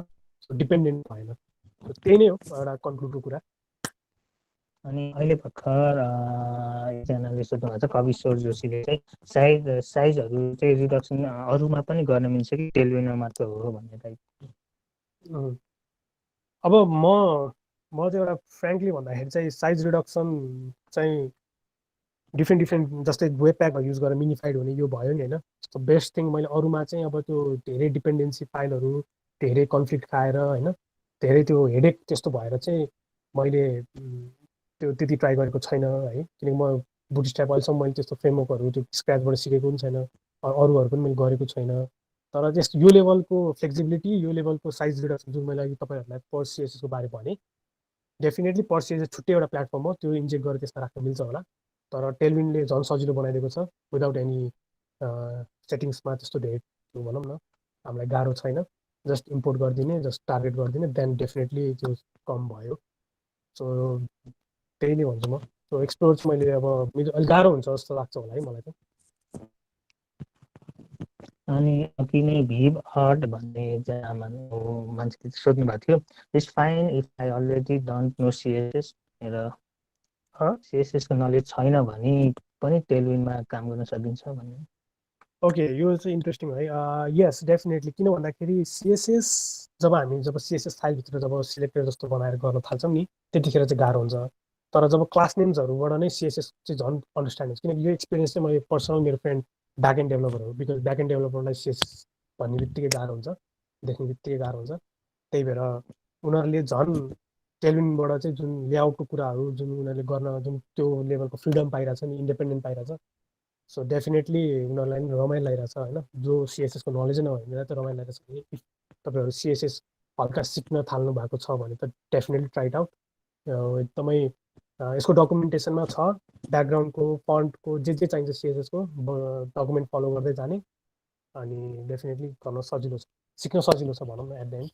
सो डिपेन्डेन्ट भएन। त्यही नै हो एउटा कन्क्लुडको कुरा। अनि अहिले भर्खर एकजनाले सोध्नुभएको छ कविश्वर जोशीले चाहिँ साइजहरू चाहिँ रिडक्सन अरूमा पनि गर्न मिल्छ कि टेलविनमा मात्र हो भन्ने टाइप। अब म चाहिँ एउटा फ्रेङ्कली भन्दाखेरि चाहिँ साइज रिडक्सन चाहिँ डिफ्रेन्ट जस्तै वेब प्याकहरू युज गरेर मिनिफाइड हुने यो भयो नि होइन। सो बेस्ट थिङ मैले अरूमा चाहिँ अब त्यो धेरै डिपेन्डेन्सी फाइलहरू धेरै कन्फ्लिक्ट खाएर होइन, धेरै त्यो हेडेक त्यस्तो भएर चाहिँ मैले त्यो त्यति ट्राई गरेको छैन है। किनकि म बुटस्ट्र्याप अहिलेसम्म मैले त्यस्तो फ्रेमवर्कहरू त्यो स्क्रैचबाट सिकेको पनि छैन, अरूहरू पनि मैले गरेको छैन। तर त्यस्तो यो लेभलको फ्लेक्सिबिलिटी, यो लेभलको साइज रिडक्सन जुन मैले अघि तपाईँहरूलाई पर सिएसएसको बारे भने, डेफिनेटली पर सिएसएस छुट्टै एउटा प्लेटफर्म हो, त्यो इन्जेक्ट गरेर त्यसमा राख्न मिल्छ होला। तर टेलविनले झन् सजिलो बनाइदिएको छ विदाउट एनी सेटिङ्समा त्यस्तो धेरै भनौँ न हामीलाई गाह्रो छैन। जस्ट इम्पोर्ट गरिदिने, जस्ट टार्गेट गरिदिने, देन डेफिनेटली त्यो कम भयो। सो त्यही नै भन्छु म। सो एक्सप्लोर चाहिँ मैले अब अलिक गाह्रो हुन्छ जस्तो लाग्छ होला है मलाई चाहिँ। अनि अघि नै भिभ आर्ट भन्ने एकजना मान्छेले सोध्नु भएको थियो, it's fine if I already don't know CSS र सिएसएसको नलेज छैन भने पनि टेलविनमा काम गर्न सकिन्छ भन्ने। ओके, यो चाहिँ इन्ट्रेस्टिङ है। यस डेफिनेटली। किन भन्दाखेरि सिएसएस जब सिएसएस फाइलभित्र जब सिलेक्टेड जस्तो बनाएर गर्न थाल्छौँ नि, त्यतिखेर चाहिँ गाह्रो हुन्छ। तर जब क्लास नेम्सहरूबाट नै सिएसएस चाहिँ झन् अन्डरस्ट्यान्ड हुन्छ। किनकि यो एक्सपिरियन्स चाहिँ मैले पर्सनल मेरो फ्रेन्ड ब्याकएन्ड डेभलपर हो, बिकज ब्याकएन्ड डेभलपरलाई सिएसएस भन्ने बित्तिकै गाह्रो हुन्छ, देख्ने बित्तिकै गाह्रो हुन्छ। त्यही भएर उनीहरूले झन् टेलविनबाट चाहिँ जुन लेआउटको कुराहरू जुन उनीहरूले गर्न जुन त्यो लेभलको फ्रिडम पाइरहेछ नि, इन्डिपेन्डेन्ट पाइरहेछ। सो डेफिनेटली उनीहरूलाई पनि रमाइलो लागिरहेछ होइन। जो सिएसएसको नलेजै नभए भने त रमाइलो लागिरहेछ भने इफ तपाईँहरू सिएसएस हल्का सिक्न थाल्नु भएको छ भने त डेफिनेटली ट्राई इट आउट। एकदमै यसको डकुमेन्टेसनमा छ, ब्याकग्राउन्डको फन्टको जे चाहिन्छ सिएसएसको डकुमेन्ट फलो गर्दै जाने, अनि डेफिनेटली गर्न सजिलो छ, सिक्न सजिलो छ भनौँ न एट द एन्ड।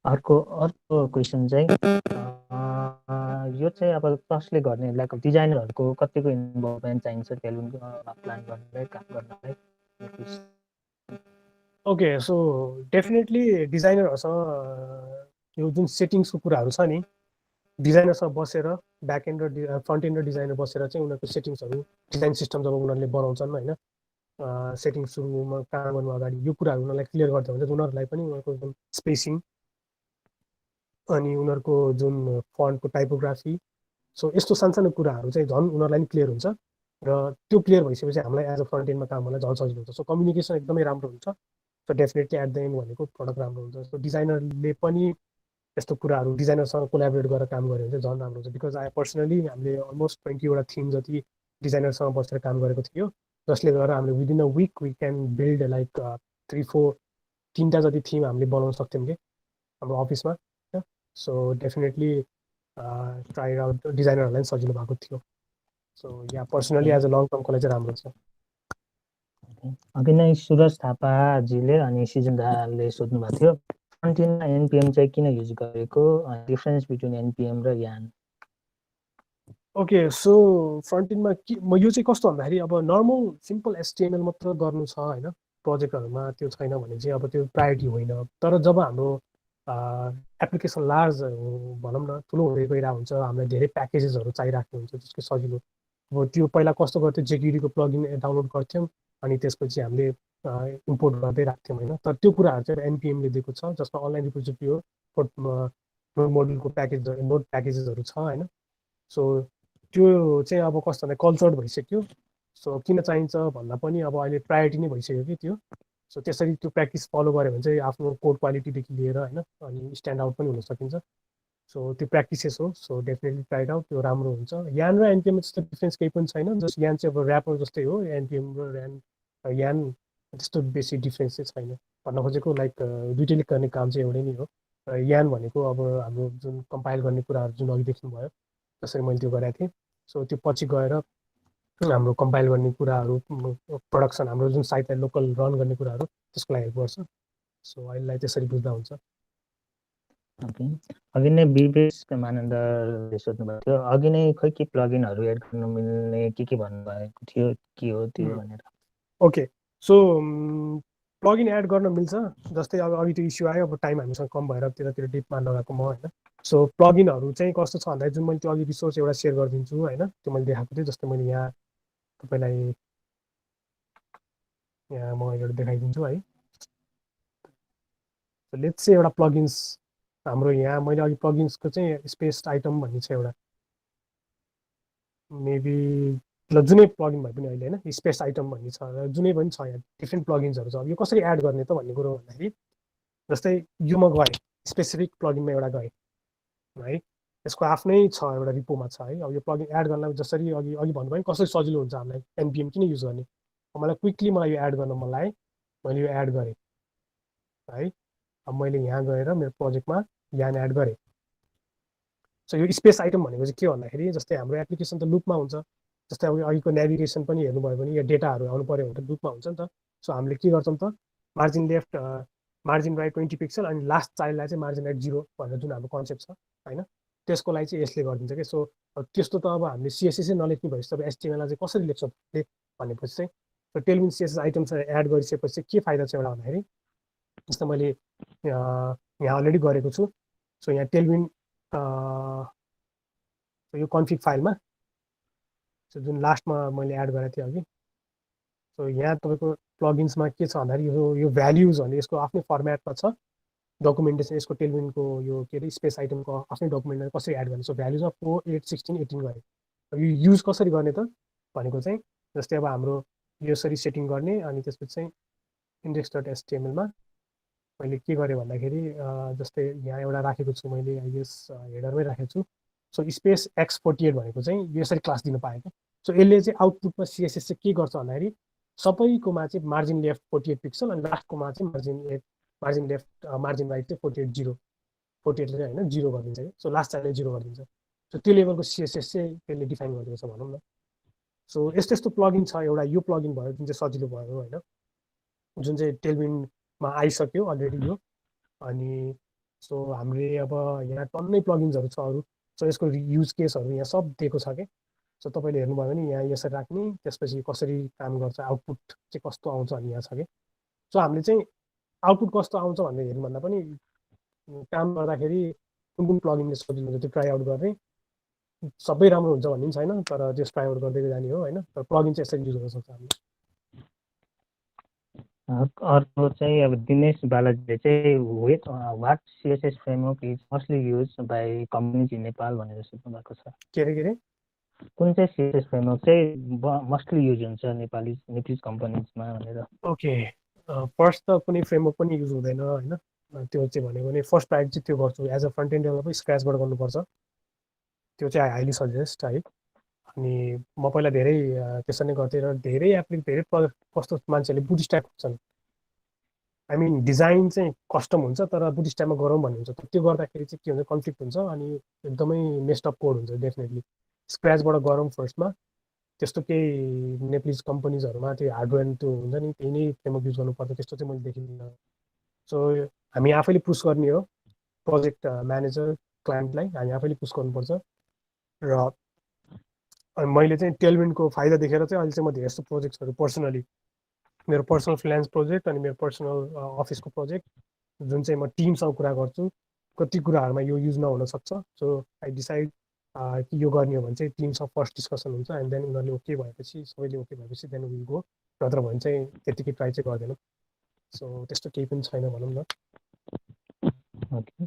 अर्को क्वेसन चाहिँ यो चाहिँ अब कसले गर्ने, लाइक डिजाइनरहरूको कतिको इन्भल्भमेन्ट चाहिन्छ टेलविनमा प्लान गर्नलाई, काम गर्नलाई? ओके, सो डेफिनेटली डिजाइनरहरूसँग यो जुन सेटिङ्सको कुराहरू छ नि, डिजाइनरसँग बसेर ब्याक एन्ड र फ्रन्ट एन्ड र डिजाइनर बसेर चाहिँ उनीहरूको सेटिङ्सहरू, डिजाइन सिस्टम जब उनीहरूले बनाउँछन् होइन, सेटिङ सुरुमा काम गर्नु अगाडि यो कुराहरू उनीहरूलाई क्लियर गर्दा हुन्छ। उनीहरूलाई पनि उनीहरूको जुन स्पेसिङ अनि उनीहरूको जुन फन्टको टाइपोग्राफी, सो यस्तो सानसानो कुराहरू चाहिँ झन् उनीहरूलाई पनि क्लियर हुन्छ। र त्यो क्लियर भइसकेपछि हामीलाई एज अ फ्रन्ट एन्डमा काम गर्नलाई झन् सजिलो हुन्छ। सो कम्युनिकेसन एकदमै राम्रो हुन्छ। So definitely at the end भनेको प्रडक्ट राम्रो हुन्छ। सो डिजाइनरले पनि यस्तो कुराहरू डिजाइनरसँग कोलाबोरेट गरेर काम गऱ्यो भने चाहिँ झन् राम्रो हुन्छ। बिकज पर्सनली हामीले अलमोस्ट 20वटा थिम जति डिजाइनरसँग बसेर काम गरेको थियो, जसले गर्दा हामीले within a week we can build like 3-4 जति थिम हामीले बनाउन सक्थ्यौँ कि हाम्रो अफिसमा। सो डेफिनेटली ट्राई आउट, डिजाइनरहरूलाई पनि सजिलो भएको थियो। So yeah personally as a long टर्मको लागि चाहिँ राम्रो छ। अघि नै सुरज थापाजीले अनि सिजन दाले सोध्नु भएको थियो, फ्रन्टिनमा एनपिएम चाहिँ किन युज गरेको, डिफरेन्स बिट्विन एनपिएम र यान? ओके, सो फ्रन्टिनमा म यो चाहिँ कस्तो भन्दाखेरि अब नर्मल सिम्पल एचटिएमएल मात्र गर्नु छ होइन, प्रोजेक्टहरूमा त्यो छैन भने चाहिँ अब त्यो प्रायोरिटी होइन। तर जब हाम्रो एप्लिकेसन लार्ज भनौँ न ठुलो हुँदै गइरहेको हुन्छ, हामीलाई धेरै प्याकेजेसहरू चाहिरहेको हुन्छ जसको सजिलो। अब त्यो पहिला कस्तो गर्थ्यो, जेकिडीको प्लगइन डाउनलोड गर्थ्यौँ अनि त्यसपछि हामीले इम्पोर्ट गर्दै राख्थ्यौँ होइन। तर त्यो कुराहरू चाहिँ एनपिएमले दिएको छ, जसमा अनलाइन रिपोजिटरी हो, नोड मोड्युलको नोड प्याकेजेसहरू छ होइन। सो त्यो चाहिँ अब कस्तो भन्दा कल्चर्ड भइसक्यो। सो किन चाहिन्छ भन्दा पनि अब अहिले प्रायोरिटी नै भइसक्यो कि त्यो। सो त्यसरी त्यो प्र्याक्टिस फलो गऱ्यो भने चाहिँ आफ्नो कोड क्वालिटीदेखि लिएर होइन अनि स्ट्यान्ड आउट पनि हुन सकिन्छ। सो त्यो प्र्याक्टिसेस हो। सो डेफिनेटली ट्राइड आउट, त्यो राम्रो हुन्छ। यान र एनपिएम त्यस्तो डिफ्रेन्स केही पनि छैन। जस्ट यान चाहिँ अब ऱ्यापर जस्तै हो, एनपिएम र यान त्यस्तो बेसी डिफ्रेन्स चाहिँ छैन भन्न खोजेको। लाइक दुइटैले गर्ने काम चाहिँ एउटै नै हो। यान भनेको अब हाम्रो जुन कम्पाइल गर्ने कुराहरू जुन अघि देख्नुभयो जसरी मैले त्यो गरेको थिएँ, सो त्यो पछि गएर हाम्रो कम्पाइल गर्ने कुराहरू, प्रडक्सन हाम्रो जुन साइटलाई लोकल रन गर्ने कुराहरू त्यसको लागि हेल्प गर्छ। सो अहिलेलाई त्यसरी बुझ्दा हुन्छ। ओके, अघि नै विवेश मानन्दले सोध्नुभएको थियो, अघि नै खोइ के प्लगइनहरू एड गर्नु मिल्ने के भन्नुभएको थियो, के हो त्यो भनेर। ओके, सो प्लगइन एड गर्न मिल्छ, जस्तै अब अघि त्यो इस्यु आयो, अब टाइम हामीसँग कम भएर त्यतातिर डिपमा लगाएको म होइन। सो प्लगइनहरू चाहिँ कस्तो छ भन्दाखेरि जुन मैले त्यो अघि रिसोर्स एउटा सेयर गरिदिन्छु होइन, त्यो मैले देखाएको थिएँ। जस्तै मैले यहाँ तपाईँलाई यहाँ म एउटा देखाइदिन्छु है। लेट्स चाहिँ एउटा प्लगइन्स हाम्रो यहाँ मैले अघि प्लगइन्सको चाहिँ स्पेस आइटम भन्ने छ एउटा, मेबी ल जुनै प्लगइन भए पनि अहिले होइन, स्पेस आइटम भन्ने छ र जुनै पनि छ यहाँ डिफ्रेन्ट प्लगइन्सहरू छ। अब यो कसरी एड गर्ने त भन्ने कुरो भन्दाखेरि जस्तै यो म गएँ स्पेसिफिक प्लगइनमा एउटा गएँ है, यसको आफ्नै छ एउटा रिपोमा छ है। अब यो प्लगइन एड गर्न जसरी अघि अघि भन्नुभयो नि कसरी सजिलो हुन्छ हामीलाई एनपिएम किन युज गर्ने, मलाई क्विकली मलाई यो एड गर्न मन लाग्यो, मैले यो एड गरेँ है। अब मैले यहाँ गएर मेरो प्रोजेक्टमा यहाँ एड गरेँ। सो यो स्पेस आइटम भनेको चाहिँ के भन्दाखेरि जस्तै हाम्रो एप्लिकेसन त लुपमा हुन्छ, जस्तै अब अघिको नेभिगेसन पनि हेर्नुभयो भने यो डेटाहरू आउनु पऱ्यो भने त लुपमा हुन्छ नि त। सो हामीले के गर्छौँ त margin left margin right 20 pixel अनि लास्ट चाइल्डलाई चाहिँ मार्जिन राइट 0 भनेर जुन हाम्रो कन्सेप्ट छ होइन, त्यसको लागि चाहिँ यसले गरिदिन्छ कि। सो त्यस्तो त अब हामीले सिएसएसै नलेख्ने भएपछि अब एचटिएमएललाई चाहिँ कसरी लेख्छौँ भनेपछि चाहिँ टेलविन सिएसएस आइटम एड गरिसकेपछि के फाइदा छ एउटा भन्दाखेरि जस्तो मैले यहाँ अलरेडी गरेको छु। सो यहाँ टेलविन यो कन्फिग फाइलमा जुन लास्टमा मैले एड गरेको थिएँ अघि, सो यहाँ तपाईँको प्लगइन्समा के छ भन्दाखेरि यो भ्याल्युज भने यसको आफ्नै फर्मेटमा छ डकुमेन्टेसन, यसको टेलविनको यो के अरे स्पेस आइटमको आफ्नै डकुमेन्टमा कसरी एड गर्ने। सो भ्याल्युजमा 4, 8, 16, 18 गरेँ। अब यो युज कसरी गर्ने त भनेको चाहिँ जस्तै अब हाम्रो यसरी सेटिङ गर्ने अनि त्यसपछि चाहिँ इन्डेक्स डट एचटिएमएलमा मैले के गरेँ भन्दाखेरि जस्तै यहाँ एउटा राखेको छु मैले यस हेडरमै राखेको छु। सो स्पेस x48 भनेको चाहिँ यसरी क्लास दिन पाएँ क्या। सो यसले चाहिँ आउटपुटमा सिएसएस चाहिँ के गर्छ भन्दाखेरि सबैकोमा चाहिँ मार्जिन लेफ्ट 48 पिक्सल अनि लास्टकोमा चाहिँ मार्जिन लेफ्ट मार्जिन राइट चाहिँ 48 48 चाहिँ होइन 0 गरिदिन्छ कि। सो लास्ट चाहिँ 0 गरिदिन्छ। सो त्यो लेभलको सिएसएस चाहिँ त्यसले डिफाइन गरिदिएको छ भनौँ न। सो यस्तो यस्तो प्लगइन छ, एउटा यो प्लगइन भयो जुन चाहिँ सजिलो भयो होइन, जुन चाहिँ टेलविनमा आइसक्यो अलरेडी यो। अनि सो हामीले अब यहाँ टन्नै प्लगइन्सहरू छ अरू। सो यसको युज केसहरू यहाँ सब दिएको छ कि। सो तपाईँले हेर्नुभयो भने यहाँ यसरी राख्ने, त्यसपछि कसरी काम गर्छ, आउटपुट चाहिँ कस्तो आउँछ भन्ने यहाँ छ कि। सो हामीले चाहिँ आउटपुट कस्तो आउँछ भनेर हेर्नुभन्दा पनि काम गर्दाखेरि कुन कुन प्लगइनले सजिलो हुन्छ त्यो ट्राई आउट गर्ने। सबै राम्रो हुन्छ भन्ने पनि छैन, तर त्यो ट्राई आउट गर्दै जाने हो होइन। तर प्लगइन चाहिँ यसरी युज गर्न सक्छ हामीले। अर्को चाहिँ अब दिनेश बालाजीले चाहिँ what CSS framework is mostly use by companies in Nepal भनेर सोध्नु भएको छ। के अरे कुन चाहिँ सिएसएस फ्रेमवर्क चाहिँ मोस्टली युज हुन्छ नेपाली कम्पनीजमा भनेर। ओके, फर्स्ट त कुनै फ्रेमवर्क पनि युज हुँदैन होइन। त्यो चाहिँ भनेको नै फर्स्ट प्रायोरिटी चाहिँ त्यो गर्छु as a front end developer स्क्रैचबाट गर्नुपर्छ, त्यो चाहिँ हाइली सजेस्ट है। अनि म पहिला धेरै त्यसरी नै गर्थेँ र धेरै कस्तो मान्छेहरूले बुटिस्ट्याप खोज्छन्। आई मिन डिजाइन चाहिँ कस्टम हुन्छ तर बुटिस्ट्यापमा गरौँ भन्ने हुन्छ, त्यो गर्दाखेरि चाहिँ के हुन्छ कन्फ्लिक्ट हुन्छ अनि एकदमै मेस्टअप कोड हुन्छ डेफिनेटली। स्क्रैचबाट गरौँ फर्स्टमा, त्यस्तो केही नेप्लिज कम्पनीजहरूमा त्यो हार्डवेयर त्यो हुन्छ नि त्यही नै फ्रेमवर्क युज गर्नुपर्छ त्यस्तो चाहिँ मैले देखिनँ। सो हामी आफैले पुस गर्ने हो, प्रोजेक्ट म्यानेजर क्लाइन्टलाई हामी आफैले पुस गर्नुपर्छ। र मैले चाहिँ टेलविनको फाइदा देखेर चाहिँ अहिले चाहिँ म धेरै जस्तो प्रोजेक्ट्सहरू पर्सनली मेरो पर्सनल फ्रिलान्स प्रोजेक्ट अनि मेरो पर्सनल अफिसको प्रोजेक्ट जुन चाहिँ म टिमसँग कुरा गर्छु, कति कुराहरूमा यो युज नहुन सक्छ। सो आई डिसाइड कि यो गर्ने हो भने चाहिँ टिमसँग फर्स्ट डिस्कसन हुन्छ एन्ड देन उनीहरूले ओके भएपछि सबैले ओके भएपछि देन विल गो, नत्र भने चाहिँ त्यतिकै ट्राई चाहिँ गर्दैनौँ। सो त्यस्तो केही पनि छैन भनौँ न। ओके,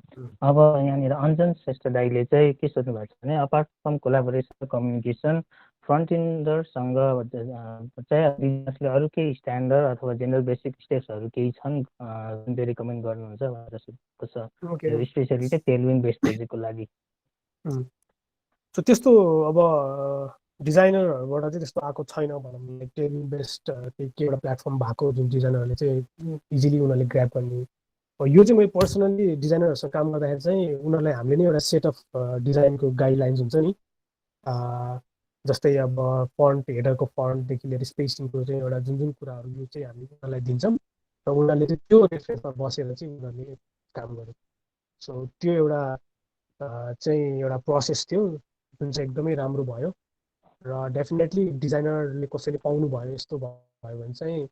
अब यहाँनिर अञ्जन श्रेष्ठ दाईले चाहिँ के सोध्नु भएको छ भने apart from collaboration communication front इन्डरसँग चाहिँ बिजनेसले अरू केही स्ट्यान्डर्ड अथवा जेनरल बेसिक स्टेप्सहरू केही छन् जुन चाहिँ रिकमेन्ड गर्नुहुन्छ भनेर सोधेको छ, स्पेसली चाहिँ टेलविन बेस्ड प्रोजेक्टको लागि। सो त्यस्तो अब डिजाइनरहरूबाट चाहिँ त्यस्तो आएको छैन भनौँ न, टेलविन बेस्ड के एउटा प्लेटफर्म भएको जुन डिजाइनरहरूले चाहिँ इजिली उनीहरूले ग्र्याब गर्ने। यो चाहिँ मैले पर्सनल्ली डिजाइनरहरूसँग काम गर्दाखेरि चाहिँ उनीहरूलाई हामीले नै एउटा सेट अफ डिजाइनको गाइडलाइन्स हुन्छ नि, जस्तै अब फन्ट हेडरको फन्टदेखि लिएर स्पेसिङको चाहिँ एउटा जुन जुन कुराहरू यो चाहिँ हामी उनीहरूलाई दिन्छौँ र उनीहरूले चाहिँ त्यो रेफरेन्समा बसेर चाहिँ उनीहरूले काम गर्यो। सो त्यो एउटा चाहिँ एउटा प्रोसेस थियो जुन चाहिँ एकदमै राम्रो भयो र डेफिनेटली डिजाइनरले कसैले पाउनु भयो यस्तो भयो भने चाहिँ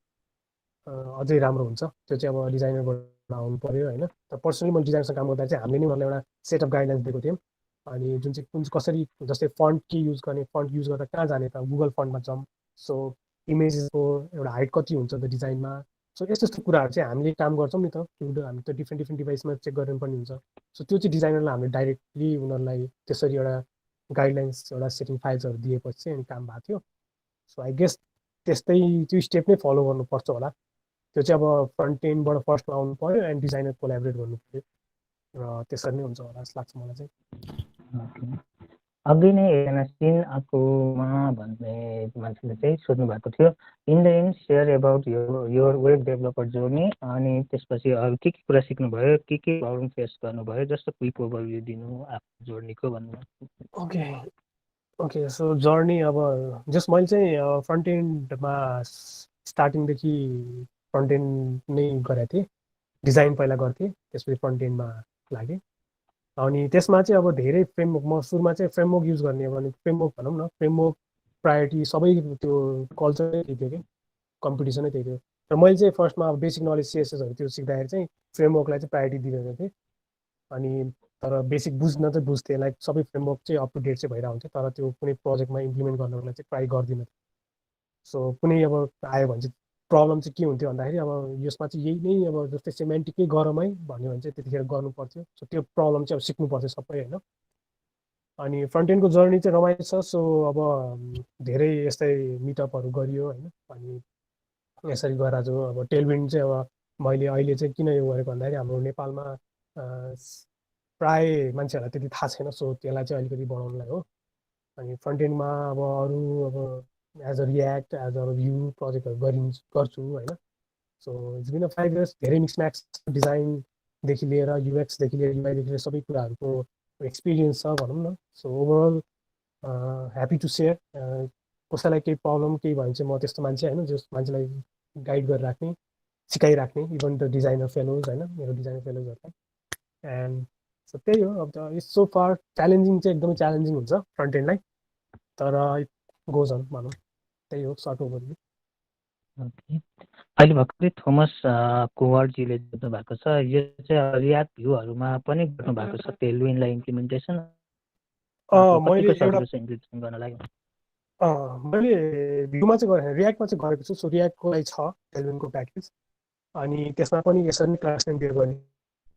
अझै राम्रो हुन्छ त्यो चाहिँ अब डिजाइनरबाट आउनु पऱ्यो होइन त पर्सनली मैले डिजाइनरसँग काम गर्दा चाहिँ हामीले नै उनीहरूलाई एउटा सेट अफ गाइडलाइन्स दिएको थियौँ अनि जुन चाहिँ कुन चाहिँ कसरी जस्तै फन्ट के युज गर्ने फन्ट युज गर्दा कहाँ जाने त गुगल फन्टमा जाउँ सो इमेजेसको एउटा हाइट कति हुन्छ त डिजाइनमा सो यस्तो यस्तो कुराहरू चाहिँ हामीले काम गर्छौँ नि त हामी त डिफ्रेन्ट डिफ्रेन्ट डिभाइसमा चेक गर्नुपर्ने हुन्छ सो त्यो चाहिँ डिजाइनरलाई हामीले डाइरेक्टली उनीहरूलाई त्यसरी एउटा गाइडलाइन्स एउटा सेटिङ फाइल्सहरू दिएपछि चाहिँ अनि काम भएको थियो सो आई गेस त्यस्तै त्यो स्टेप नै फलो गर्नुपर्छ होला त्यो चाहिँ अब फ्रन्ट एन्डबाट फर्स्टमा आउनु पऱ्यो एन्ड डिजाइनर कोलाबरेट गर्नु पऱ्यो र त्यसरी नै हुन्छ होला जस्तो लाग्छ मलाई चाहिँ अघि नै एकजना सिन आकोमा भन्ने मान्छेले चाहिँ सोध्नु भएको थियो in the and share about your web developer journey अनि त्यसपछि अरू के कुरा सिक्नुभयो के प्रब्लम फेस गर्नुभयो जस्तो क्विक ओभरभ्यू दिनु आफ्नो जर्नीको भन्नु ओके ओके सो जर्नी अब जस्ट मैले चाहिँ फ्रन्ट एन्डमा स्टार्टिङदेखि फ्रन्ट एन्ड नै गरेको थिएँ डिजाइन पहिला गर्थेँ त्यसपछि फ्रन्ट एन्डमा लागेँ अनि त्यसमा चाहिँ अब धेरै फ्रेमवर्क म सुरुमा चाहिँ फ्रेमवर्क युज गर्ने भने फ्रेमवर्क भनौँ न फ्रेमवर्क प्रायोरिटी सबै त्यो कल्चरै त्यही थियो कि कम्पिटिसनै त्यही थियो र मैले चाहिँ फर्स्टमा अब बेसिक नलेज सिएसएसहरू त्यो सिक्दाखेरि चाहिँ फ्रेमवर्कलाई चाहिँ प्रायोरिटी दिइरहेको थिएँ अनि तर बेसिक बुझ्न चाहिँ बुझ्थेँ लाइक सबै फ्रेमवर्क चाहिँ अप टु डेट चाहिँ भइरहेको हुन्थ्यो तर त्यो कुनै प्रोजेक्टमा इम्प्लिमेन्ट गर्नको लागि चाहिँ ट्राई गर्दिनँ सो कुनै अब आयो भने चाहिँ प्रब्लम चाहिँ के हुन्थ्यो भन्दाखेरि अब यसमा चाहिँ यही नै अब जस्तै सेमेन्टिकै गरौँ है भन्यो भने चाहिँ त्यतिखेर गर्नु पर्थ्यो सो त्यो प्रब्लम चाहिँ अब सिक्नु पर्थ्यो सबै होइन अनि फ्रन्ट एन्डको जर्नी चाहिँ रमाइलो छ सो अब धेरै यस्तै मिटअपहरू गरियो होइन अनि यसरी गएर जो अब टेलविन्ड चाहिँ अब मैले अहिले चाहिँ किन यो गरेको भन्दाखेरि हाम्रो नेपालमा प्राय मान्छेहरूलाई त्यति थाहा छैन सो त्यसलाई चाहिँ अलिकति बढाउनुलाई हो अनि फ्रन्ट एन्डमा अब अरू अब as a React as a Vue प्रोजेक्टहरू गर्छु होइन so it's been a 5 years धेरै मिक्सम्याक्स डिजाइनदेखि लिएर युएक्सदेखि लिएर युआईदेखि लिएर सबै कुराहरूको एक्सपिरियन्स छ भनौँ न so overall happy to share कसैलाई केही प्रब्लम केही भयो भने चाहिँ म त्यस्तो मान्छे होइन जस मान्छेलाई गाइड गरेर राख्ने सिकाइराख्ने इभन द डिजाइनर फेलोज होइन मेरो डिजाइनर फेलोजहरूलाई एन्ड सो त्यही हो अब त इट्स सो फार च्यालेन्जिङ चाहिँ एकदमै च्यालेन्जिङ हुन्छ फ्रन्ट एन्डलाई तर गोज अन भनौँ त्यही हो सर्ट ओभरभ्यू अहिले भर्खरै थोमस कुवरजीले जोड्नु भएको छ यो चाहिँ रियाक्ट भ्यूहरूमा पनि गर्नु भएको छ टेलविनलाई इम्प्लिमेन्टेसन मैले एउटा इम्प्लिमेन्टेसन गर्न लागि मैले भ्यूमा चाहिँ गरेँ रियाक्टमा चाहिँ गरेको छु सो रियाक्टको लागि छ टेलविनको प्याकेज अनि त्यसमा पनि यसरी नै क्लास एन्ड गर्ने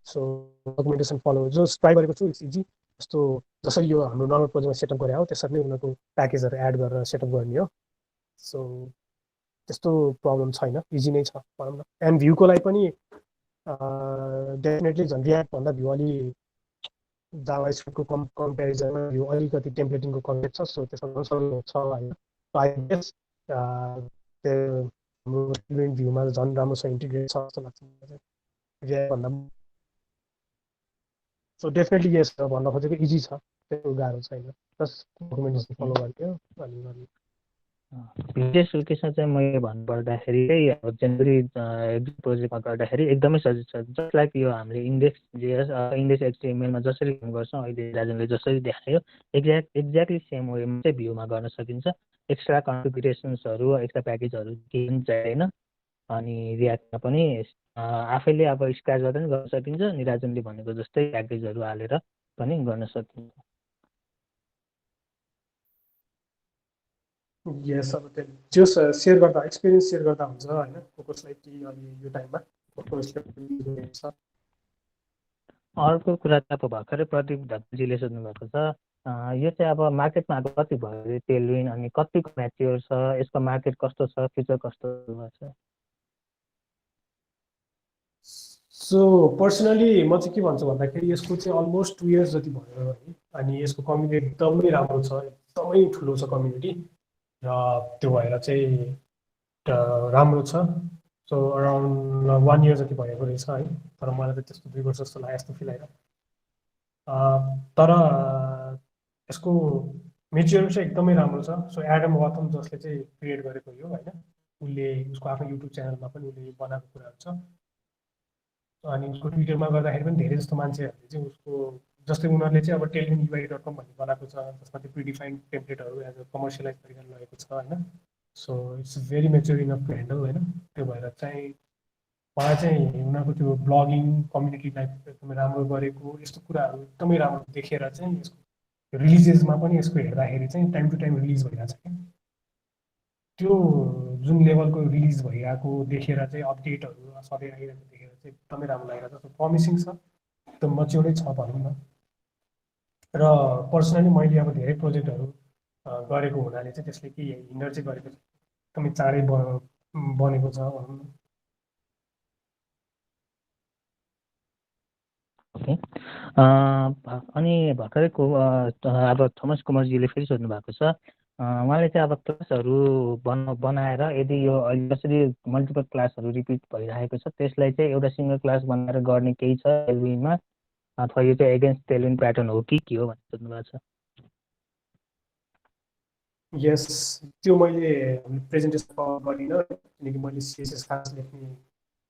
सो डकुमेन्टेसन फलो जो ट्राई गरेको छु इट्स इजी जस्तो जसरी यो हाम्रो नर्मल प्रोजेक्टमा सेटअप गरे हो त्यसरी नै उनीहरूको प्याकेजहरू एड गरेर सेटअप गर्ने हो सो त्यस्तो प्रब्लम छैन इजी नै छ भनौँ न एन्ड भ्यूको लागि पनि डेफिनेटली झन् रियाक्टभन्दा भ्यू अलि जावा स्क्रिप्टको कम्पेरिजनमा भ्यू अलिकति टेम्प्लेटिङको कन्सेप्ट छ सो त्यसमा सजिलो छ होइन आई गेस हाम्रो भ्यूमा झन् राम्रो छ इन्टिग्रेट छ जस्तो लाग्छ मलाई रियाक्टभन्दा सो डेफिनेटली यस भन्न खोजेको इजी छ त्यो गाह्रो छैन जस्ट डकुमेन्टेसन फलो गरिदियो अनि भिजुअल चाहिँ मैले भन्नुपर्दाखेरि चाहिँ अब जेनरली प्रोजेक्टमा गर्दाखेरि एकदमै सजिलो छ जस्ट लाइक यो हामीले इन्डेक्स जेएस इन्डेक्स एक्सटिएमएलमा जसरी काम गर्छौँ अहिले राजनले जसरी देखायो एक्ज्याक्टली सेम वेमा चाहिँ भ्यूमा गर्न सकिन्छ एक्स्ट्रा कन्फिगुरेसन्सहरू एक्स्ट्रा प्याकेजहरू केही पनि चाहिएन अनि रियाक्टमा पनि आफैले अब स्क्र्याच गर्दा पनि गर्न सकिन्छ अनि राजनले भनेको जस्तै प्याकेजहरू हालेर पनि गर्न सकिन्छ यस अब त्यो सेयर गर्दा एक्सपिरियन्स सेयर गर्दा हुन्छ होइन कसलाई कि अहिले यो टाइममा छ अर्को कुरा चाहिँ अब भर्खरै प्रदीप ढकालजीले सोध्नु भएको छ यो चाहिँ अब मार्केटमा अब कति भयो टेलविन अनि कतिको म्याच्योर छ यसको मार्केट कस्तो छ फ्युचर कस्तो छ सो पर्सनली म चाहिँ के भन्छु भन्दाखेरि यसको चाहिँ अलमोस्ट 2 इयर्स जति भयो है अनि यसको कम्युनिटी एकदमै राम्रो छ एकदमै ठुलो छ कम्युनिटी र त्यो भएर चाहिँ राम्रो छ सो अराउन्ड 1 इयर जति भएको रहेछ है तर मलाई त त्यस्तो 2 वर्ष जस्तो लाग्यो यस्तो फिल आइरहेको तर यसको मेच्योर चाहिँ एकदमै राम्रो छ सो एडम वाथम जसले चाहिँ क्रिएट गरेको यो होइन उसले उसको आफ्नो युट्युब च्यानलमा पनि उसले बनाएको कुराहरू छ अनि उसको ट्विटरमा गर्दाखेरि पनि धेरै जस्तो मान्छेहरूले चाहिँ उसको जस्तै उनीहरूले चाहिँ अब टेलविनयुआई.com भन्ने बनाएको छ जसमा चाहिँ प्रिडिफाइन्ड टेम्प्लेटहरू एज अ कमर्सियलाइज गरेर लगेको छ होइन। So it's very mature enough to handle होइन। त्यो भएर चाहिँ मलाई चाहिँ उनीहरूको त्यो ब्लगिङ कम्युनिटी लाइफ एकदमै राम्रो गरेको यस्तो कुराहरू एकदमै राम्रो देखेर चाहिँ यसको रिलिजेसमा पनि यसको हेर्दाखेरि चाहिँ टाइम टु टाइम रिलिज भइरहेको छ क्या। त्यो जुन लेभलको रिलिज भइरहेको देखेर चाहिँ अपडेटहरू सधैँ आइरहेको देखेर चाहिँ एकदमै राम्रो लागिरहेको छ, प्रमिसिङ छ, एकदम मच्योरै छ भनौँ न। र पर्सनली मैले अब धेरै प्रोजेक्टहरू गरेको हुनाले चाहिँ त्यसले केही हिन्डर चाहिँ गरेको छ, एकदमै चाँडै बनेको छ भनौँ न। ओके। अनि भर्खरै अब थोमस कुमारजीले फेरि सोध्नु भएको छ, उहाँले चाहिँ अब क्लासहरू बनाएर यदि यो अहिले जसरी मल्टिपल क्लासहरू रिपिट भइरहेको छ त्यसलाई चाहिँ एउटा सिङ्गल क्लास बनाएर गर्ने केही छ टेलविनमा, अथवा यो चाहिँ एगेन्स्ट टेलविन प्याटर्न हो कि के हो भनेर सोध्नु भएको छ। यस, त्यो मैले प्रेजेन्टेसन कभर गरिनँ किनकि मैले सिएसएस खास लेख्ने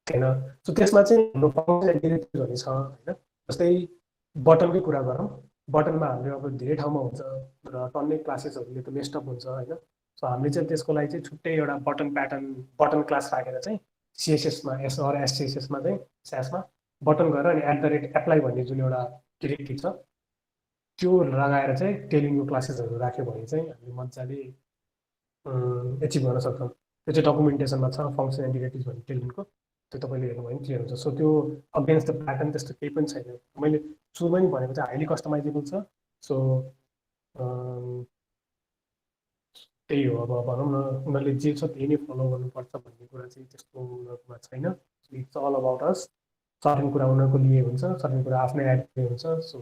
थिएन। सो त्यसमा चाहिँ हाम्रो फङ्सनल डिरेक्टिभहरू छ होइन। जस्तै बटनकै कुरा गरौँ, बटनमा हामीले अब धेरै ठाउँमा हुन्छ र टन्नै क्लासेसहरूले त मेस्टअप हुन्छ होइन। सो हामीले चाहिँ त्यसको लागि चाहिँ छुट्टै एउटा बटन प्याटर्न बटन क्लास राखेर चाहिँ सिएसएसमा एससिएसएसमा चाहिँ स्यासमा बटन गरेर अनि @एप्लाई भन्ने जुन एउटा डिरेक्टिभ छ त्यो लगाएर चाहिँ टेलिङको क्लासेसहरू राख्यो भने चाहिँ हामीले मजाले एचिभ गर्न सक्छौँ। त्यो चाहिँ डकुमेन्टेसनमा छ फङ्सन एन्ड डिरेक्टिभ भन्ने टेलिङको, त्यो तपाईँले हेर्नुभयो भने क्लियर हुन्छ। सो त्यो अगेन्स्ट द प्याटर्न त्यस्तो केही पनि छैन। मैले सुरुमा नि भनेको चाहिँ हाइली कस्टमाइजेबल छ। सो त्यही हो, अब भनौँ न उनीहरूले जे छ त्यही नै फलो गर्नुपर्छ भन्ने कुरा चाहिँ त्यस्तो उनीहरूकोमा छैन। It's all about us. Certain कुरा उनीहरूको लिए हुन्छ, सर्टेन कुरा आफ्नै एड हुन्छ। So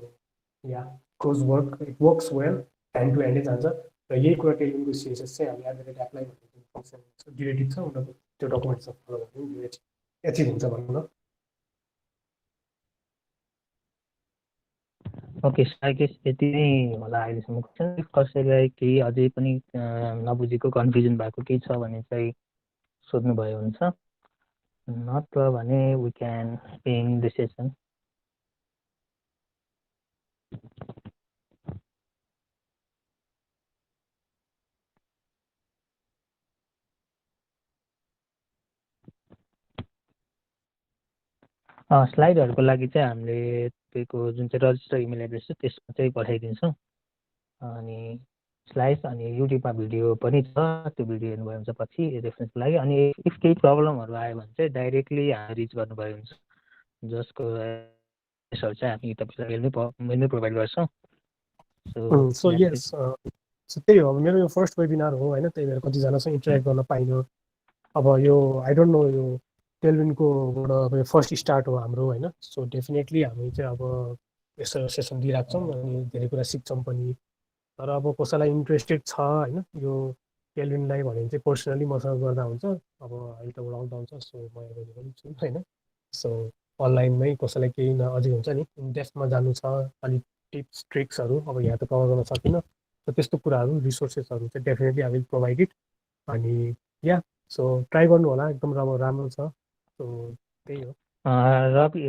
yeah close work it works well, time to एन्डै जान्छ। र यही कुरा टेलिङको सिएसएस चाहिँ हामी @एप्लाई भन्ने जुन फङ्सन डिरेक्टिभ छ उनीहरूको त्यो डकुमेन्ट्स फलो गर्नु एचिभ हुन्छ भनौँ न। ओके, आई गेस यति नै होला अहिलेसम्म क्वेसन। कसैलाई केही अझै पनि नबुझेको कन्फ्युजन भएको केही छ भने चाहिँ सोध्नुभयो हुन्छ, नत्र भने we can end the session. स्लाइडहरूको लागि चाहिँ हामीले तपाईँको जुन चाहिँ रजिस्टर इमेल एड्रेस छ त्यसमा चाहिँ पठाइदिन्छौँ। अनि स्लाइड्स अनि युट्युबमा भिडियो पनि छ, त्यो भिडियो हेर्नुभयो हुन्छ पछि रेफरेन्सको लागि। अनि इफ केही प्रब्लमहरू आयो भने चाहिँ डाइरेक्टली हामी रिच गर्नुभयो हुन्छ, जसको एड्रेसहरू चाहिँ हामी तपाईँलाई मेलमै प्रोभाइड गर्छौँ। सो यस, सो त्यही हो, अब मेरो यो फर्स्ट वेबिनार हो होइन, त्यही भएर कतिजनासँग इन्टरेक्ट गर्न पाइनँ। अब यो आई डोन्ट नो, यो टेलविनकोबाट अब यो फर्स्ट स्टार्ट हो हाम्रो होइन। सो डेफिनेटली हामी चाहिँ अब यस्तो सेसन दिइरहेको छौँ अनि धेरै कुरा सिक्छौँ पनि। तर अब कसैलाई इन्ट्रेस्टेड छ होइन यो टेलविनलाई भने चाहिँ पर्सनली मसँग गर्दा हुन्छ। अब अहिले त लकडाउन छ, सो म एभाइलेबल छु होइन। सो अनलाइनमै कसैलाई केही अझै हुन्छ नि इनडेप्थमा जानु छ, अलिक टिप्स ट्रिक्सहरू अब यहाँ त कभर गर्न सकिनँ। सो त्यस्तो कुराहरू रिसोर्सेसहरू चाहिँ definitely I will provide it. अनि या सो ट्राई गर्नु होला, एकदम राम्रो छ। सो त्यही हो।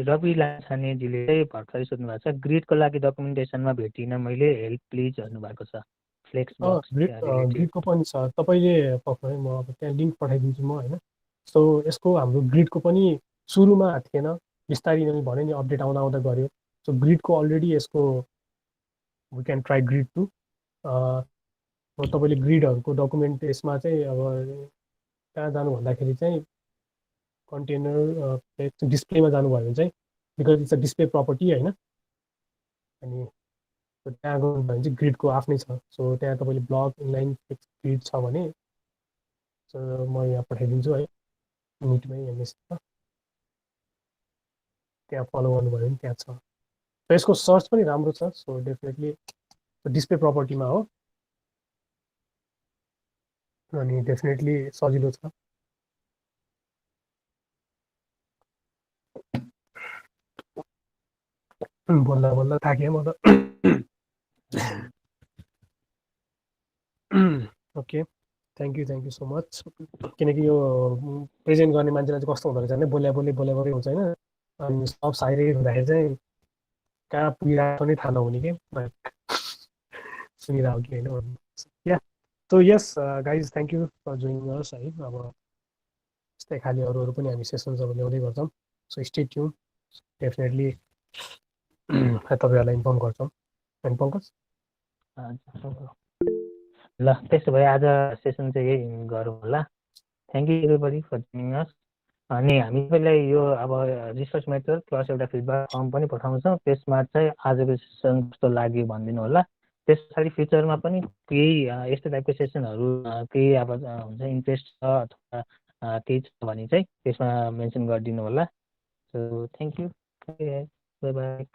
रवि लाछानेजीले चाहिँ भर्खरै सोध्नु भएको छ, ग्रिडको लागि डकुमेन्टेसनमा भेटिनँ मैले, हेल्प प्लिज भन्नुभएको छ। फ्लेक्स बक्स रिलेटेड ग्रिडको पनि छ, तपाईँले पक्कै म अब त्यहाँ लिङ्क पठाइदिन्छु म होइन। सो यसको हाम्रो ग्रिडको पनि सुरुमा थिएन, बिस्तारै नै भने नि अपडेट आउँदा आउँदा गऱ्यो। सो ग्रिडको अलरेडी यसको we can try grid to. तपाईँले ग्रिडहरूको डकुमेन्ट यसमा चाहिँ अब कहाँ जानु भन्दाखेरि चाहिँ कन्टेनर डिस्प्लेमा जानुभयो भने चाहिँ because it's a display property होइन। अनि त्यहाँ गयो भने चाहिँ ग्रिडको आफ्नै छ। सो त्यहाँ तपाईँले ब्लग इनलाइन ग्रिड छ भने म यहाँ पठाइदिन्छु है मिटमै एमएसमा, त्यहाँ फलो गर्नुभयो भने त्यहाँ छ। र यसको सर्च पनि राम्रो छ। सो डेफिनेटली डिस्प्ले प्रपर्टीमा हो अनि डेफिनेटली सजिलो छ। बोल्दा बोल्दा थाकेँ म त। Okay, thank you so much. किनकि यो प्रेजेन्ट गर्ने मान्छेलाई चाहिँ कस्तो हुँदो रहेछ भने बोल्या बोली हुन्छ होइन। अनि सब साइरहेको हुँदाखेरि चाहिँ कहाँ पुगिरहेको पनि थाहा नहुने कि सुनिरहेको कि होइन भन्ने। Yeah so yes guys thank you for joining us है। अब यस्तै खालि अरू पनि हामी सेसन्सहरू ल्याउँदै गर्छौँ। सो स्टे ट्युन, डेफिनेटली तपाईँहरूलाई इन्फर्म गर्छौँ होइन पङ्कज? ल त्यसो भए आज सेसन चाहिँ यही गरौँ होला। Thank you everybody for joining us. अनि हामी तपाईँलाई यो अब रिसर्च मेथड प्लस एउटा फिडब्याक फर्म पनि पठाउँछौँ, त्यसमा चाहिँ आजको सेसन कस्तो लाग्यो भनिदिनु होला। त्यस पछाडि फ्युचरमा पनि केही यस्तो टाइपको सेसनहरू केही अब हुन्छ इन्ट्रेस्ट छ अथवा केही छ भने चाहिँ त्यसमा मेन्सन गरिदिनु होला। So thank you, by by.